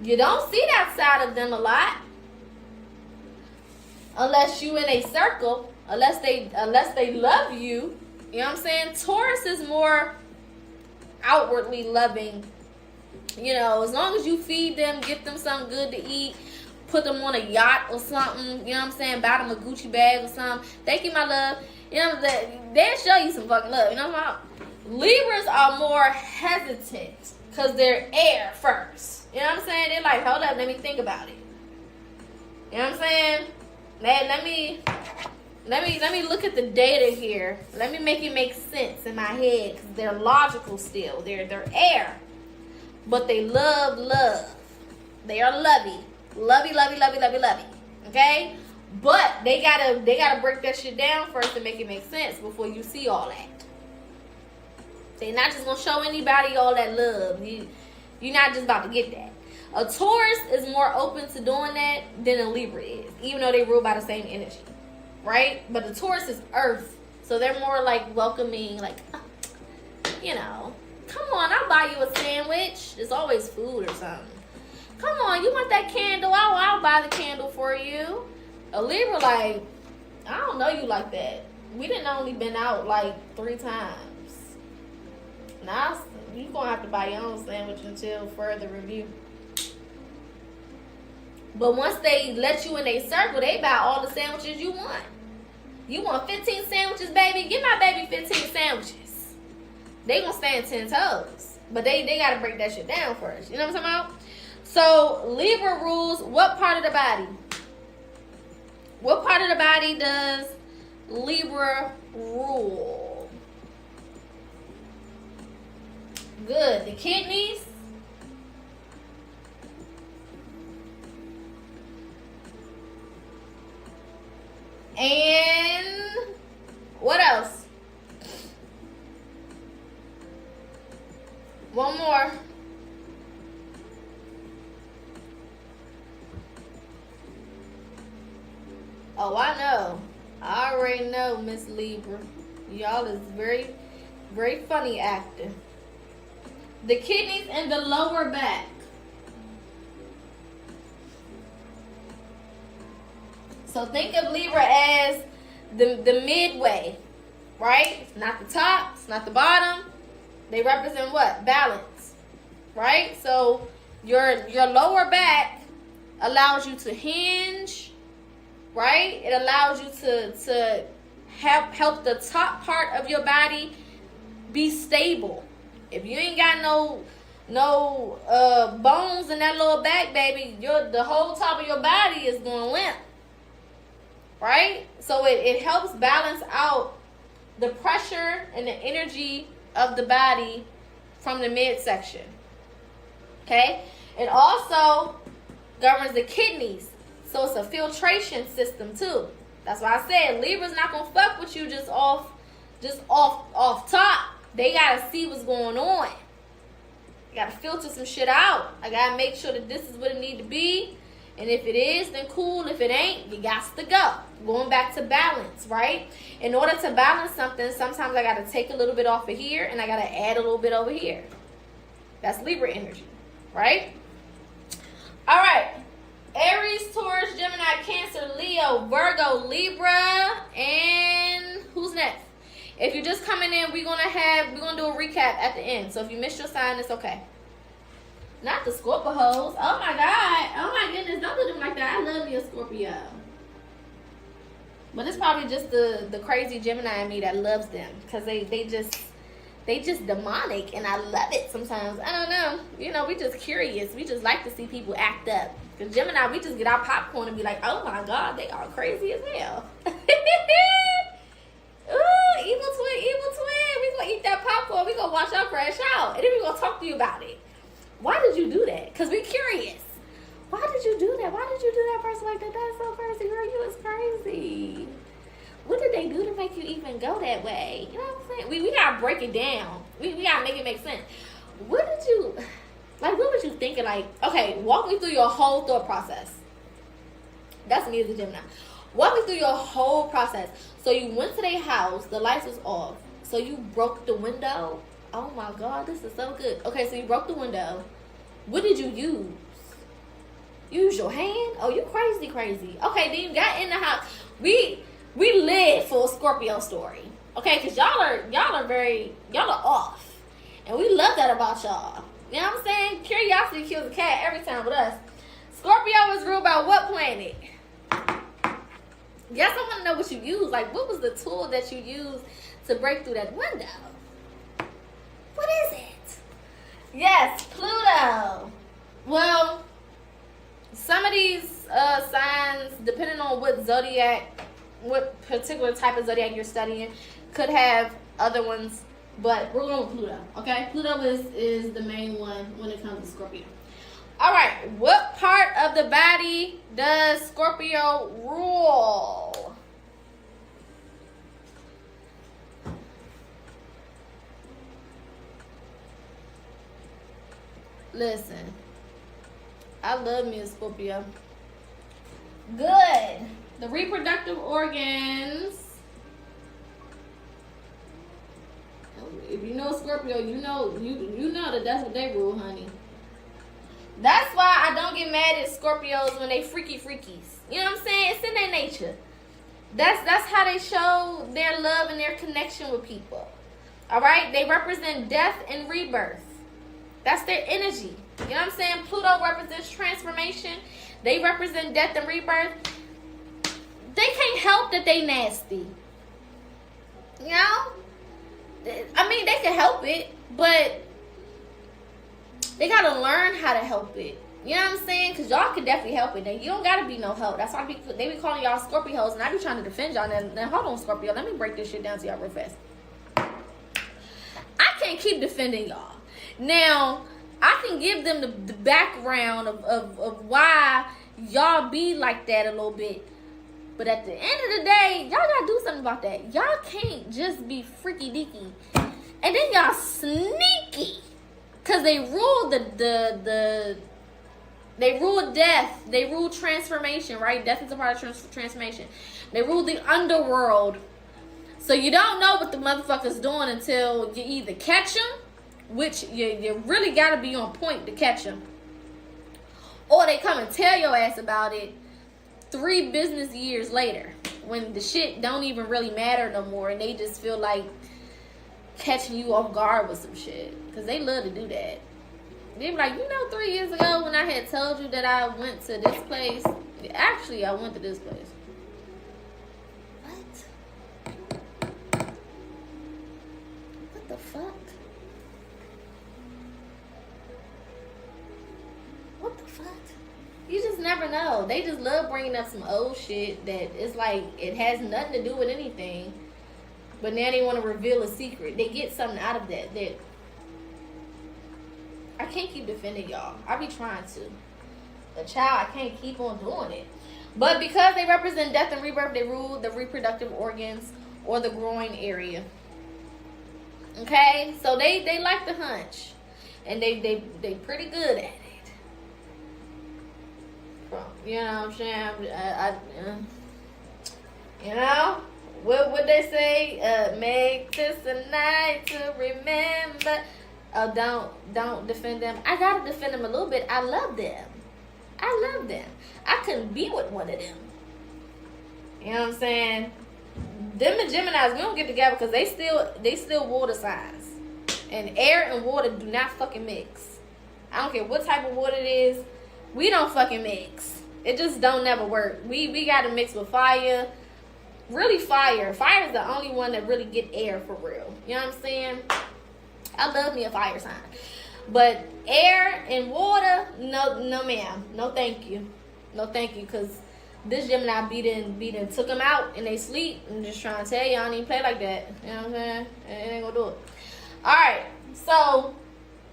You don't see that side of them a lot. Unless you in a circle, unless they love you. You know what I'm saying? Taurus is more outwardly loving. You know, as long as you feed them, get them something good to eat, put them on a yacht or something, you know what I'm saying? Buy them a Gucci bag or something. Thank you, my love. You know what I'm saying? They'll show you some fucking love. You know what I'm saying? Libras are more hesitant because they're air first. You know what I'm saying? They're like, hold up, let me think about it. You know what I'm saying? Let me look at the data here. Let me make it make sense in my head because they're logical still. They're air, but they love. They are lovey. Lovey. Okay? But they gotta break that shit down first to make it make sense before you see all that. They're not just gonna show anybody all that love. You're not just about to get that. A Taurus is more open to doing that than a Libra is, even though they rule by the same energy. Right? But the Taurus is earth. So they're more like welcoming, like, you know, come on, I'll buy you a sandwich. There's always food or something. Come on, you want that candle? I'll buy the candle for you. A Libra, like, I don't know you like that. We didn't only been out like 3 times. Now you're going to have to buy your own sandwich until further review. But once they let you in their circle, they buy all the sandwiches you want. You want 15 sandwiches, baby? Give my baby 15 sandwiches. They going to stand 10 toes. But they got to break that shit down first. You know what I'm talking about? So, Libra rules what part of the body? What part of the body does Libra rule? Good. The kidneys. And what else? One more. Oh, I know. I already know, Miss Libra. Y'all is very, very funny acting. The kidneys and the lower back. So think of Libra as the midway, right? It's not the top, it's not the bottom. They represent what? Balance, right? So your lower back allows you to hinge, right? It allows you to help the top part of your body be stable. If you ain't got no no bones in that lower back, baby, the whole top of your body is going limp. Right? So it helps balance out the pressure and the energy of the body from the midsection. Okay? It also governs the kidneys. So it's a filtration system too. That's why I said Libra's not gonna fuck with you just off top. They gotta see what's going on. You gotta filter some shit out. I gotta make sure that this is what it need to be. And if it is, then cool. If it ain't, you got to go. Going back to balance, right? In order to balance something, sometimes I got to take a little bit off of here and I got to add a little bit over here. That's Libra energy, right? All right. Aries, Taurus, Gemini, Cancer, Leo, Virgo, Libra, and who's next? If you're just coming in, we're gonna do a recap at the end. So if you missed your sign, it's okay. Not the Scorpio hoes. Oh my God. Oh my goodness. Don't do them like that. I love me a Scorpio. But it's probably just the crazy Gemini in me that loves them. Because they just demonic. And I love it sometimes. I don't know. You know, we just curious. We just like to see people act up. Because Gemini, we just get our popcorn and be like, oh my God, they are crazy as hell. Ooh, evil twin. We gonna eat that popcorn. We gonna watch y'all crash out. And then we gonna talk to you about it. Why did you do that? Because we're curious. Why did you do that? Why did you do that person like that? That's so crazy, girl. You was crazy. What did they do to make you even go that way? You know what I'm saying? We gotta break it down. We gotta make it make sense. What did you, like, what was you thinking? Like, okay, walk me through your whole thought process. That's me as a Gemini. Walk me through your whole process. So you went to their house, the lights was off. So you broke the window. Oh my God, this is so good. Okay, so you broke the window. What did you use? Use your hand? Oh, you crazy. Okay, then you got in the house. We live for a Scorpio story. Okay, because y'all are off. And we love that about y'all. You know what I'm saying? Curiosity kills a cat every time with us. Scorpio is ruled by what planet? Yes, I want to know what you used. Like, what was the tool that you used to break through that window? What is it? Yes, Pluto. Well, some of these signs, depending on what particular type of zodiac you're studying, could have other ones, but we're going with Pluto, okay? Pluto is the main one when it comes to Scorpio. All right, what part of the body does Scorpio rule? Listen, I love me a Scorpio. Good. The reproductive organs. If you know Scorpio, you know that that's what they rule, honey. That's why I don't get mad at Scorpios when they freakies. You know what I'm saying? It's in their nature. That's how they show their love and their connection with people. All right? They represent death and rebirth. That's their energy. You know what I'm saying? Pluto represents transformation. They represent death and rebirth. They can't help that they nasty. You know? I mean, they can help it, but they gotta learn how to help it. You know what I'm saying? Because y'all can definitely help it. And you don't gotta be no help. That's why they be calling y'all Scorpios, and I be trying to defend y'all. Now hold on, Scorpio. Let me break this shit down to y'all real fast. I can't keep defending y'all. Now, I can give them the background of why y'all be like that a little bit. But at the end of the day, y'all gotta do something about that. Y'all can't just be freaky deaky. And then y'all sneaky. Because they rule they rule death. They rule transformation, right? Death is a part of transformation. They rule the underworld. So you don't know what the motherfucker's doing until you either catch them, which you really got to be on point to catch them, or they come and tell your ass about it 3 business years later when the shit don't even really matter no more and they just feel like catching you off guard with some shit, because they love to do that. They be like, 3 years ago when I had told you that I went to this place, actually I went to this place. What the fuck? fuck? You just never know. They just love bringing up some old shit that it's like it has nothing to do with anything. But now they want to reveal a secret. They get something out of that. I can't keep defending y'all. I be trying to. A child, I can't keep on doing it. But because they represent death and rebirth, they rule the reproductive organs or the groin area. Okay? So they like to hunch. And they pretty good at it. You know what I'm saying? You know? What would they say? Make this a night to remember. Oh, don't defend them. I gotta defend them a little bit. I love them. I couldn't be with one of them. You know what I'm saying? Them and Geminis, we don't get together because they still water signs. And air and water do not fucking mix. I don't care what type of water it is. We don't fucking mix. It just don't never work. We gotta mix with fire. Really fire. Fire is the only one that really get air for real. You know what I'm saying? I love me a fire sign. But air and water, no ma'am. No thank you. No thank you. Because this Gemini beat in, took them out and they sleep. I'm just trying to tell you, I don't even play like that. You know what I'm saying? It ain't gonna do it. Alright. So,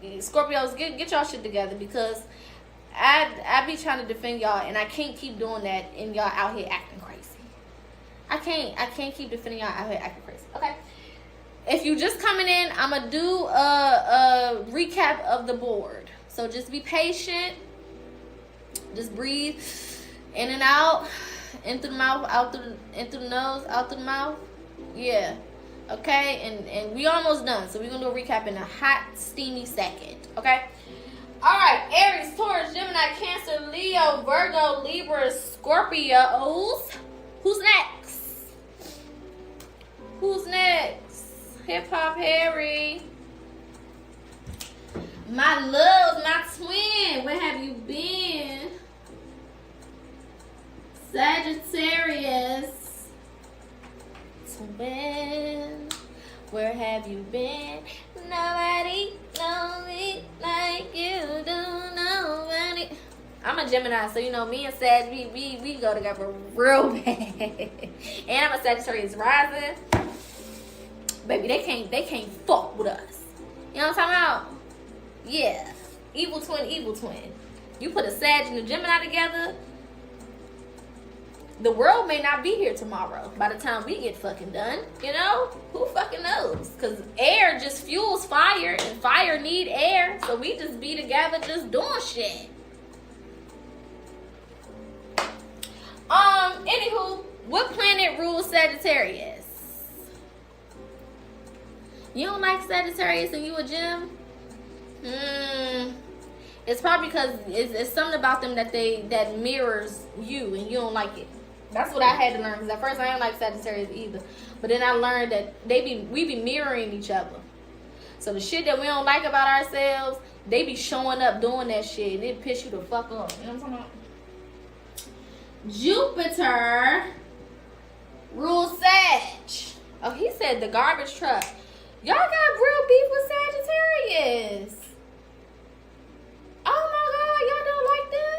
Scorpios, get y'all shit together because I be trying to defend y'all and I can't keep doing that and y'all out here acting crazy. I can't keep defending y'all out here acting crazy. Okay. If you just coming in, I'm going to do a recap of the board. So just be patient. Just breathe in and out. In through the mouth, in through the nose, out through the mouth. Yeah. Okay? And we almost done. So we're going to do a recap in a hot, steamy second. Okay? Alright. Aries, Taurus, Gemini, Cancer, Leo, Virgo, Libra, Scorpios. Who's next? Who's next? Hip Hop Harry. My love, my twin. Where have you been? Sagittarius. Twin. Where have you been? Nobody knows me like you do. Nobody. I'm a Gemini, so you know me and Sag, we go together real bad. And I'm a Sagittarius rising. Baby, they can't fuck with us. You know what I'm talking about? Yeah. Evil twin. You put a Sag and a Gemini together, the world may not be here tomorrow by the time we get fucking done. You know? Who fucking knows? Because air just fuels fire, and fire need air. So we just be together just doing shit. Anywho, what planet rules Sagittarius? You don't like Sagittarius and you a Gem? It's probably because it's something about them that mirrors you and you don't like it. That's what I had to learn, because at first I didn't like Sagittarius either. But then I learned that we be mirroring each other. So the shit that we don't like about ourselves, they be showing up doing that shit and it piss you the fuck off. You know what I'm talking about? Jupiter rules Sag. Oh, he said the garbage truck. Y'all got real beef with Sagittarius. Oh my God, y'all don't like them?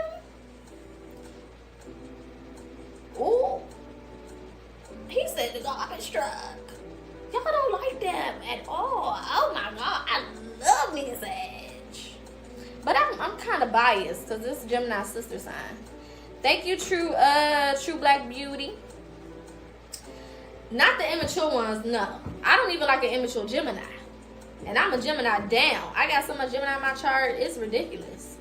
Ooh. He said the garbage truck. Y'all don't like them at all. Oh my God, I love me a Sag. But I'm kind of biased because this is Gemini's sister sign. Thank you, True Black Beauty. Not the immature ones, no. I don't even like an immature Gemini. And I'm a Gemini down. I got so much Gemini in my chart, it's ridiculous.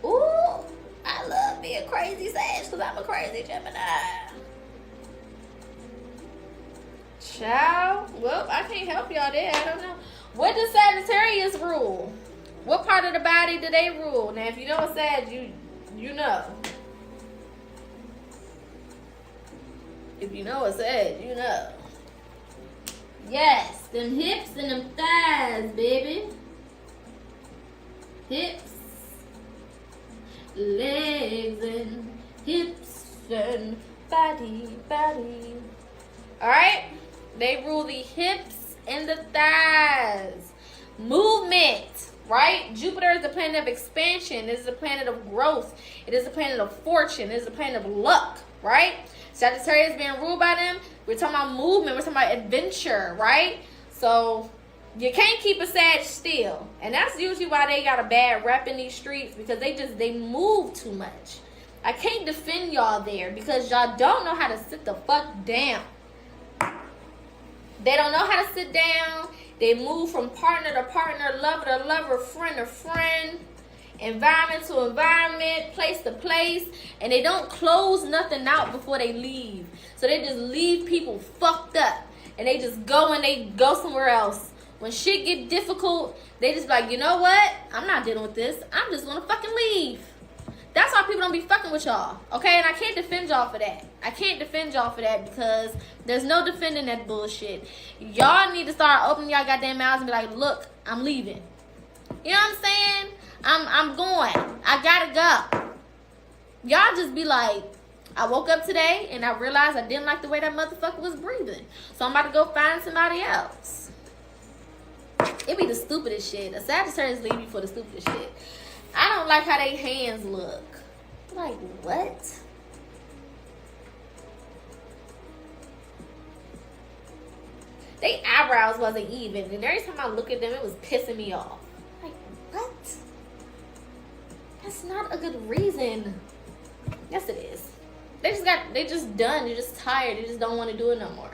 Ooh, I love being crazy Sag because I'm a crazy Gemini. Ciao. Well, I can't help y'all there. I don't know. What does Sagittarius rule? What part of the body do they rule? Now, if you know a Sag, you know. If you know a Sag, you know. Yes, them hips and them thighs, baby. Hips, legs, and hips, and body. Alright? They rule the hips and the thighs. Movement. right? Jupiter is the planet of expansion. It is the planet of growth. It is the planet of fortune. It is the planet of luck, right? Sagittarius being ruled by them. We're talking about movement. We're talking about adventure, right? So you can't keep a Sag still. And that's usually why they got a bad rep in these streets, because they move too much. I can't defend y'all there because y'all don't know how to sit the fuck down. They don't know how to sit down. They move from partner to partner, lover to lover, friend to friend, environment to environment, place to place, and they don't close nothing out before they leave. So they just leave people fucked up, and they just go and they go somewhere else. When shit get difficult, they just like, you know what? I'm not dealing with this. I'm just gonna fucking leave. That's why people don't be fucking with y'all, okay? And I can't defend y'all for that. I can't defend y'all for that because there's no defending that bullshit. Y'all need to start opening y'all goddamn mouths and be like, look, I'm leaving. You know what I'm saying? I'm going. I gotta go. Y'all just be like, I woke up today and I realized I didn't like the way that motherfucker was breathing. So I'm about to go find somebody else. It be the stupidest shit. A Sagittarius leave you for the stupidest shit. I don't like how they hands look. Like, what? They eyebrows wasn't even. And every time I look at them, it was pissing me off. Like, what? That's not a good reason. Yes, it is. They just done. They're just tired. They just don't want to do it no more.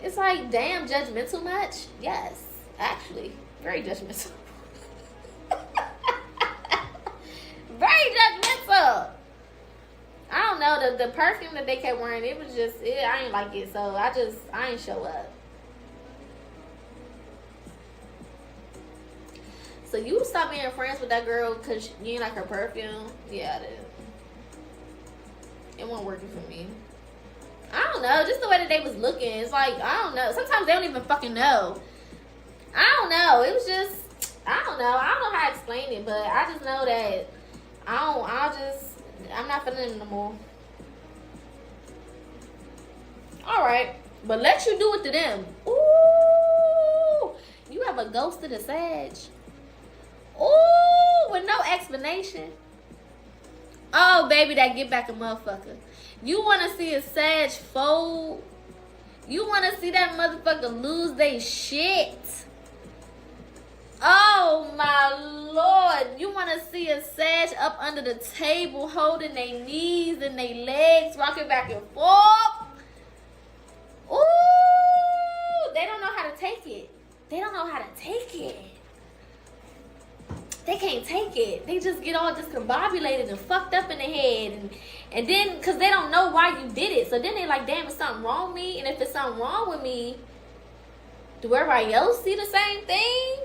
It's like, damn, judgmental much? Yes, actually. Very judgmental. Very judgmental. I don't know, the perfume that they kept wearing, it was just, I ain't like it, so I ain't show up. So you stop being friends with that girl because you ain't like her perfume? Yeah, I did. It wasn't working for me. I don't know, just the way that they was looking, it's like, I don't know. Sometimes they don't even fucking know. I don't know. It was just, I don't know how to explain it, but I just know that I'm not feeling it no more. Alright. But let you do it to them. Ooh. You have a ghost of the Sag. Ooh. With no explanation. Oh, baby, that get back a motherfucker. You want to see a Sag fold? You want to see that motherfucker lose their shit? Oh, my Lord. You want to see a Sag up under the table holding their knees and their legs, rocking back and forth? Ooh, they don't know how to take it. They don't know how to take it. They can't take it. They just get all discombobulated and fucked up in the head. And then, because they don't know why you did it. So then they like, damn, is something wrong with me? And if it's something wrong with me, do everybody else see the same thing?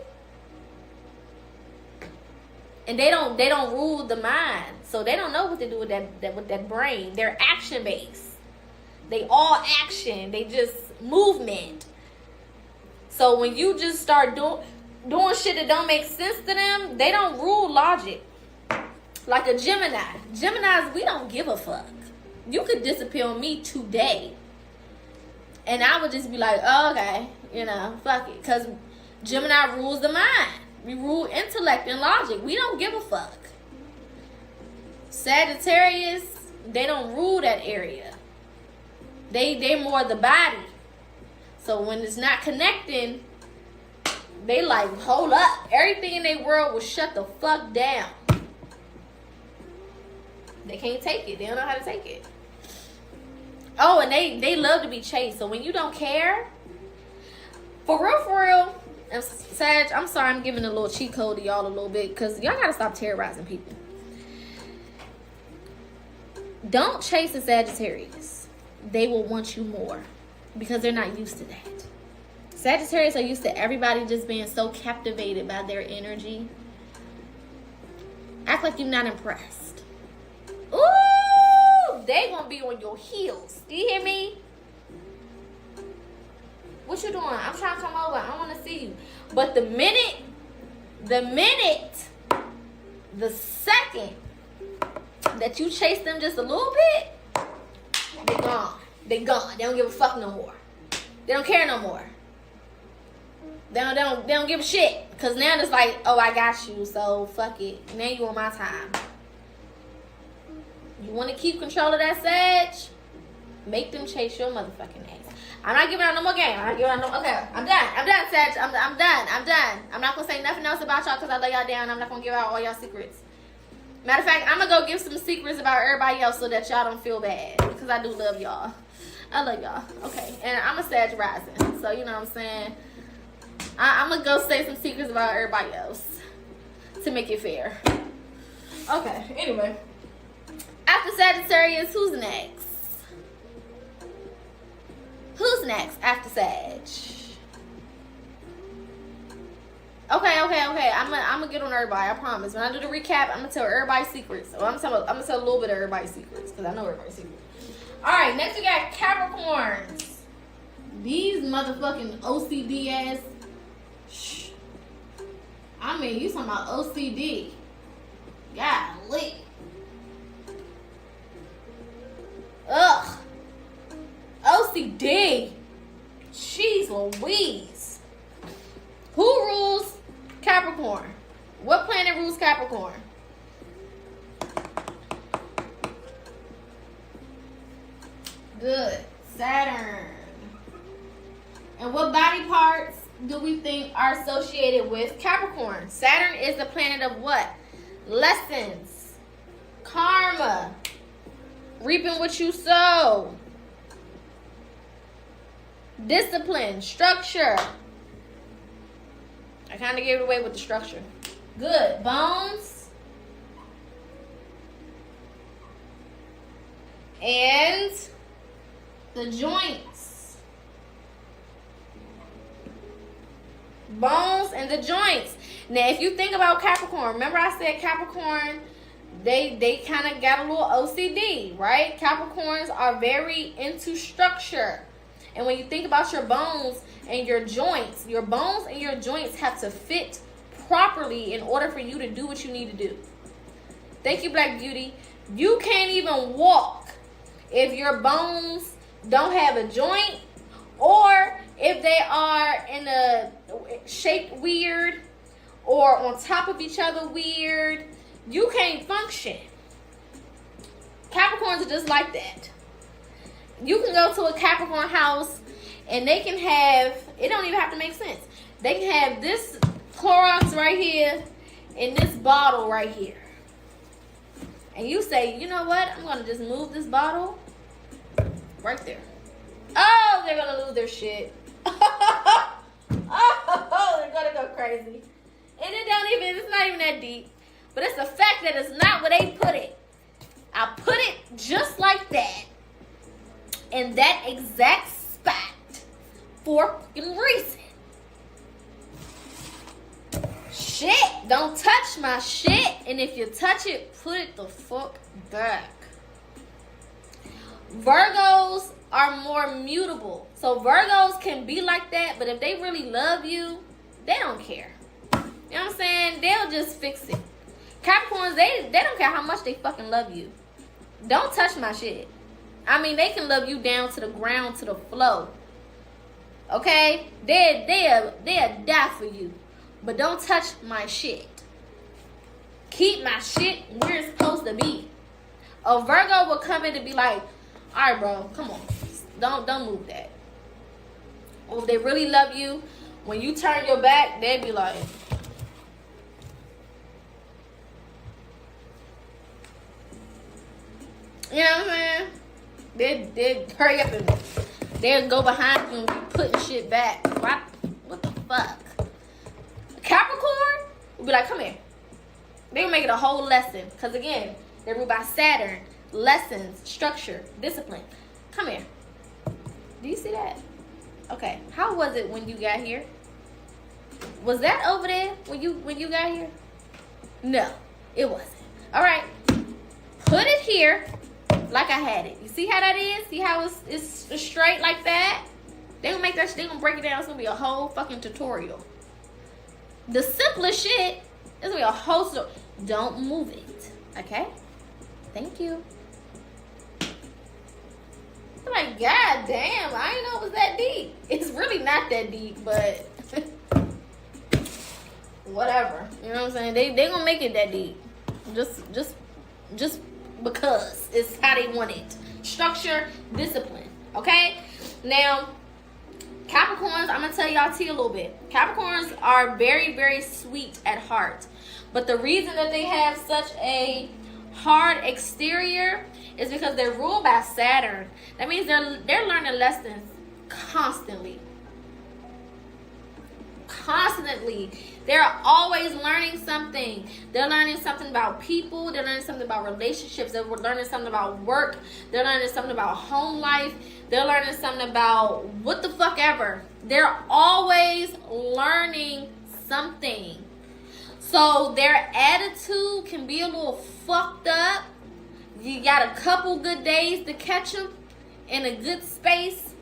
And they don't rule the mind. So they don't know what to do with that brain. They're action based. They all action. They just movement. So when you just start doing shit that don't make sense to them, they don't rule logic. Like a Gemini. Geminis, we don't give a fuck. You could disappear on me today. And I would just be like, oh, okay, fuck it. Because Gemini rules the mind. We rule intellect and logic. We don't give a fuck. Sagittarius, they don't rule that area. They more the body. So when it's not connecting, they like, hold up. Everything in their world will shut the fuck down. They can't take it. They don't know how to take it. Oh, and they love to be chased. So when you don't care, for real, Sag, I'm sorry, I'm giving a little cheat code to y'all a little bit because y'all gotta stop terrorizing people. Don't chase a Sagittarius. They will want you more because they're not used to that. Sagittarius are used to everybody just being so captivated by their energy. Act like you're not impressed. Ooh, they gonna be on your heels. Do you hear me? What you doing? I'm trying to come over. I want to see you. But the second that you chase them just a little bit, they gone. They gone. They don't give a fuck no more. They don't care no more. They don't give a shit. Because now it's like, oh, I got you, so fuck it. Now you on my time. You want to keep control of that Sag? Make them chase your motherfucking ass. I'm not giving out no more game. I'm not giving out no more. Okay, I'm done, Sag. I'm done. I'm not going to say nothing else about y'all because I lay y'all down. I'm not going to give out all y'all secrets. Matter of fact, I'm going to go give some secrets about everybody else so that y'all don't feel bad. Because I do love y'all. I love y'all. Okay, and I'm a Sag rising. So, you know what I'm saying? I'm going to go say some secrets about everybody else. To make it fair. Okay, anyway. After Sagittarius, who's next? Who's next after Sag? Okay. I'm gonna get on everybody. I promise. When I do the recap, I'm gonna tell everybody's secrets. So I'm gonna tell a little bit of everybody's secrets because I know everybody's secrets. All right, next we got Capricorns. These motherfucking OCD ass. Shh. I mean, you talking about OCD? Golly. Ugh. OCD. Jeez Louise. Who rules Capricorn? What planet rules Capricorn? Good. Saturn. And what body parts do we think are associated with Capricorn? Saturn is the planet of what? Lessons. Karma. Reaping what you sow. Discipline. Structure. I kind of gave it away with the structure. Good. Bones. And the joints. Bones and the joints. Now, if you think about Capricorn, remember I said Capricorn, they kind of got a little OCD, right? Capricorns are very into structure. And when you think about your bones and your joints, your bones and your joints have to fit properly in order for you to do what you need to do. Thank you, Black Beauty. You can't even walk if your bones don't have a joint, or if they are in a shaped weird or on top of each other weird. You can't function. Capricorns are just like that. You can go to a Capricorn house and they can have, it don't even have to make sense. They can have this Clorox right here and this bottle right here. And you say, you know what? I'm going to just move this bottle right there. Oh, they're going to lose their shit. Oh, they're going to go crazy. And it's not even that deep. But it's the fact that it's not where they put it. I put it just like that. In that exact spot. For a reason. Shit. Don't touch my shit. And if you touch it, put it the fuck back. Virgos are more mutable. So Virgos can be like that. But if they really love you, they don't care. You know what I'm saying? They'll just fix it. Capricorns, they don't care how much they fucking love you. Don't touch my shit. I mean, they can love you down to the ground, to the floor. Okay? They'll die for you. But don't touch my shit. Keep my shit where it's supposed to be. A Virgo will come in and be like, all right, bro, come on. Don't move that. Or if they really love you, when you turn your back, they'll be like, you know what I'm saying? They'd hurry up and they'll go behind you and be putting shit back. What the fuck? Capricorn will be like, come here. They'll make it a whole lesson. Because again, they're ruled by Saturn. Lessons, structure, discipline. Come here. Do you see that? Okay. How was it when you got here? Was that over there when you got here? No, it wasn't. All right. Put it here. Like I had it. You see how that is? See how it's straight like that? They gonna make that shit, they gonna break it down. It's gonna be a whole fucking tutorial. The simplest shit is gonna be a whole story. Don't move it. Okay? Thank you. I'm like, God damn, I didn't know it was that deep. It's really not that deep, but whatever. You know what I'm saying? They gonna make it that deep. Just because it's how they want it. Structure, discipline. Okay? Now, Capricorns, I'm gonna tell y'all tea a little bit. Capricorns are very, very sweet at heart. But the reason that they have such a hard exterior is because they're ruled by Saturn. That means they're learning lessons constantly. Constantly. They're always learning something. They're learning something about people. They're learning something about relationships. They're learning something about work. They're learning something about home life. They're learning something about what the fuck ever. They're always learning something. So their attitude can be a little fucked up. You got a couple good days to catch them in a good space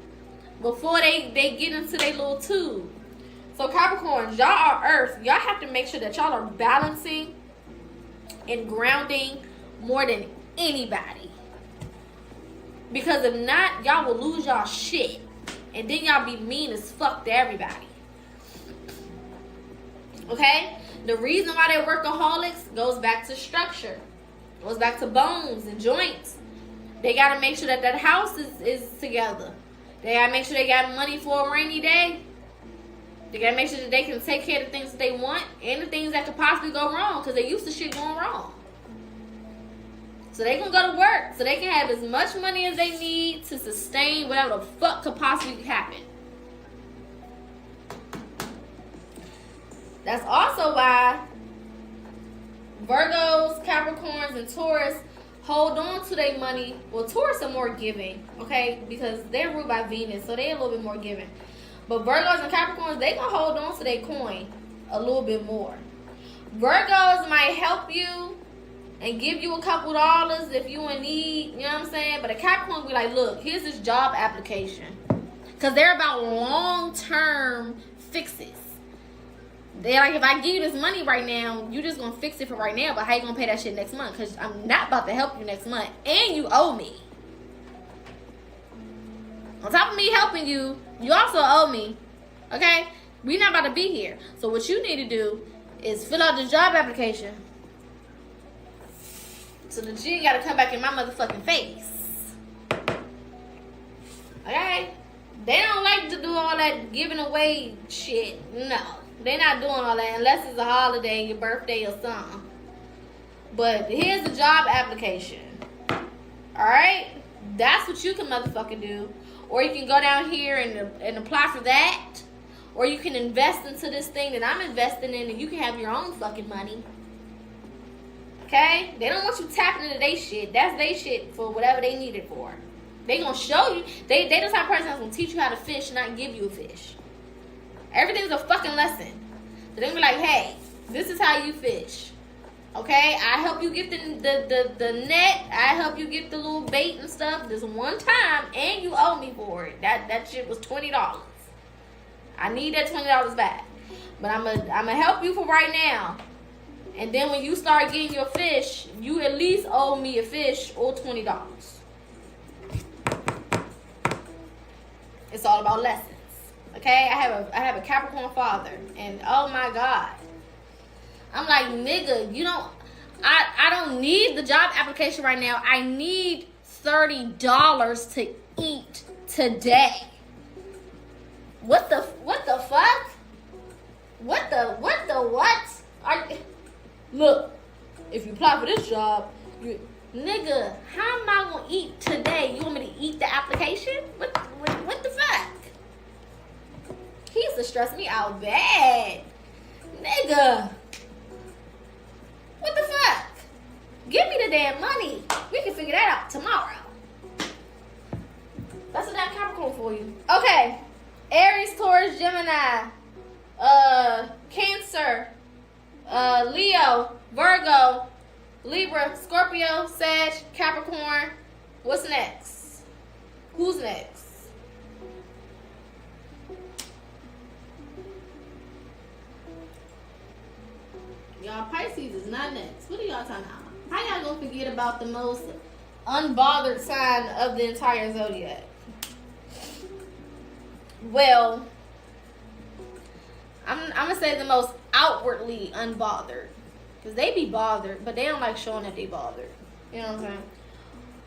before they get into their little tube. So Capricorns, y'all are Earth. Y'all have to make sure that y'all are balancing and grounding more than anybody. Because if not, y'all will lose y'all shit. And then y'all be mean as fuck to everybody. Okay? The reason why they're workaholics goes back to structure. Goes back to bones and joints. They got to make sure that house is together. They got to make sure they got money for a rainy day. They got to make sure that they can take care of the things that they want and the things that could possibly go wrong because they're used to shit going wrong. So they can go to work so they can have as much money as they need to sustain whatever the fuck could possibly happen. That's also why Virgos, Capricorns, and Taurus hold on to their money. Well, Taurus are more giving, okay? Because they're ruled by Venus, so they're a little bit more giving. But Virgos and Capricorns, they gonna hold on to their coin a little bit more. Virgos might help you and give you a couple dollars if you in need, you know what I'm saying? But a Capricorn will be like, look, here's this job application. Because they're about long-term fixes. They're like, if I give you this money right now, you just gonna fix it for right now, but how you gonna pay that shit next month? Because I'm not about to help you next month. And you owe me. On top of me helping you, you also owe me. Okay? We're not about to be here. So what you need to do is fill out the job application. So that you ain't gotta come back in my motherfucking face. Okay? They don't like to do all that giving away shit. No. They're not doing all that unless it's a holiday, your birthday or something. But here's the job application. Alright? That's what you can motherfucking do. Or you can go down here and apply for that. Or you can invest into this thing that I'm investing in and you can have your own fucking money. Okay? They don't want you tapping into their shit. That's their shit for whatever they need it for. They gonna show you. They the type of person that's gonna teach you how to fish, not give you a fish. Everything's a fucking lesson. So they gonna be like, hey, this is how you fish. Okay? I help you get the net. I help you get the little bait and stuff this one time, and you owe me for it. That shit was $20. I need that $20 back. But I'm gonna help you for right now. And then when you start getting your fish, you at least owe me a fish or $20. It's all about lessons. Okay? I have a Capricorn father, and oh my God. I'm like, nigga, you don't I don't need the job application right now. I need $30 to eat today. What the fuck? What? Look, if you apply for this job, nigga, how am I gonna eat today? You want me to eat the application? What the fuck? He used to stress me out bad. Nigga. What the fuck? Give me the damn money. We can figure that out tomorrow. That's a damn Capricorn for you. Okay. Aries, Taurus, Gemini, Cancer, Leo, Virgo, Libra, Scorpio, Sag, Capricorn. What's next? Who's next? Y'all, Pisces is not next. What are y'all talking about? How y'all gonna forget about the most unbothered sign of the entire zodiac? Well, I'm gonna say the most outwardly unbothered. Because they be bothered, but they don't like showing that they bothered. You know what I'm saying?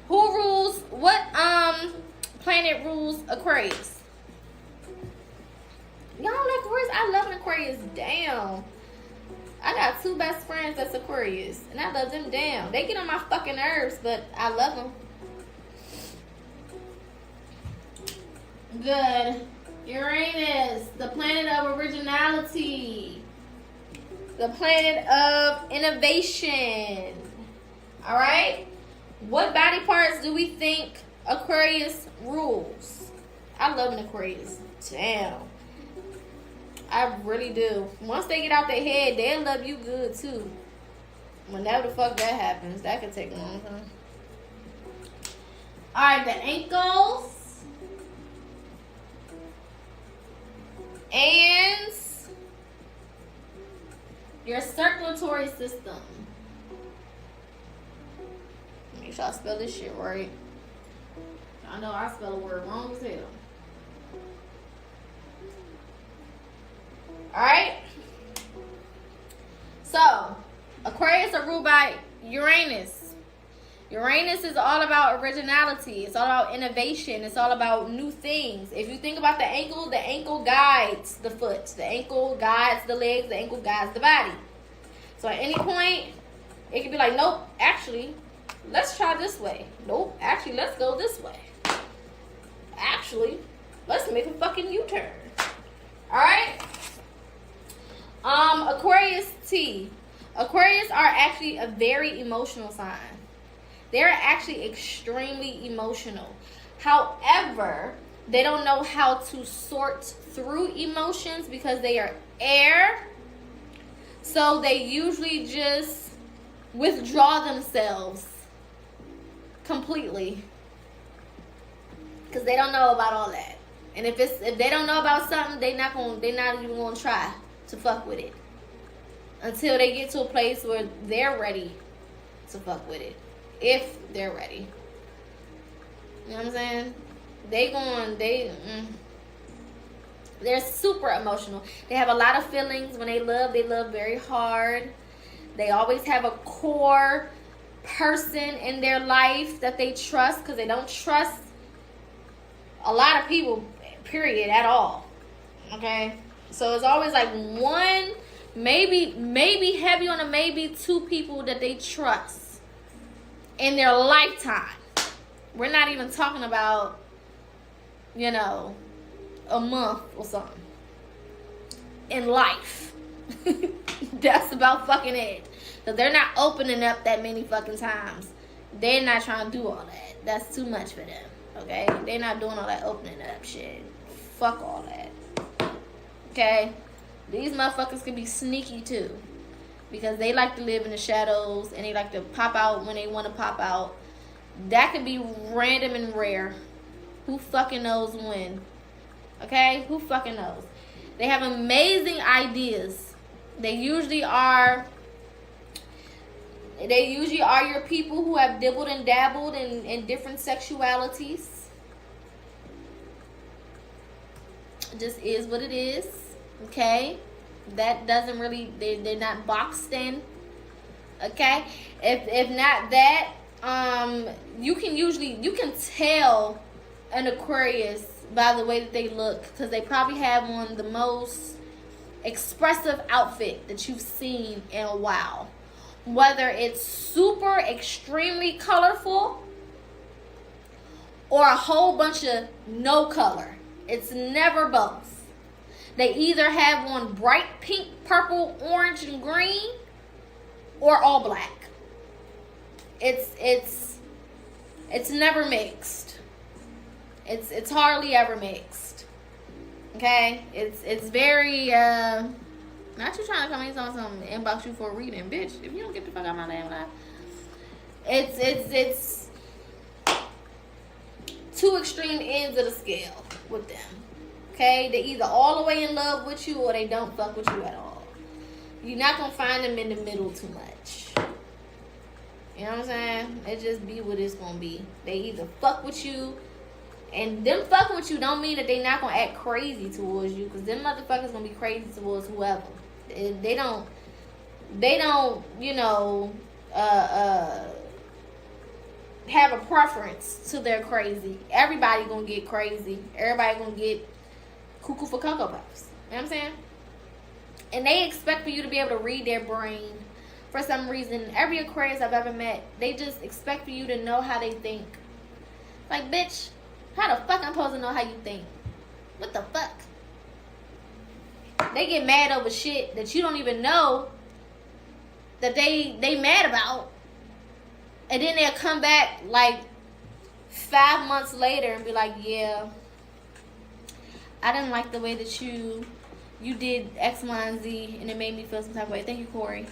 Who rules, what planet rules Aquarius? Y'all like Aquarius? I love an Aquarius. Damn. I got 2 best friends that's Aquarius. And I love them. Damn. They get on my fucking nerves, but I love them. Good. Uranus, the planet of originality. The planet of innovation. Alright? What body parts do we think Aquarius rules? I love an Aquarius. Damn. I really do. Once they get out their head, they'll love you good too. Whenever the fuck that happens, that could take a long time. Alright, the ankles. And your circulatory system. Make sure I spell this shit right. I know I spell a word wrong as hell. Alright? So, Aquarius are ruled by Uranus. Uranus is all about originality. It's all about innovation. It's all about new things. If you think about the ankle guides the foot. The ankle guides the legs. The ankle guides the body. So at any point, it could be like, nope, actually, let's try this way. Nope, actually, let's go this way. Actually, let's make a fucking U-turn. Alright? Aquarius T. Aquarius are actually a very emotional sign. They're actually extremely emotional. However, they don't know how to sort through emotions because they are air. So they usually just withdraw themselves completely because they don't know about all that. And if they don't know about something, they're not even gonna try to fuck with it until they get to a place where they're ready to fuck with it. If they're ready. You know what I'm saying? They're super emotional. They have a lot of feelings. When they love very hard. They always have a core person in their life that they trust, because they don't trust a lot of people, period, at all. Okay? So it's always like one, maybe heavy on a maybe 2 people that they trust in their lifetime. We're not even talking about, a month or something. In life. That's about fucking it. Because they're not opening up that many fucking times. They're not trying to do all that. That's too much for them. Okay? They're not doing all that opening up shit. Fuck all that. Okay? These motherfuckers can be sneaky too. Because they like to live in the shadows and they like to pop out when they want to pop out. That could be random and rare. Who fucking knows when? Okay? Who fucking knows? They have amazing ideas. They usually are your people who have dibbled and dabbled in different sexualities. It just is what it is. Okay? That doesn't really, they're not boxed in. Okay? If not that, you can tell an Aquarius by the way that they look, because they probably have one of the most expressive outfit that you've seen in a while. Whether it's super extremely colorful or a whole bunch of no color. It's never both. They either have on bright pink, purple, orange, and green, or all black. It's never mixed. It's hardly ever mixed. Okay? It's very not you trying to come in on something inbox you for a reading, bitch. If you don't get the fuck out of my damn life. It's 2 extreme ends of the scale with them. Okay? They either all the way in love with you or they don't fuck with you at all. You're not going to find them in the middle too much. You know what I'm saying? It just be what it's going to be. They either fuck with you, and them fucking with you don't mean that they not going to act crazy towards you, because them motherfuckers going to be crazy towards whoever. They don't, you know, have a preference to their crazy. Everybody gonna get crazy. Everybody gonna get cuckoo for Cocoa Puffs. You know what I'm saying? And they expect for you to be able to read their brain. For some reason, every Aquarius I've ever met, they just expect for you to know how they think. Like, bitch, how the fuck I'm supposed to know how you think? What the fuck? They get mad over shit that you don't even know that they mad about. And then they'll come back like 5 months later and be like, yeah, I didn't like the way that you did X, Y, and Z, and it made me feel some type of way. Thank you, Corey.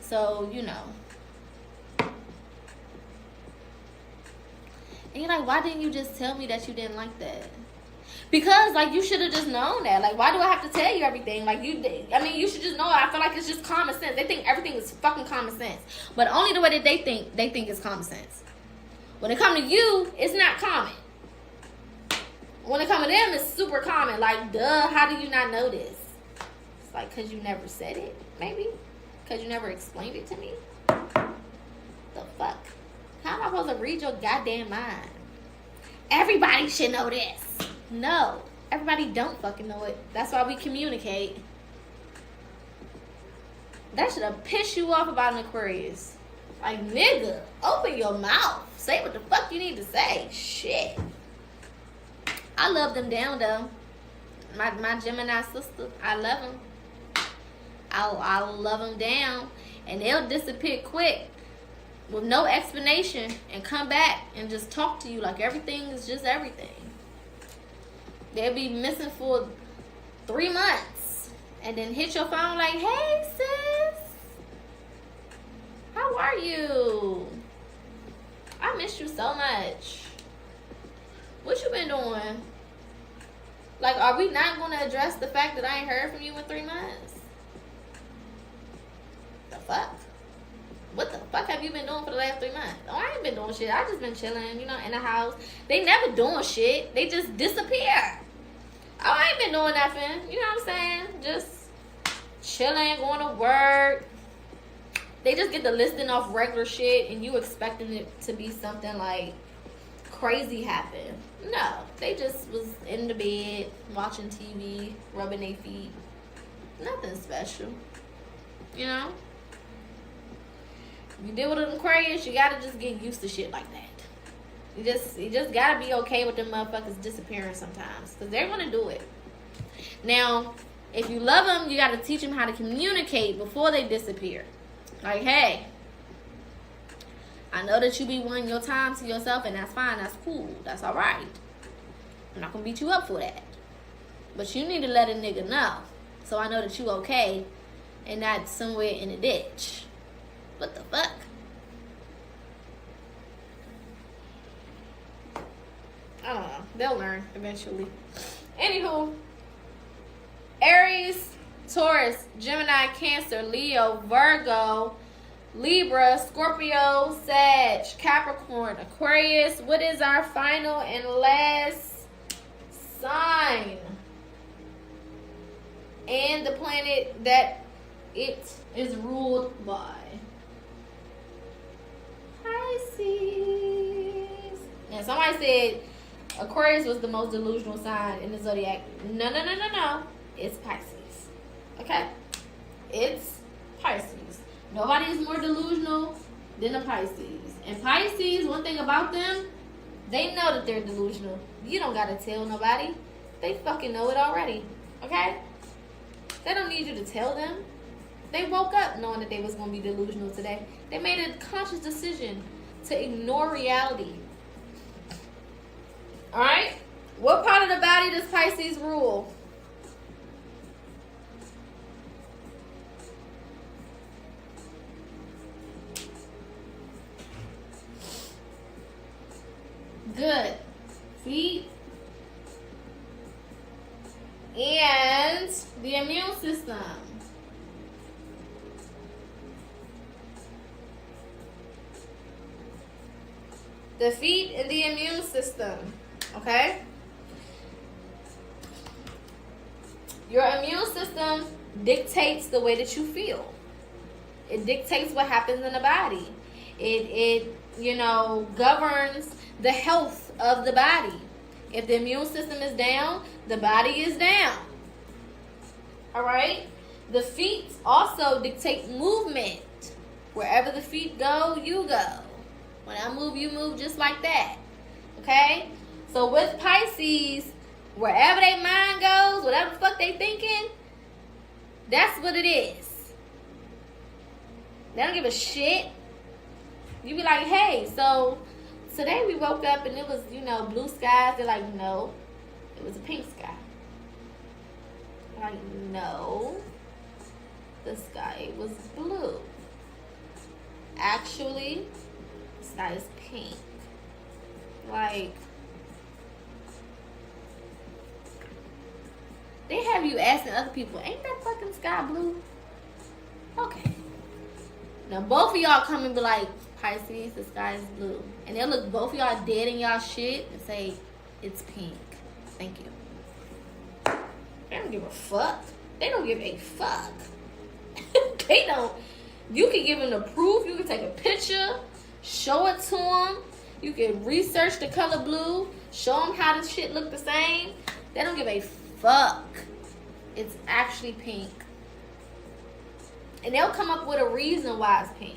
So, you know. And you're like, why didn't you just tell me that you didn't like that? Because, like, you should have just known that. Like, why do I have to tell you everything? Like, you should just know. I feel like it's just common sense. They think everything is fucking common sense. But only the way that they think is common sense. When it comes to you, it's not common. When it comes to them, it's super common. Like, duh, how do you not know this? It's like, because you never said it, maybe? Because you never explained it to me? The fuck? How am I supposed to read your goddamn mind? Everybody should know this. No, everybody don't fucking know it. That's why we communicate. That should have pissed you off about an Aquarius. Like, nigga, open your mouth. Say what the fuck you need to say. Shit. I love them down, though. My Gemini sister, I love them. I love them down. And they'll disappear quick with no explanation and come back and just talk to you like everything is just everything. They'll be missing for 3 months and then hit your phone like, hey, sis, how are you? I miss you so much. What you been doing? Like, are we not going to address the fact that I ain't heard from you in 3 months? The fuck? What the fuck have you been doing for the last 3 months? Oh, I ain't been doing shit. I just been chilling, you know, in the house. They never doing shit. They just disappear. Oh, I ain't been doing nothing. You know what I'm saying? Just chilling, going to work. They just get the listing off regular shit and you expecting it to be something like crazy happen. No. They just was in the bed, watching TV, rubbing their feet. Nothing special. You know? You deal with an Aquarius, you gotta just get used to shit like that. You just gotta be okay with them motherfuckers disappearing sometimes, because they're gonna do it. Now, if you love them, you gotta teach them how to communicate before they disappear. Like, hey, I know that you be wanting your time to yourself, and that's fine, that's cool, that's all right. I'm not gonna beat you up for that, but you need to let a nigga know, so I know that you okay, and not somewhere in a ditch. What the fuck? I don't know. They'll learn eventually. Anywho, Aries, Taurus, Gemini, Cancer, Leo, Virgo, Libra, Scorpio, Sag, Capricorn, Aquarius. What is our final and last sign? And the planet that it is ruled by. Pisces. Now, somebody said Aquarius was the most delusional sign in the Zodiac. No. It's Pisces. Okay? It's Pisces. Nobody is more delusional than a Pisces. And Pisces, one thing about them, they know that they're delusional. You don't gotta tell nobody. They fucking know it already. Okay? They don't need you to tell them. They woke up knowing that they was going to be delusional today. They made a conscious decision to ignore reality. Alright? What part of the body does Pisces rule? Good. Feet. And the immune system. The feet and the immune system. Okay? Your immune system dictates the way that you feel. It dictates what happens in the body. It governs the health of the body. If the immune system is down, the body is down. All right? The feet also dictate movement. Wherever the feet go, you go. When I move, you move just like that. Okay? So with Pisces, wherever their mind goes, whatever the fuck they thinking, that's what it is. They don't give a shit. You be like, hey, so today we woke up and it was, blue skies. They're like, no, it was a pink sky. Like, no, the sky was blue. Actually, the sky is pink. Like, they have you asking other people, ain't that fucking sky blue? Okay. Now, both of y'all come and be like, Pisces, the sky is blue. And they'll look both of y'all dead in y'all shit and say, it's pink. Thank you. They don't give a fuck. They don't give a fuck. They don't. You can give them the proof. You can take a picture, show it to them. You can research the color blue, show them how this shit look the same. They don't give a fuck. It's actually pink. And they'll come up with a reason why it's pink.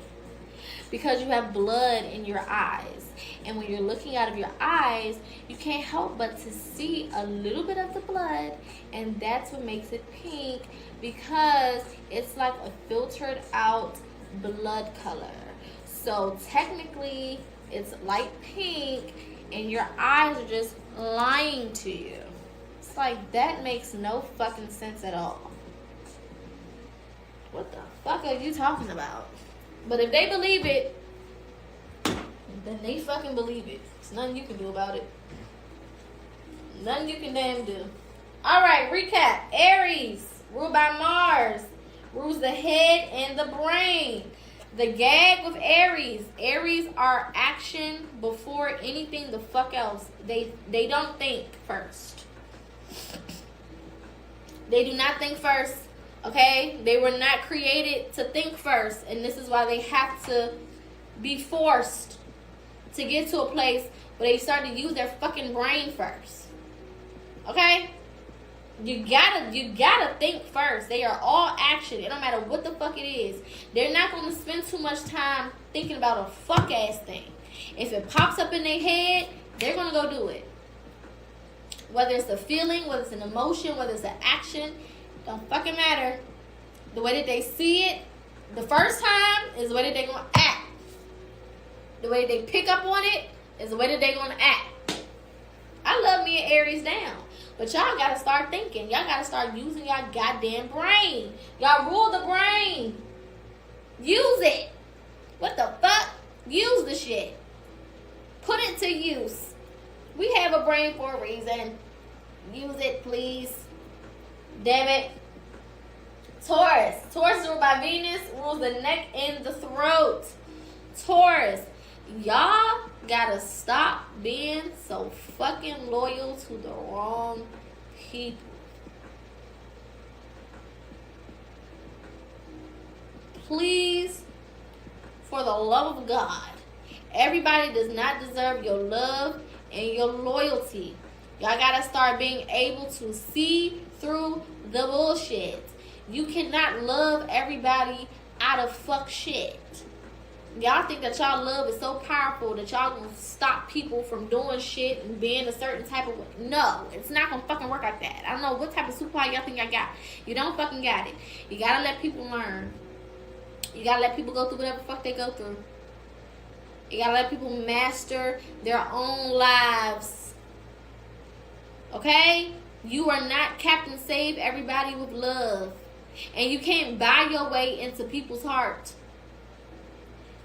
Because you have blood in your eyes. And when you're looking out of your eyes, you can't help but to see a little bit of the blood. And that's what makes it pink. Because it's like a filtered out blood color. So technically, it's light pink. And your eyes are just lying to you. It's like, that makes no fucking sense at all. What the fuck are you talking about? But if they believe it, then they fucking believe it. There's nothing you can do about it. Nothing you can damn do. Alright, recap. Aries, ruled by Mars, rules the head and the brain. The gag with Aries. Aries are action before anything the fuck else. They don't think first. They do not think first. Okay? They were not created to think first. And this is why they have to be forced to get to a place where they start to use their fucking brain first. Okay? You gotta think first. They are all action. It don't matter what the fuck it is. They're not going to spend too much time thinking about a fuck ass thing. If it pops up in their head, they're going to go do it. Whether it's a feeling, whether it's an emotion, whether it's an action, don't fucking matter. The way that they see it the first time is the way that they're going to act. The way that they pick up on it is the way that they're going to act. I love me and Aries down. But y'all got to start thinking. Y'all got to start using y'all goddamn brain. Y'all rule the brain. Use it. What the fuck? Use the shit. Put it to use. We have a brain for a reason. Use it, please. Damn it. Taurus. Taurus is ruled by Venus. Rules the neck and the throat. Taurus. Y'all gotta stop being so fucking loyal to the wrong people. Please, for the love of God, everybody does not deserve your love and your loyalty. Y'all gotta start being able to see through the bullshit. You cannot love everybody out of fuck shit. Y'all think that y'all love is so powerful that y'all gonna stop people from doing shit and being a certain type of way. No, it's not gonna fucking work like that. I don't know what type of superpower y'all think y'all got. You don't fucking got it. You gotta let people learn. You gotta let people go through whatever the fuck they go through. You gotta let people master their own lives. Okay? You are not Captain Save Everybody with love. And you can't buy your way into people's heart.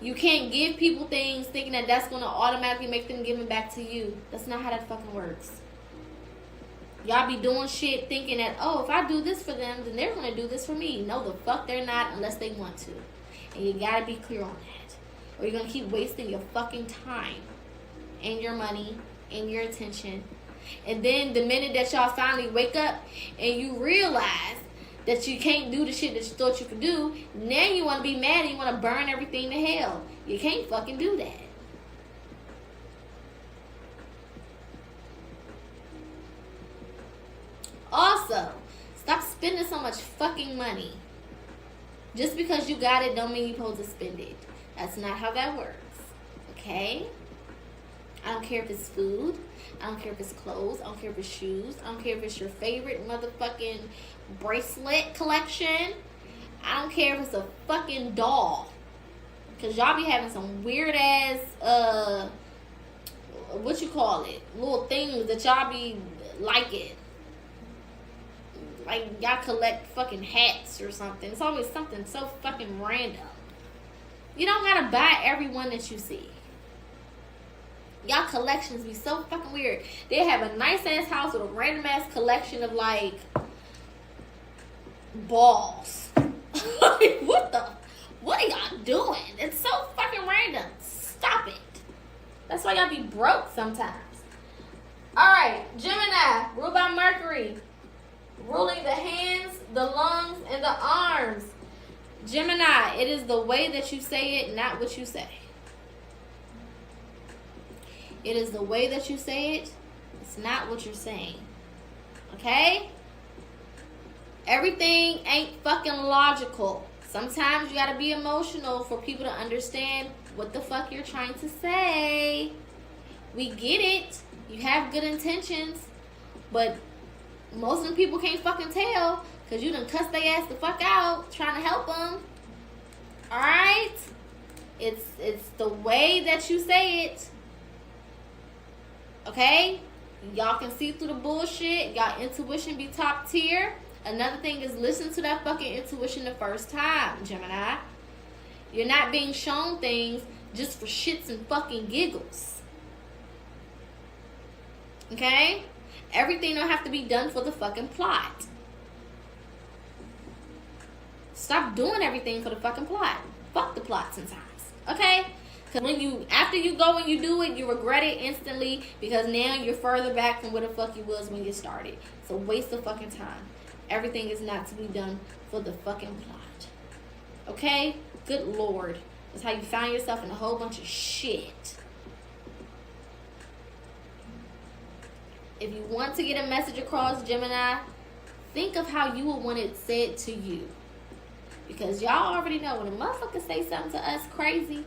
You can't give people things thinking that that's going to automatically make them give it back to you. That's not how that fucking works. Y'all be doing shit thinking that, oh, if I do this for them, then they're going to do this for me. No, the fuck they're not unless they want to. And you got to be clear on that. Or you're going to keep wasting your fucking time and your money and your attention. And then the minute that y'all finally wake up and you realize that you can't do the shit that you thought you could do. Now you want to be mad and you want to burn everything to hell. You can't fucking do that. Also, stop spending so much fucking money. Just because you got it don't mean you're supposed to spend it. That's not how that works. Okay? I don't care if it's food. I don't care if it's clothes. I don't care if it's shoes. I don't care if it's your favorite motherfucking bracelet collection. I don't care if it's a fucking doll. Because y'all be having some weird ass, what you call it? Little things that y'all be liking. Like y'all collect fucking hats or something. It's always something so fucking random. You don't gotta buy every one that you see. Y'all collections be so fucking weird. They have a nice ass house with a random ass collection of like balls. Like, what are y'all doing? It's so fucking random. Stop it. That's why y'all be broke sometimes. Alright, Gemini, ruled by Mercury. Ruling the hands, the lungs, and the arms. Gemini, it is the way that you say it, not what you say. It is the way that you say it. It's not what you're saying. Okay? Everything ain't fucking logical. Sometimes you gotta be emotional for people to understand what the fuck you're trying to say. We get it. You have good intentions. But most of them people can't fucking tell because you done cuss their ass the fuck out trying to help them. Alright? It's the way that you say it. Okay? Y'all can see through the bullshit. Y'all intuition be top tier. Another thing is listen to that fucking intuition the first time, Gemini. You're not being shown things just for shits and fucking giggles. Okay? Everything don't have to be done for the fucking plot. Stop doing everything for the fucking plot. Fuck the plot sometimes. Okay? Because after you go and you do it, you regret it instantly because now you're further back from where the fuck you was when you started. It's a waste of fucking time. Everything is not to be done for the fucking plot. Okay? Good Lord. That's how you find yourself in a whole bunch of shit. If you want to get a message across, Gemini, think of how you would want it said to you. Because y'all already know when a motherfucker say something to us crazy,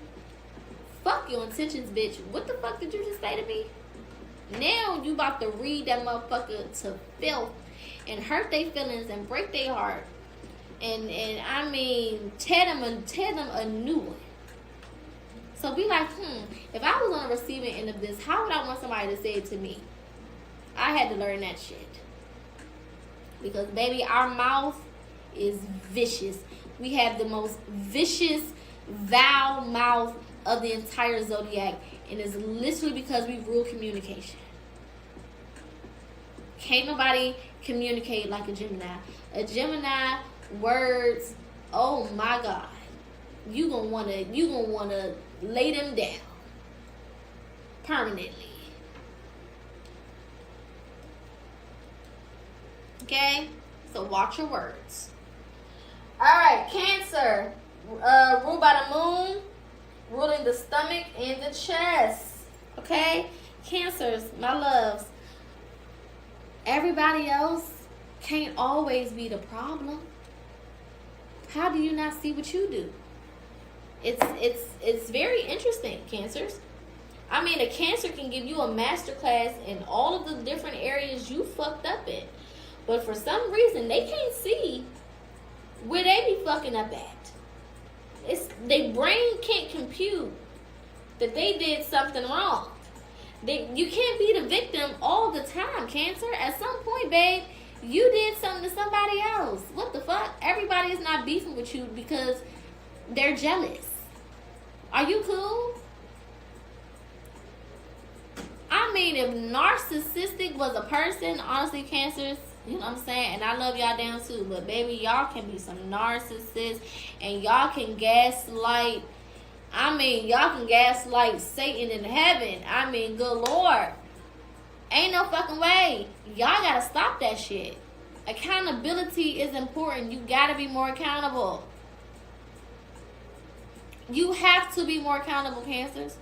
fuck your intentions, bitch. What the fuck did you just say to me? Now you about to read that motherfucker to filth and hurt their feelings and break their heart. And I mean, tear them a new one. So be like, if I was on the receiving end of this, how would I want somebody to say it to me? I had to learn that shit. Because, baby, our mouth is vicious. We have the most vicious, vile mouth of the entire zodiac. And it's literally because we rule communication. Can't nobody communicate like a Gemini. A Gemini, words, oh my God. You gonna wanna lay them down. Permanently. Okay? So watch your words. Alright, Cancer. Ruled by the moon. Ruling the stomach and the chest. Okay? Cancers, my loves. Everybody else can't always be the problem. How do you not see what you do? It's very interesting, Cancers. I mean, a Cancer can give you a masterclass in all of the different areas you fucked up in. But for some reason, they can't see where they be fucking up at. Their brain can't compute that they did something wrong. You can't be the victim all the time, Cancer. At some point, babe, you did something to somebody else. What the fuck? Everybody is not beefing with you because they're jealous. Are you cool? I mean, if narcissistic was a person, honestly, Cancers, you know what I'm saying? And I love y'all down too. But, baby, y'all can be some narcissists. And y'all can gaslight. I mean, y'all can gaslight Satan in heaven. I mean, good Lord. Ain't no fucking way. Y'all gotta stop that shit. Accountability is important. You gotta be more accountable. You have to be more accountable, Cancers.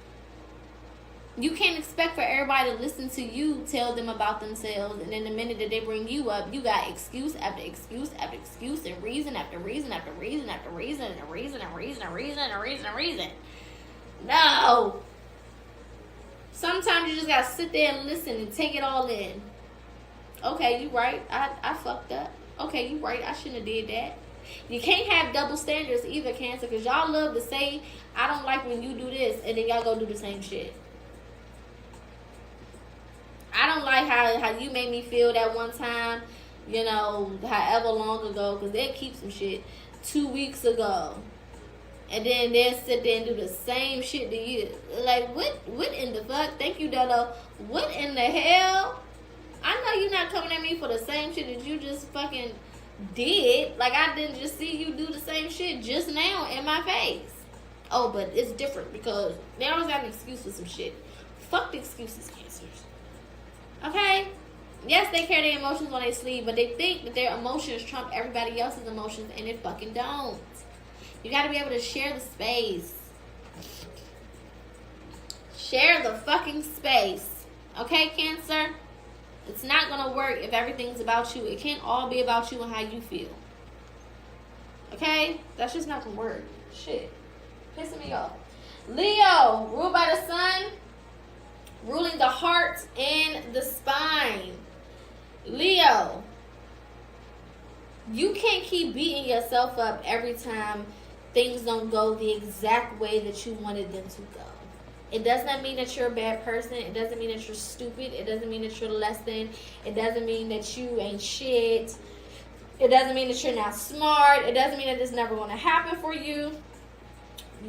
You can't expect for everybody to listen to you tell them about themselves, and then the minute that they bring you up, you got excuse after excuse after excuse, and reason after reason after reason after reason and reason and reason and reason and reason and reason. No. Sometimes you just gotta sit there and listen and take it all in. Okay, you right. I fucked up. Okay, you right. I shouldn't have did that. You can't have double standards either, Cancer, because y'all love to say, I don't like when you do this, and then y'all go do the same shit. I don't like how you made me feel that one time, you know, however long ago, because they'll keep some shit 2 weeks ago. And then they'll sit there and do the same shit to you. Like, what in the fuck? Thank you, Dodo. What in the hell? I know you're not coming at me for the same shit that you just fucking did. Like, I didn't just see you do the same shit just now in my face. Oh, but it's different because they always got an excuse for some shit. Fuck the excuses, Cancers. Okay? Yes, they carry their emotions on their sleeve, but they think that their emotions trump everybody else's emotions, and it fucking don't. You gotta be able to share the space. Share the fucking space. Okay, Cancer? It's not gonna work if everything's about you. It can't all be about you and how you feel. Okay? That's just not gonna work. Shit. Pissing me off. Leo, ruled by the sun, ruling the heart and the spine. Leo, you can't keep beating yourself up every time things don't go the exact way that you wanted them to go. It does not mean that you're a bad person. It doesn't mean that you're stupid. It doesn't mean that you're less than. It doesn't mean that you ain't shit. It doesn't mean that you're not smart. It doesn't mean that this never going to happen for you.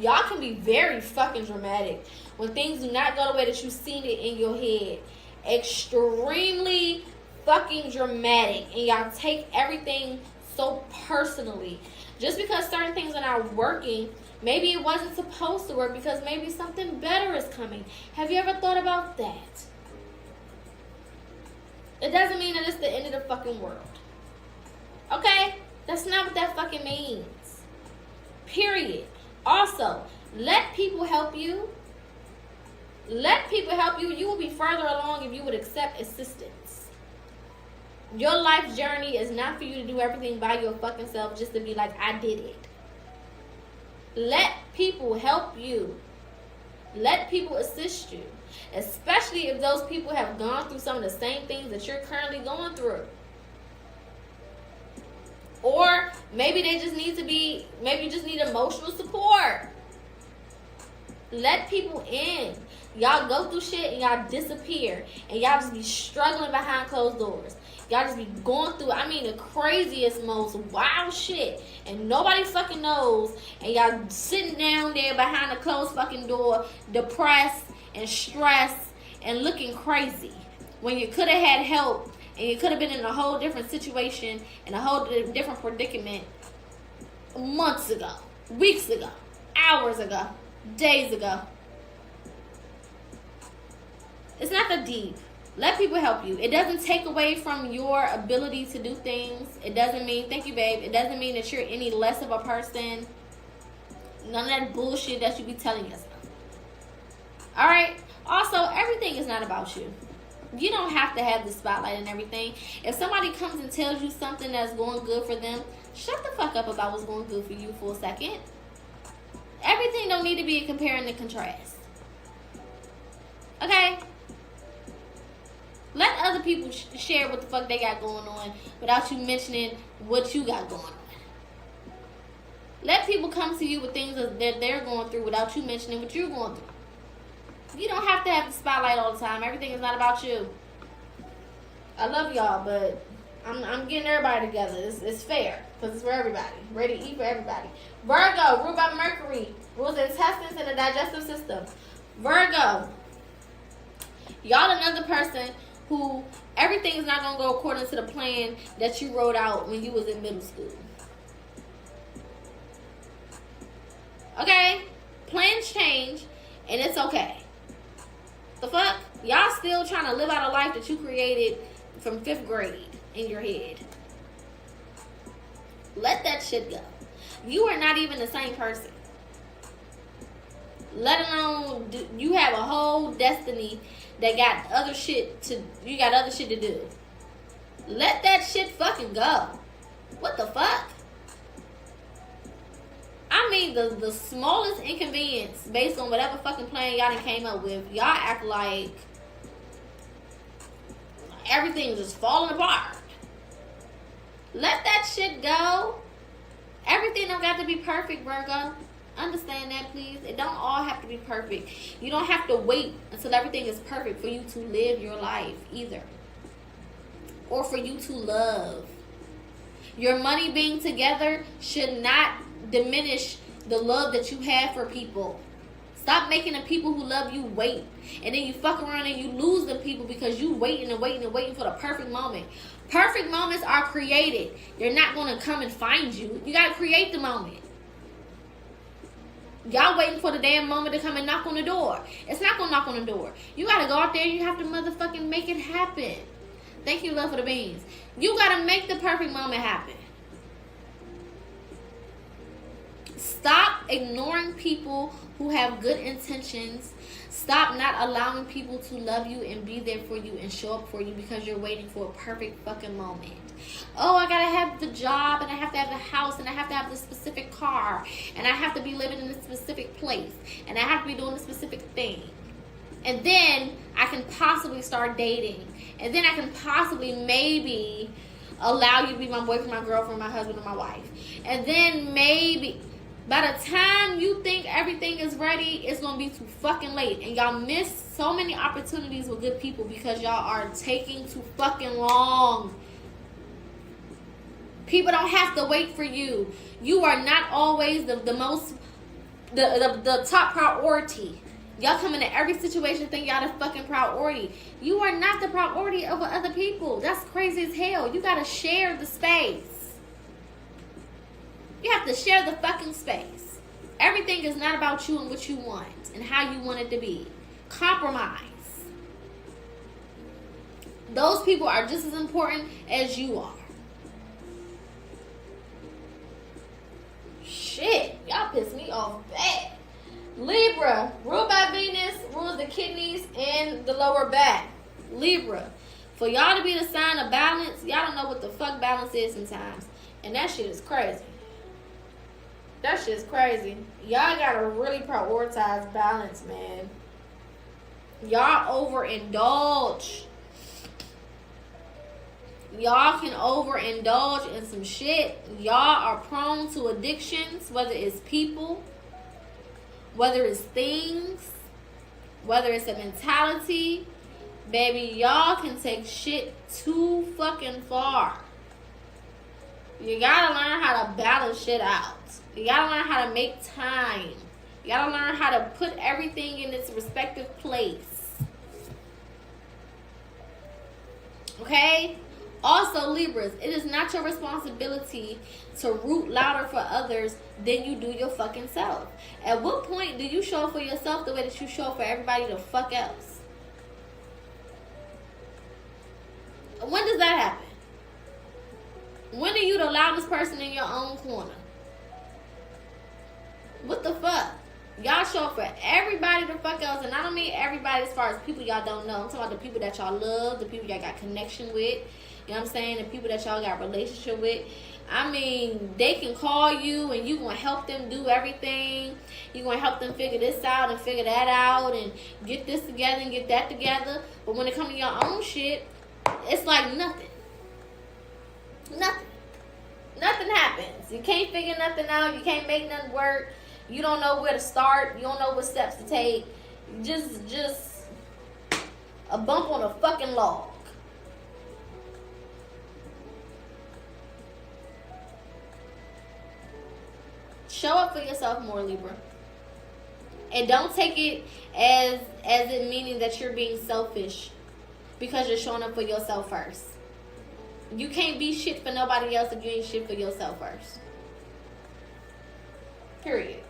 Y'all can be very fucking dramatic when things do not go the way that you've seen it in your head. Extremely fucking dramatic. And y'all take everything so personally. Just because certain things are not working, maybe it wasn't supposed to work because maybe something better is coming. Have you ever thought about that? It doesn't mean that it's the end of the fucking world. Okay? That's not what that fucking means. Period. Also, let people help you. Let people help you. You will be further along if you would accept assistance. Your life journey is not for you to do everything by your fucking self just to be like, I did it. Let people help you. Let people assist you. Especially if those people have gone through some of the same things that you're currently going through. Or maybe they just need to be, maybe you just need emotional support. Let people in. Y'all go through shit and y'all disappear. And y'all just be struggling behind closed doors. Y'all just be going through, I mean, the craziest, most wild shit. And nobody fucking knows. And y'all sitting down there behind a closed fucking door, depressed and stressed and looking crazy. When you could have had help. And you could have been in a whole different situation, in a whole different predicament months ago, weeks ago, hours ago, days ago. It's not that deep. Let people help you. It doesn't take away from your ability to do things. It doesn't mean, thank you, babe. It doesn't mean that you're any less of a person. None of that bullshit that you be telling yourself. All right? Also, everything is not about you. You don't have to have the spotlight and everything. If somebody comes and tells you something that's going good for them, shut the fuck up about what's going good for you for a second. Everything don't need to be a compare and a contrast. Okay? Let other people share what the fuck they got going on without you mentioning what you got going on. Let people come to you with things that they're going through without you mentioning what you're going through. You don't have to have the spotlight all the time. Everything is not about you. I love y'all, but I'm getting everybody together. It's fair because it's for everybody. Ready to eat for everybody. Virgo, ruled by Mercury, rules the intestines and the digestive system. Virgo, y'all another person who everything is not going to go according to the plan that you wrote out when you was in middle school. Okay? Plans change, and it's okay. The fuck? Y'all still trying to live out a life that you created from 5th grade in your head. Let that shit go. You are not even the same person. Let alone you have a whole destiny that got other shit to do. Let that shit fucking go. What the fuck? I mean, the smallest inconvenience based on whatever fucking plan y'all done came up with, y'all act like everything's just falling apart. Let that shit go. Everything don't got to be perfect, Virgo. Understand that, please. It don't all have to be perfect. You don't have to wait until everything is perfect for you to live your life either. Or for you to love. Your money being together should not diminish the love that you have for people. Stop making the people who love you wait. And then you fuck around and you lose the people because you waiting for the perfect moment. Perfect moments are created. They're not going to come and find you. You got to create the moment. Y'all waiting for the damn moment to come and knock on the door. It's not going to knock on the door. You got to go out there and you have to motherfucking make it happen. Thank you, love, for the beans. You got to make the perfect moment happen. Stop ignoring people who have good intentions. Stop not allowing people to love you and be there for you and show up for you because you're waiting for a perfect fucking moment. Oh, I gotta have the job, and I have to have the house, and I have to have the specific car, and I have to be living in a specific place, and I have to be doing a specific thing. And then I can possibly start dating. And then I can possibly maybe allow you to be my boyfriend, my girlfriend, my husband, or my wife. And then maybe by the time you think everything is ready, it's going to be too fucking late. And y'all miss so many opportunities with good people because y'all are taking too fucking long. People don't have to wait for you. You are not always the top priority. Y'all come into every situation think y'all the fucking priority. You are not the priority over other people. That's crazy as hell. You gotta share the space. You have to share the fucking space. Everything is not about you and what you want and how you want it to be. Compromise. Those people are just as important as you are. Shit, y'all piss me off bad. Libra, ruled by Venus, rules the kidneys and the lower back. Libra, for y'all to be the sign of balance, y'all don't know what the fuck balance is sometimes. And that shit is crazy. That shit's crazy. Y'all gotta really prioritize balance, man. Y'all overindulge. Y'all can overindulge in some shit. Y'all are prone to addictions, whether it's people, whether it's things, whether it's a mentality. Baby, y'all can take shit too fucking far. You gotta learn how to balance shit out. You gotta learn how to make time. You gotta learn how to put everything in its respective place. Okay? Also, Libras, it is not your responsibility to root louder for others than you do your fucking self. At what point do you show up for yourself the way that you show up for everybody the fuck else? When does that happen? When are you the loudest person in your own corner? What the fuck? Y'all show up for everybody the fuck else. And I don't mean everybody as far as people y'all don't know. I'm talking about the people that y'all love, the people y'all got connection with. You know what I'm saying? The people that y'all got relationship with. I mean, they can call you and you going to help them do everything. You going to help them figure this out and figure that out and get this together and get that together. But when it comes to your own shit, it's like nothing. Nothing. Nothing happens. You can't figure nothing out. You can't make nothing work. You don't know where to start. You don't know what steps to take. Just a bump on a fucking log. Show up for yourself more, Libra. And don't take it as it meaning that you're being selfish because you're showing up for yourself first. You can't be shit for nobody else if you ain't shit for yourself first. Period.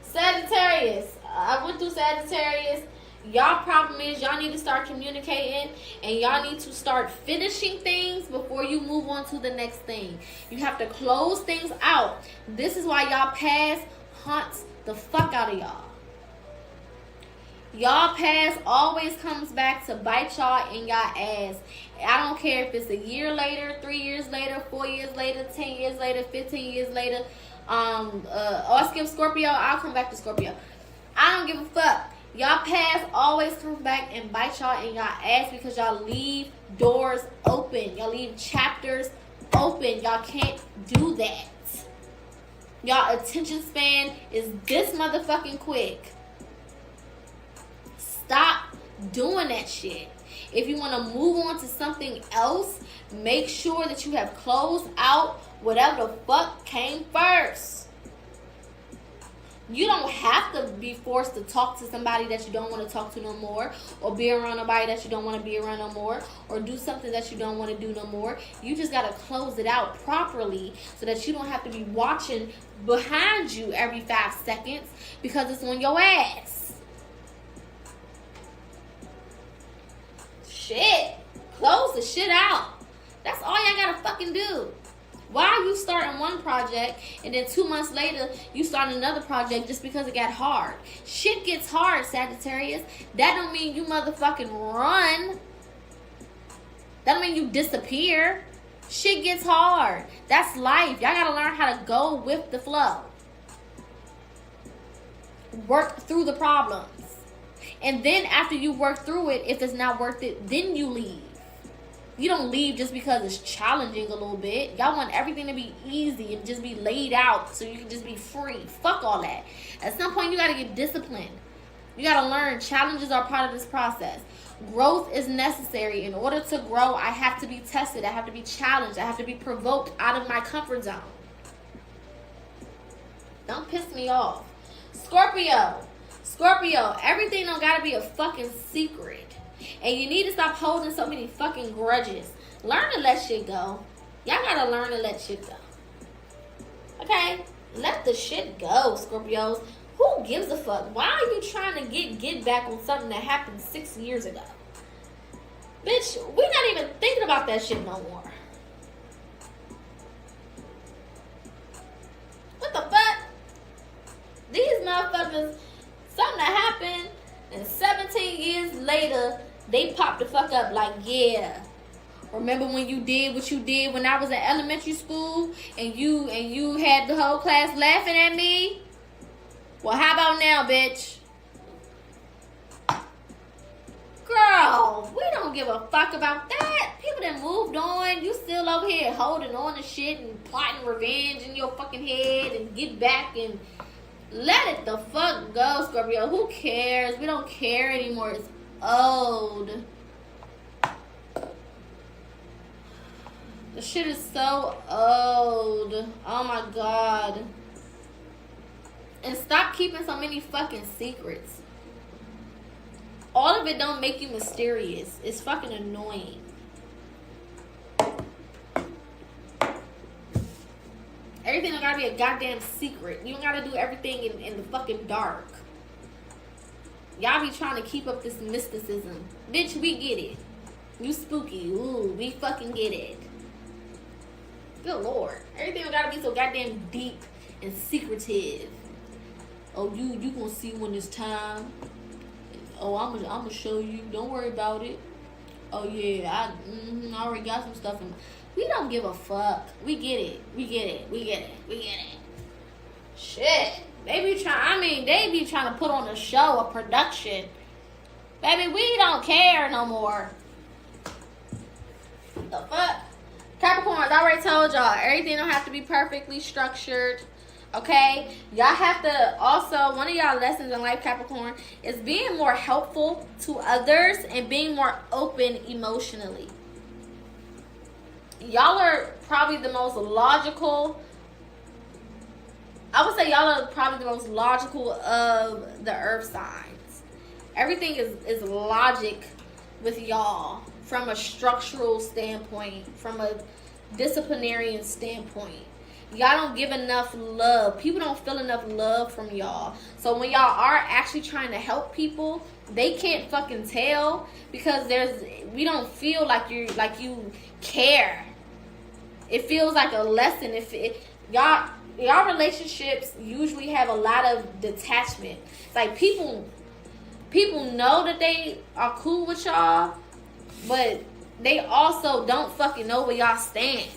Sagittarius. I went through Sagittarius. Y'all problem is y'all need to start communicating, and y'all need to start finishing things before you move on to the next thing. You have to close things out. This is why y'all past haunts the fuck out of y'all. Y'all past always comes back to bite y'all in y'all ass. I don't care if it's a year later, 3 years later, 4 years later, 10 years later, 15 years later. Or skip Scorpio, I'll come back to Scorpio. I don't give a fuck. Y'all past always comes back and bite y'all in y'all ass because y'all leave doors open. Y'all leave chapters open. Y'all can't do that. Y'all attention span is this motherfucking quick. Stop doing that shit. If you want to move on to something else, make sure that you have closed out whatever the fuck came first. You don't have to be forced to talk to somebody that you don't want to talk to no more, or be around nobody that you don't want to be around no more, or do something that you don't want to do no more. You just got to close it out properly so that you don't have to be watching behind you every 5 seconds because it's on your ass. Shit. Close the shit out. That's all y'all got to fucking do. Why are you starting one project and then 2 months later you start another project just because it got hard? Shit gets hard, Sagittarius. That don't mean you motherfucking run. That don't mean you disappear. Shit gets hard. That's life. Y'all gotta learn how to go with the flow. Work through the problems. And then after you work through it, if it's not worth it, then you leave. You don't leave just because it's challenging a little bit. Y'all want everything to be easy and just be laid out so you can just be free. Fuck all that. At some point, you got to get disciplined. You got to learn challenges are part of this process. Growth is necessary. In order to grow, I have to be tested. I have to be challenged. I have to be provoked out of my comfort zone. Don't piss me off. Scorpio, everything don't got to be a fucking secret. And you need to stop holding so many fucking grudges. Learn to let shit go. Y'all gotta learn to let shit go. Okay? Let the shit go, Scorpios. Who gives a fuck? Why are you trying to get back on something that happened 6 years ago? Bitch, we're not even thinking about that shit no more. What the fuck? These motherfuckers, something that happened, and 17 years later, they pop the fuck up like, yeah. Remember when you did what you did when I was in elementary school and you had the whole class laughing at me? Well, how about now, bitch? Girl, we don't give a fuck about that. People that moved on, you still over here holding on to shit and plotting revenge in your fucking head and get back and let it the fuck go, Scorpio. Who cares? We don't care anymore. It's old. The shit is so old. Oh my god. And stop keeping so many fucking secrets. All of it don't make you mysterious. It's fucking annoying. Everything don't gotta be a goddamn secret. You don't gotta do everything in the fucking dark. Y'all be trying to keep up this mysticism. Bitch, we get it. You spooky. Ooh, we fucking get it. Good lord. Everything don't gotta be so goddamn deep and secretive. Oh, you gonna see when it's time. Oh, I'm gonna show you. Don't worry about it. Oh yeah, I already got some stuff in my... We don't give a fuck. We get it. We get it. We get it. We get it. Shit. They be trying to put on a show, a production. Baby, we don't care no more. The fuck? Capricorns, I already told y'all, everything don't have to be perfectly structured. Okay? Y'all have to also, one of y'all lessons in life, Capricorn, is being more helpful to others and being more open emotionally. Y'all are probably the most logical. I would say y'all are probably the most logical of the earth signs. Everything is logic with y'all from a structural standpoint, from a disciplinarian standpoint. Y'all don't give enough love. People don't feel enough love from y'all. So when y'all are actually trying to help people, they can't fucking tell because we don't feel like you care. It feels like a lesson. Y'all relationships usually have a lot of detachment. Like people know that they are cool with y'all, but they also don't fucking know where y'all stand.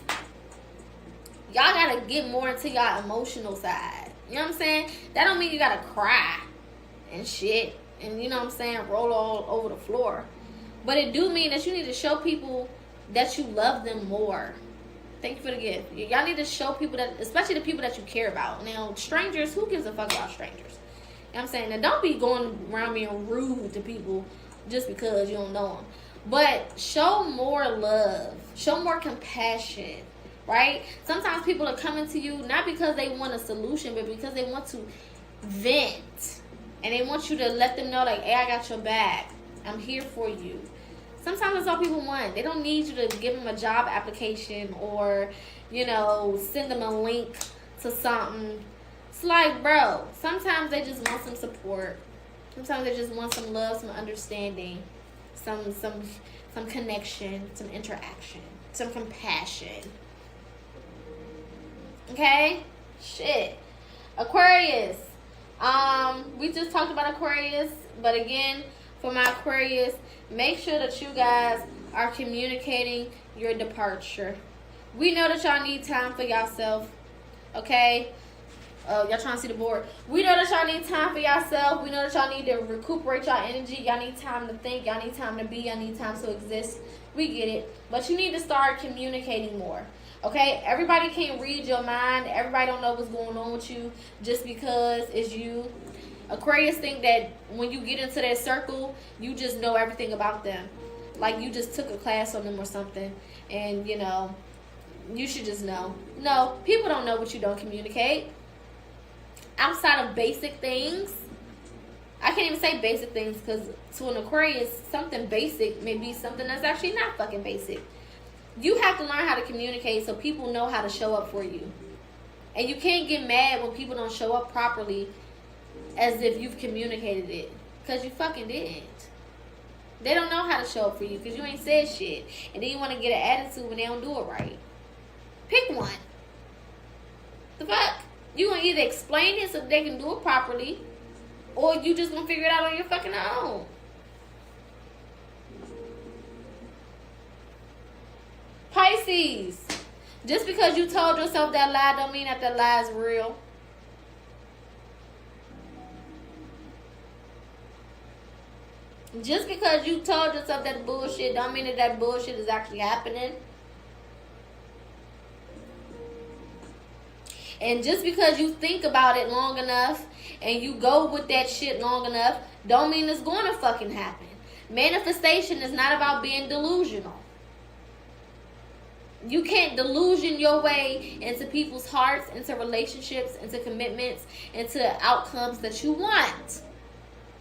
Y'all gotta get more into y'all emotional side. You know what I'm saying? That don't mean you gotta cry and shit and, you know what I'm saying, roll all over the floor. But it do mean that you need to show people that you love them more. Thank you for the gift. Y'all need to show people that, especially the people that you care about. Now, strangers, who gives a fuck about strangers? You know what I'm saying? Now, don't be going around being rude to people just because you don't know them. But show more love. Show more compassion. Right? Sometimes people are coming to you not because they want a solution, but because they want to vent. And they want you to let them know, like, hey, I got your back. I'm here for you. Sometimes that's all people want. They don't need you to give them a job application or, you know, send them a link to something. It's like, bro, sometimes they just want some support. Sometimes they just want some love, some understanding, some connection, some interaction, some compassion. Okay? Shit. Aquarius. We just talked about Aquarius, but again, for my Aquarius, make sure that you guys are communicating your departure. We know that y'all need time for yourself. Okay? Y'all trying to see the board. We know that y'all need time for yourself. We know that y'all need to recuperate y'all energy. Y'all need time to think. Y'all need time to be. Y'all need time to exist. We get it. But you need to start communicating more. Okay? Everybody can't read your mind. Everybody don't know what's going on with you just because it's you. Aquarius think that when you get into that circle, you just know everything about them. Like you just took a class on them or something. And, you know, you should just know. No, people don't know what you don't communicate. Outside of basic things, I can't even say basic things because to an Aquarius, something basic may be something that's actually not fucking basic. You have to learn how to communicate so people know how to show up for you. And you can't get mad when people don't show up properly as if you've communicated it. Because you fucking didn't. They don't know how to show up for you because you ain't said shit. And then you want to get an attitude when they don't do it right. Pick one. The fuck? You gonna either explain it so they can do it properly, or you just gonna figure it out on your fucking own. Pisces. Just because you told yourself that lie don't mean that lie is real. Just because you told yourself that bullshit don't mean that bullshit is actually happening. And just because you think about it long enough and you go with that shit long enough, don't mean it's going to fucking happen. Manifestation is not about being delusional. You can't delusion your way into people's hearts, into relationships, into commitments, into outcomes that you want.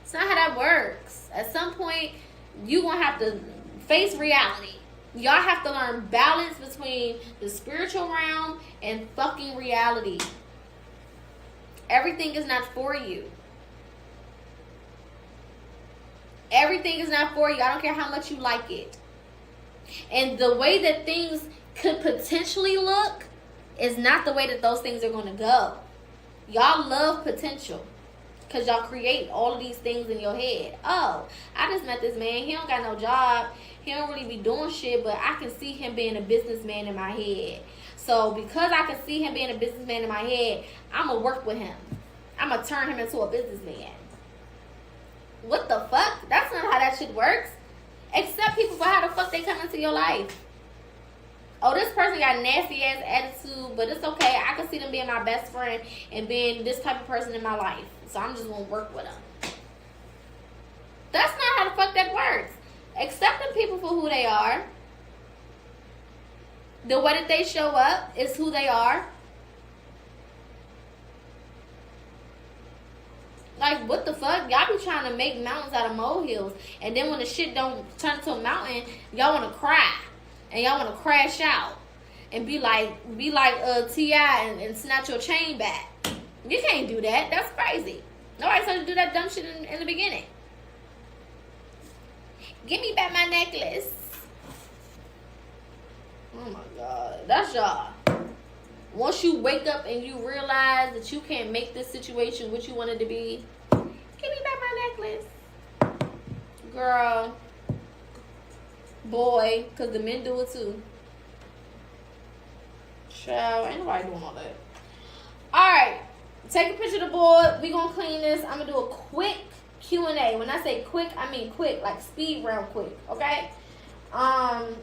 It's not how that works. At some point, you're going to have to face reality. Y'all have to learn balance between the spiritual realm and fucking reality. Everything is not for you. Everything is not for you. I don't care how much you like it. And the way that things could potentially look is not the way that those things are going to go. Y'all love potential. Because y'all create all of these things in your head. Oh, I just met this man. He don't got no job. He don't really be doing shit, but I can see him being a businessman in my head. So because I can see him being a businessman in my head, I'm going to work with him. I'm going to turn him into a businessman. What the fuck? That's not how that shit works. Accept people for how the fuck they come into your life. Oh, this person got nasty ass attitude, but it's okay. I can see them being my best friend and being this type of person in my life. So I'm just going to work with them. That's not how the fuck that works. Accepting people for who they are. The way that they show up is who they are. Like, what the fuck? Y'all be trying to make mountains out of molehills. And then when the shit don't turn to a mountain, y'all want to cry. And y'all want to crash out. and be like T.I. and snatch your chain back. You can't do that. That's crazy. Nobody told you to do that dumb shit in the beginning. Give me back my necklace. Oh my God. That's y'all. Once you wake up and you realize that you can't make this situation what you want it to be, give me back my necklace. Girl. Boy. Because the men do it too. Child. Ain't nobody doing all that. Alright. Take a picture of the board. We gonna clean this. I'm gonna do a quick Q&A. When I say quick, I mean quick. Like speed round quick. Okay? And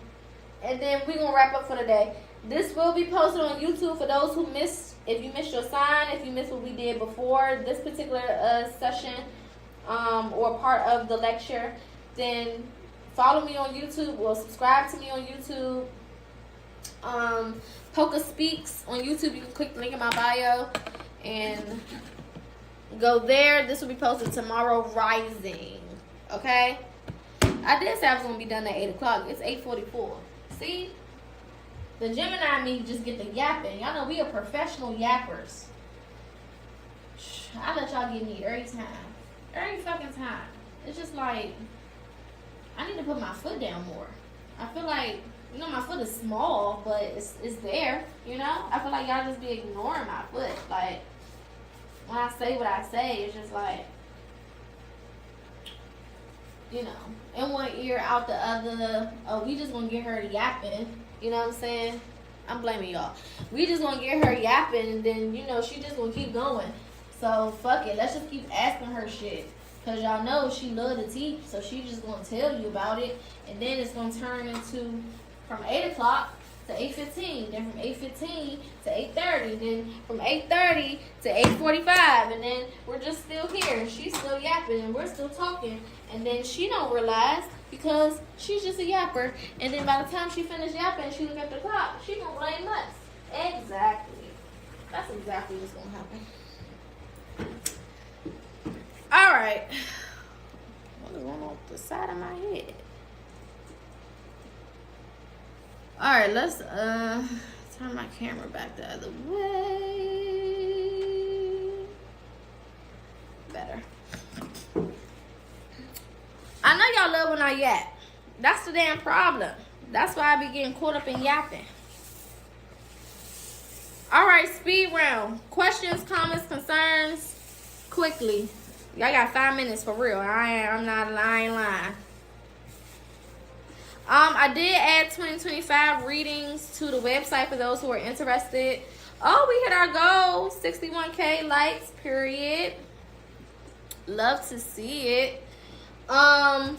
then we gonna wrap up for the day. This will be posted on YouTube for those who missed. If you missed your sign, if you missed what we did before this particular session or part of the lecture, then follow me on YouTube or subscribe to me on YouTube. PocaSPEAKS on YouTube. You can click the link in my bio and go there. This will be posted tomorrow rising. Okay? I did say I was going to be done at 8 o'clock. It's 8:44. See? The Gemini and me just get the yapping. Y'all know we are professional yappers. I let y'all get me every time. Every fucking time. It's just like, I need to put my foot down more. I feel like, you know, my foot is small, but it's there, you know? I feel like y'all just be ignoring my foot. Like, when I say what I say, it's just like, you know, in one ear, out the other. Oh, we just gonna get her yapping. You know what I'm saying? I'm blaming y'all. We just gonna get her yapping, and then, you know, she just gonna keep going. So, fuck it. Let's just keep asking her shit. Because y'all know she love to teach, so she just gonna tell you about it. And then it's gonna turn into from 8 o'clock to 8:15. Then from 8:15 to 8:30. Then from 8:30 to 8:45. And then we're just still here. She's still yapping, and we're still talking. And then she don't realize because she's just a yapper. And then by the time she finished yapping, she look at the clock. She gonna blame us. Exactly. That's exactly what's gonna happen. All right. What is going on the side of my head? All right, let's turn my camera back the other way. Better. I know y'all love when I yap. That's the damn problem. That's why I be getting caught up in yapping. All right, speed round. Questions, comments, concerns, quickly. Y'all got 5 minutes for real. I'm not lying. I did add 2025 readings to the website for those who are interested. Oh, we hit our goal. 61K likes, period. Love to see it. Damn.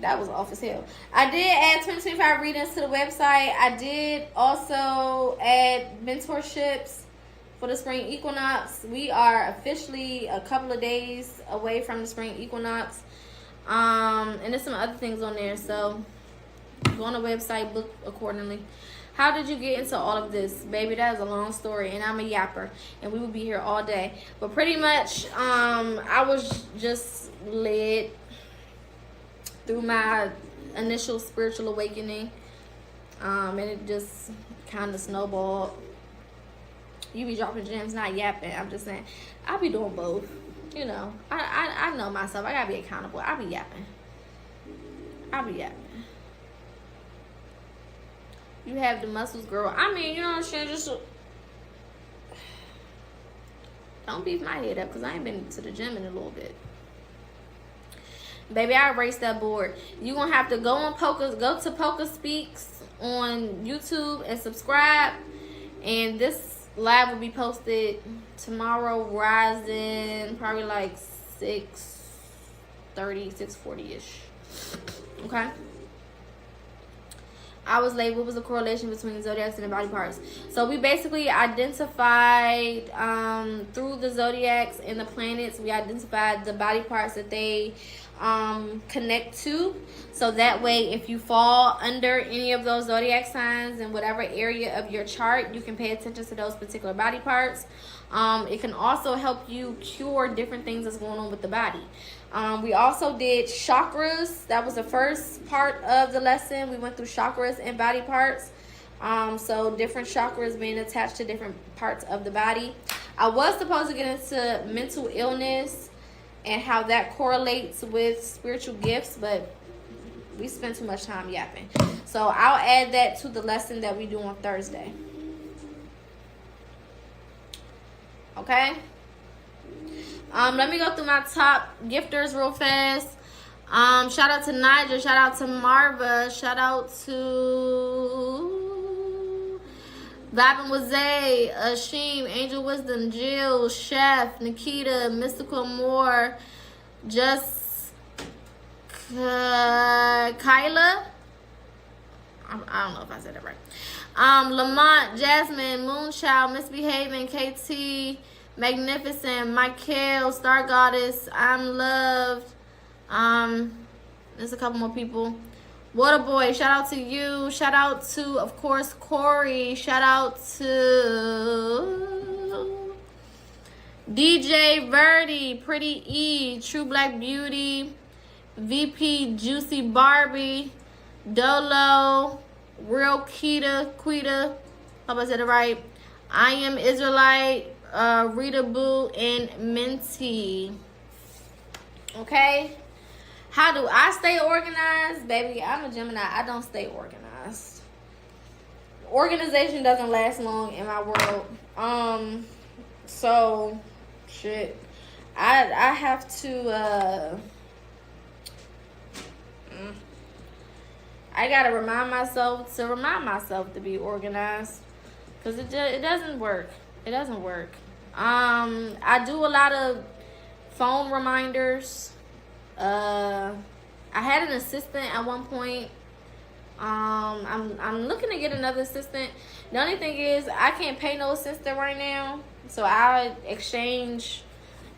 That was off as hell. I did add 2025 readings to the website. I did also add mentorships for the spring equinox. We are officially a couple of days away from the spring equinox. And there's some other things on there. So go on the website, book accordingly. How did you get into all of this? Baby, that is a long story, and I'm a yapper, and we will be here all day. But pretty much, I was just led through my initial spiritual awakening, and it just kind of snowballed. You be dropping gems, not yapping. I'm just saying, I be doing both. You know, I know myself. I gotta be accountable. I be yapping. You have the muscles, girl. I mean, you know what I'm saying? Just don't beat my head up because I ain't been to the gym in a little bit. Baby, I erased that board. You're going to have to go to PocaSPEAKS on YouTube and subscribe. And this live will be posted tomorrow, rising probably like 6:30, 6:40-ish. Okay? I was late. What was the correlation between the zodiacs and the body parts? So we basically identified through the zodiacs and the planets, we identified the body parts that they connect to. So that way, if you fall under any of those zodiac signs in whatever area of your chart, you can pay attention to those particular body parts. It can also help you cure different things that's going on with the body. We also did chakras. That was the first part of the lesson. We went through chakras and body parts. So different chakras being attached to different parts of the body. I was supposed to get into mental illness and how that correlates with spiritual gifts, but we spent too much time yapping. So I'll add that to the lesson that we do on Thursday. Okay? Let me go through my top gifters real fast. Shout out to Nigel. Shout out to Marva. Shout out to Vibing with Zay, Ashim, Angel Wisdom, Jill, Chef, Nikita, Mystical Moore, Just Kyla. I don't know if I said it right. Lamont, Jasmine, Moonchild, Misbehaving, KT, Magnificent, Michael, Star Goddess, I'm Loved. There's a couple more people. Waterboy, shout out to you. Shout out to, of course, Corey. Shout out to DJ Verdi, Pretty E, True Black Beauty, VP Juicy Barbie, Dolo, Real Quita, hope I said it right. I Am Israelite, Rita Boo, and Minty. Okay? How do I stay organized? Baby, I'm a Gemini. I don't stay organized. Organization doesn't last long in my world. So, shit. I have to, I gotta remind myself to be organized. Because it doesn't work. It doesn't work. I do a lot of phone reminders. I had an assistant at one point. I'm looking to get another assistant. The only thing is I can't pay no assistant right now, so I exchange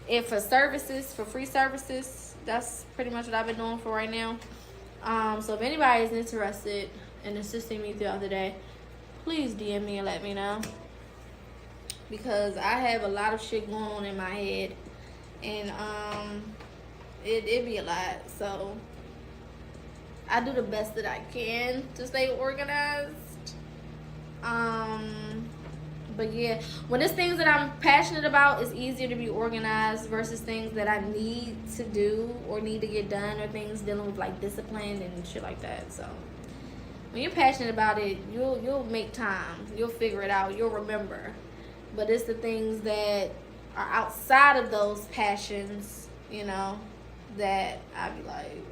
it for services, for free services. That's pretty much what I've been doing for right now. So if anybody is interested in assisting me throughout the day, please DM me and let me know, because I have a lot of shit going on in my head, and It'd be a lot, so I do the best that I can to stay organized. But yeah, when it's things that I'm passionate about, it's easier to be organized versus things that I need to do or need to get done, or things dealing with like discipline and shit like that. So when you're passionate about it, you'll make time, you'll figure it out, you'll remember. But it's the things that are outside of those passions, you know, that I be like,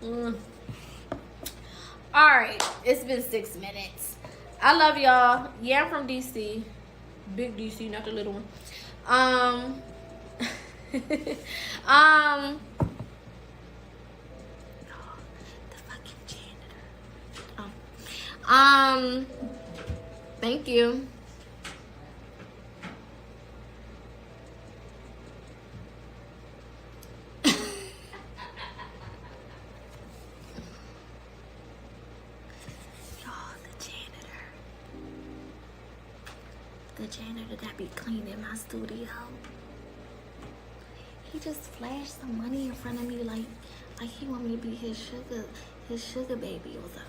ooh. Alright, it's been 6 minutes. I love y'all. Yeah, I'm from DC. Big DC, not the little one. The fucking janitor. Thank you. The janitor that be cleaning my studio, he just flashed some money in front of me like he want me to be his sugar baby or something.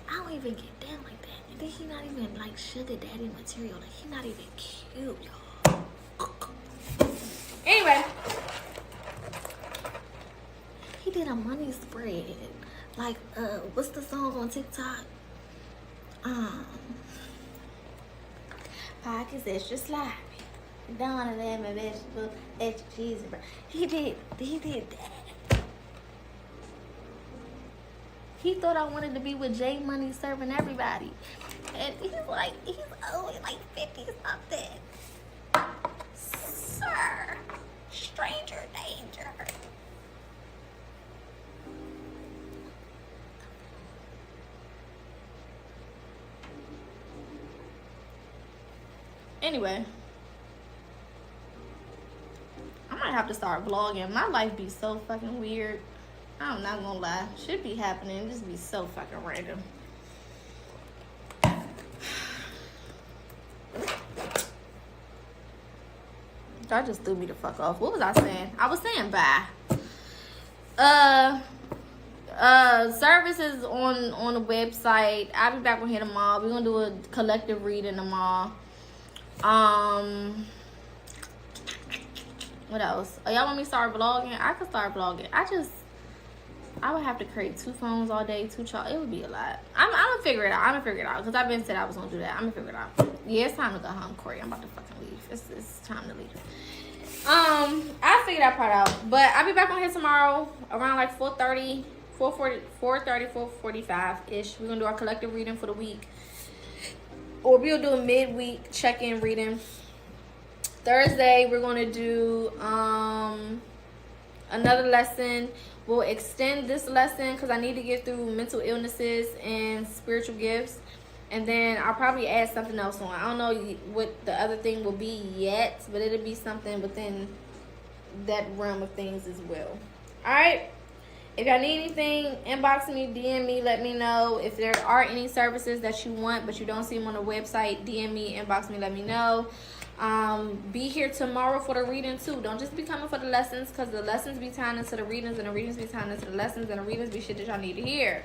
I don't even get down like that. And then he not even like sugar daddy material. Like, he not even cute, y'all. Anyway, he did a money spread. Like, what's the song on TikTok? Pockets extra sloppy. Don't let my vegetable extra cheesy, bro. He did that. He thought I wanted to be with J Money serving everybody. And he's only like 50 something. Sir, stranger danger. Anyway, I might have to start vlogging. My life be so fucking weird. I'm not gonna lie. Shit be happening. It just be so fucking random. That just threw me the fuck off. What was I saying? I was saying bye. services on the website. I'll be back on here tomorrow. We're gonna do a collective reading tomorrow. What else? Oh, y'all want me to start vlogging? I could start vlogging. I would have to create 2 phones all day, 2 charts. It would be a lot. I'm gonna figure it out. Because I've been said I was gonna do that. I'm gonna figure it out. Yeah, it's time to go home, Corey. I'm about to fucking leave. It's time to leave. I figured that part out. But I'll be back on here tomorrow around like 4:30, 4:45-ish. We're gonna do our collective reading for the week. Or we'll do a midweek check-in reading. Thursday, we're gonna do another lesson. We'll extend this lesson because I need to get through mental illnesses and spiritual gifts. And then I'll probably add something else on. I don't know what the other thing will be yet, but it'll be something within that realm of things as well. Alright? If y'all need anything, inbox me, DM me, let me know. If there are any services that you want but you don't see them on the website, DM me, inbox me, let me know. Be here tomorrow for the reading too. Don't just be coming for the lessons, because the lessons be tying into the readings, and the readings be tying into the lessons, and the readings be shit that y'all need to hear.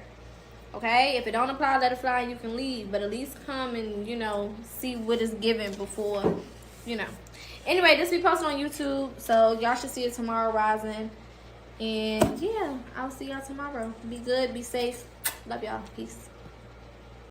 Okay? If it don't apply, let it fly and you can leave. But at least come and, you know, see what is given before, you know. Anyway, this will be posted on YouTube, so y'all should see it tomorrow rising. And yeah, I'll see y'all tomorrow. Be good, be safe. Love y'all. Peace.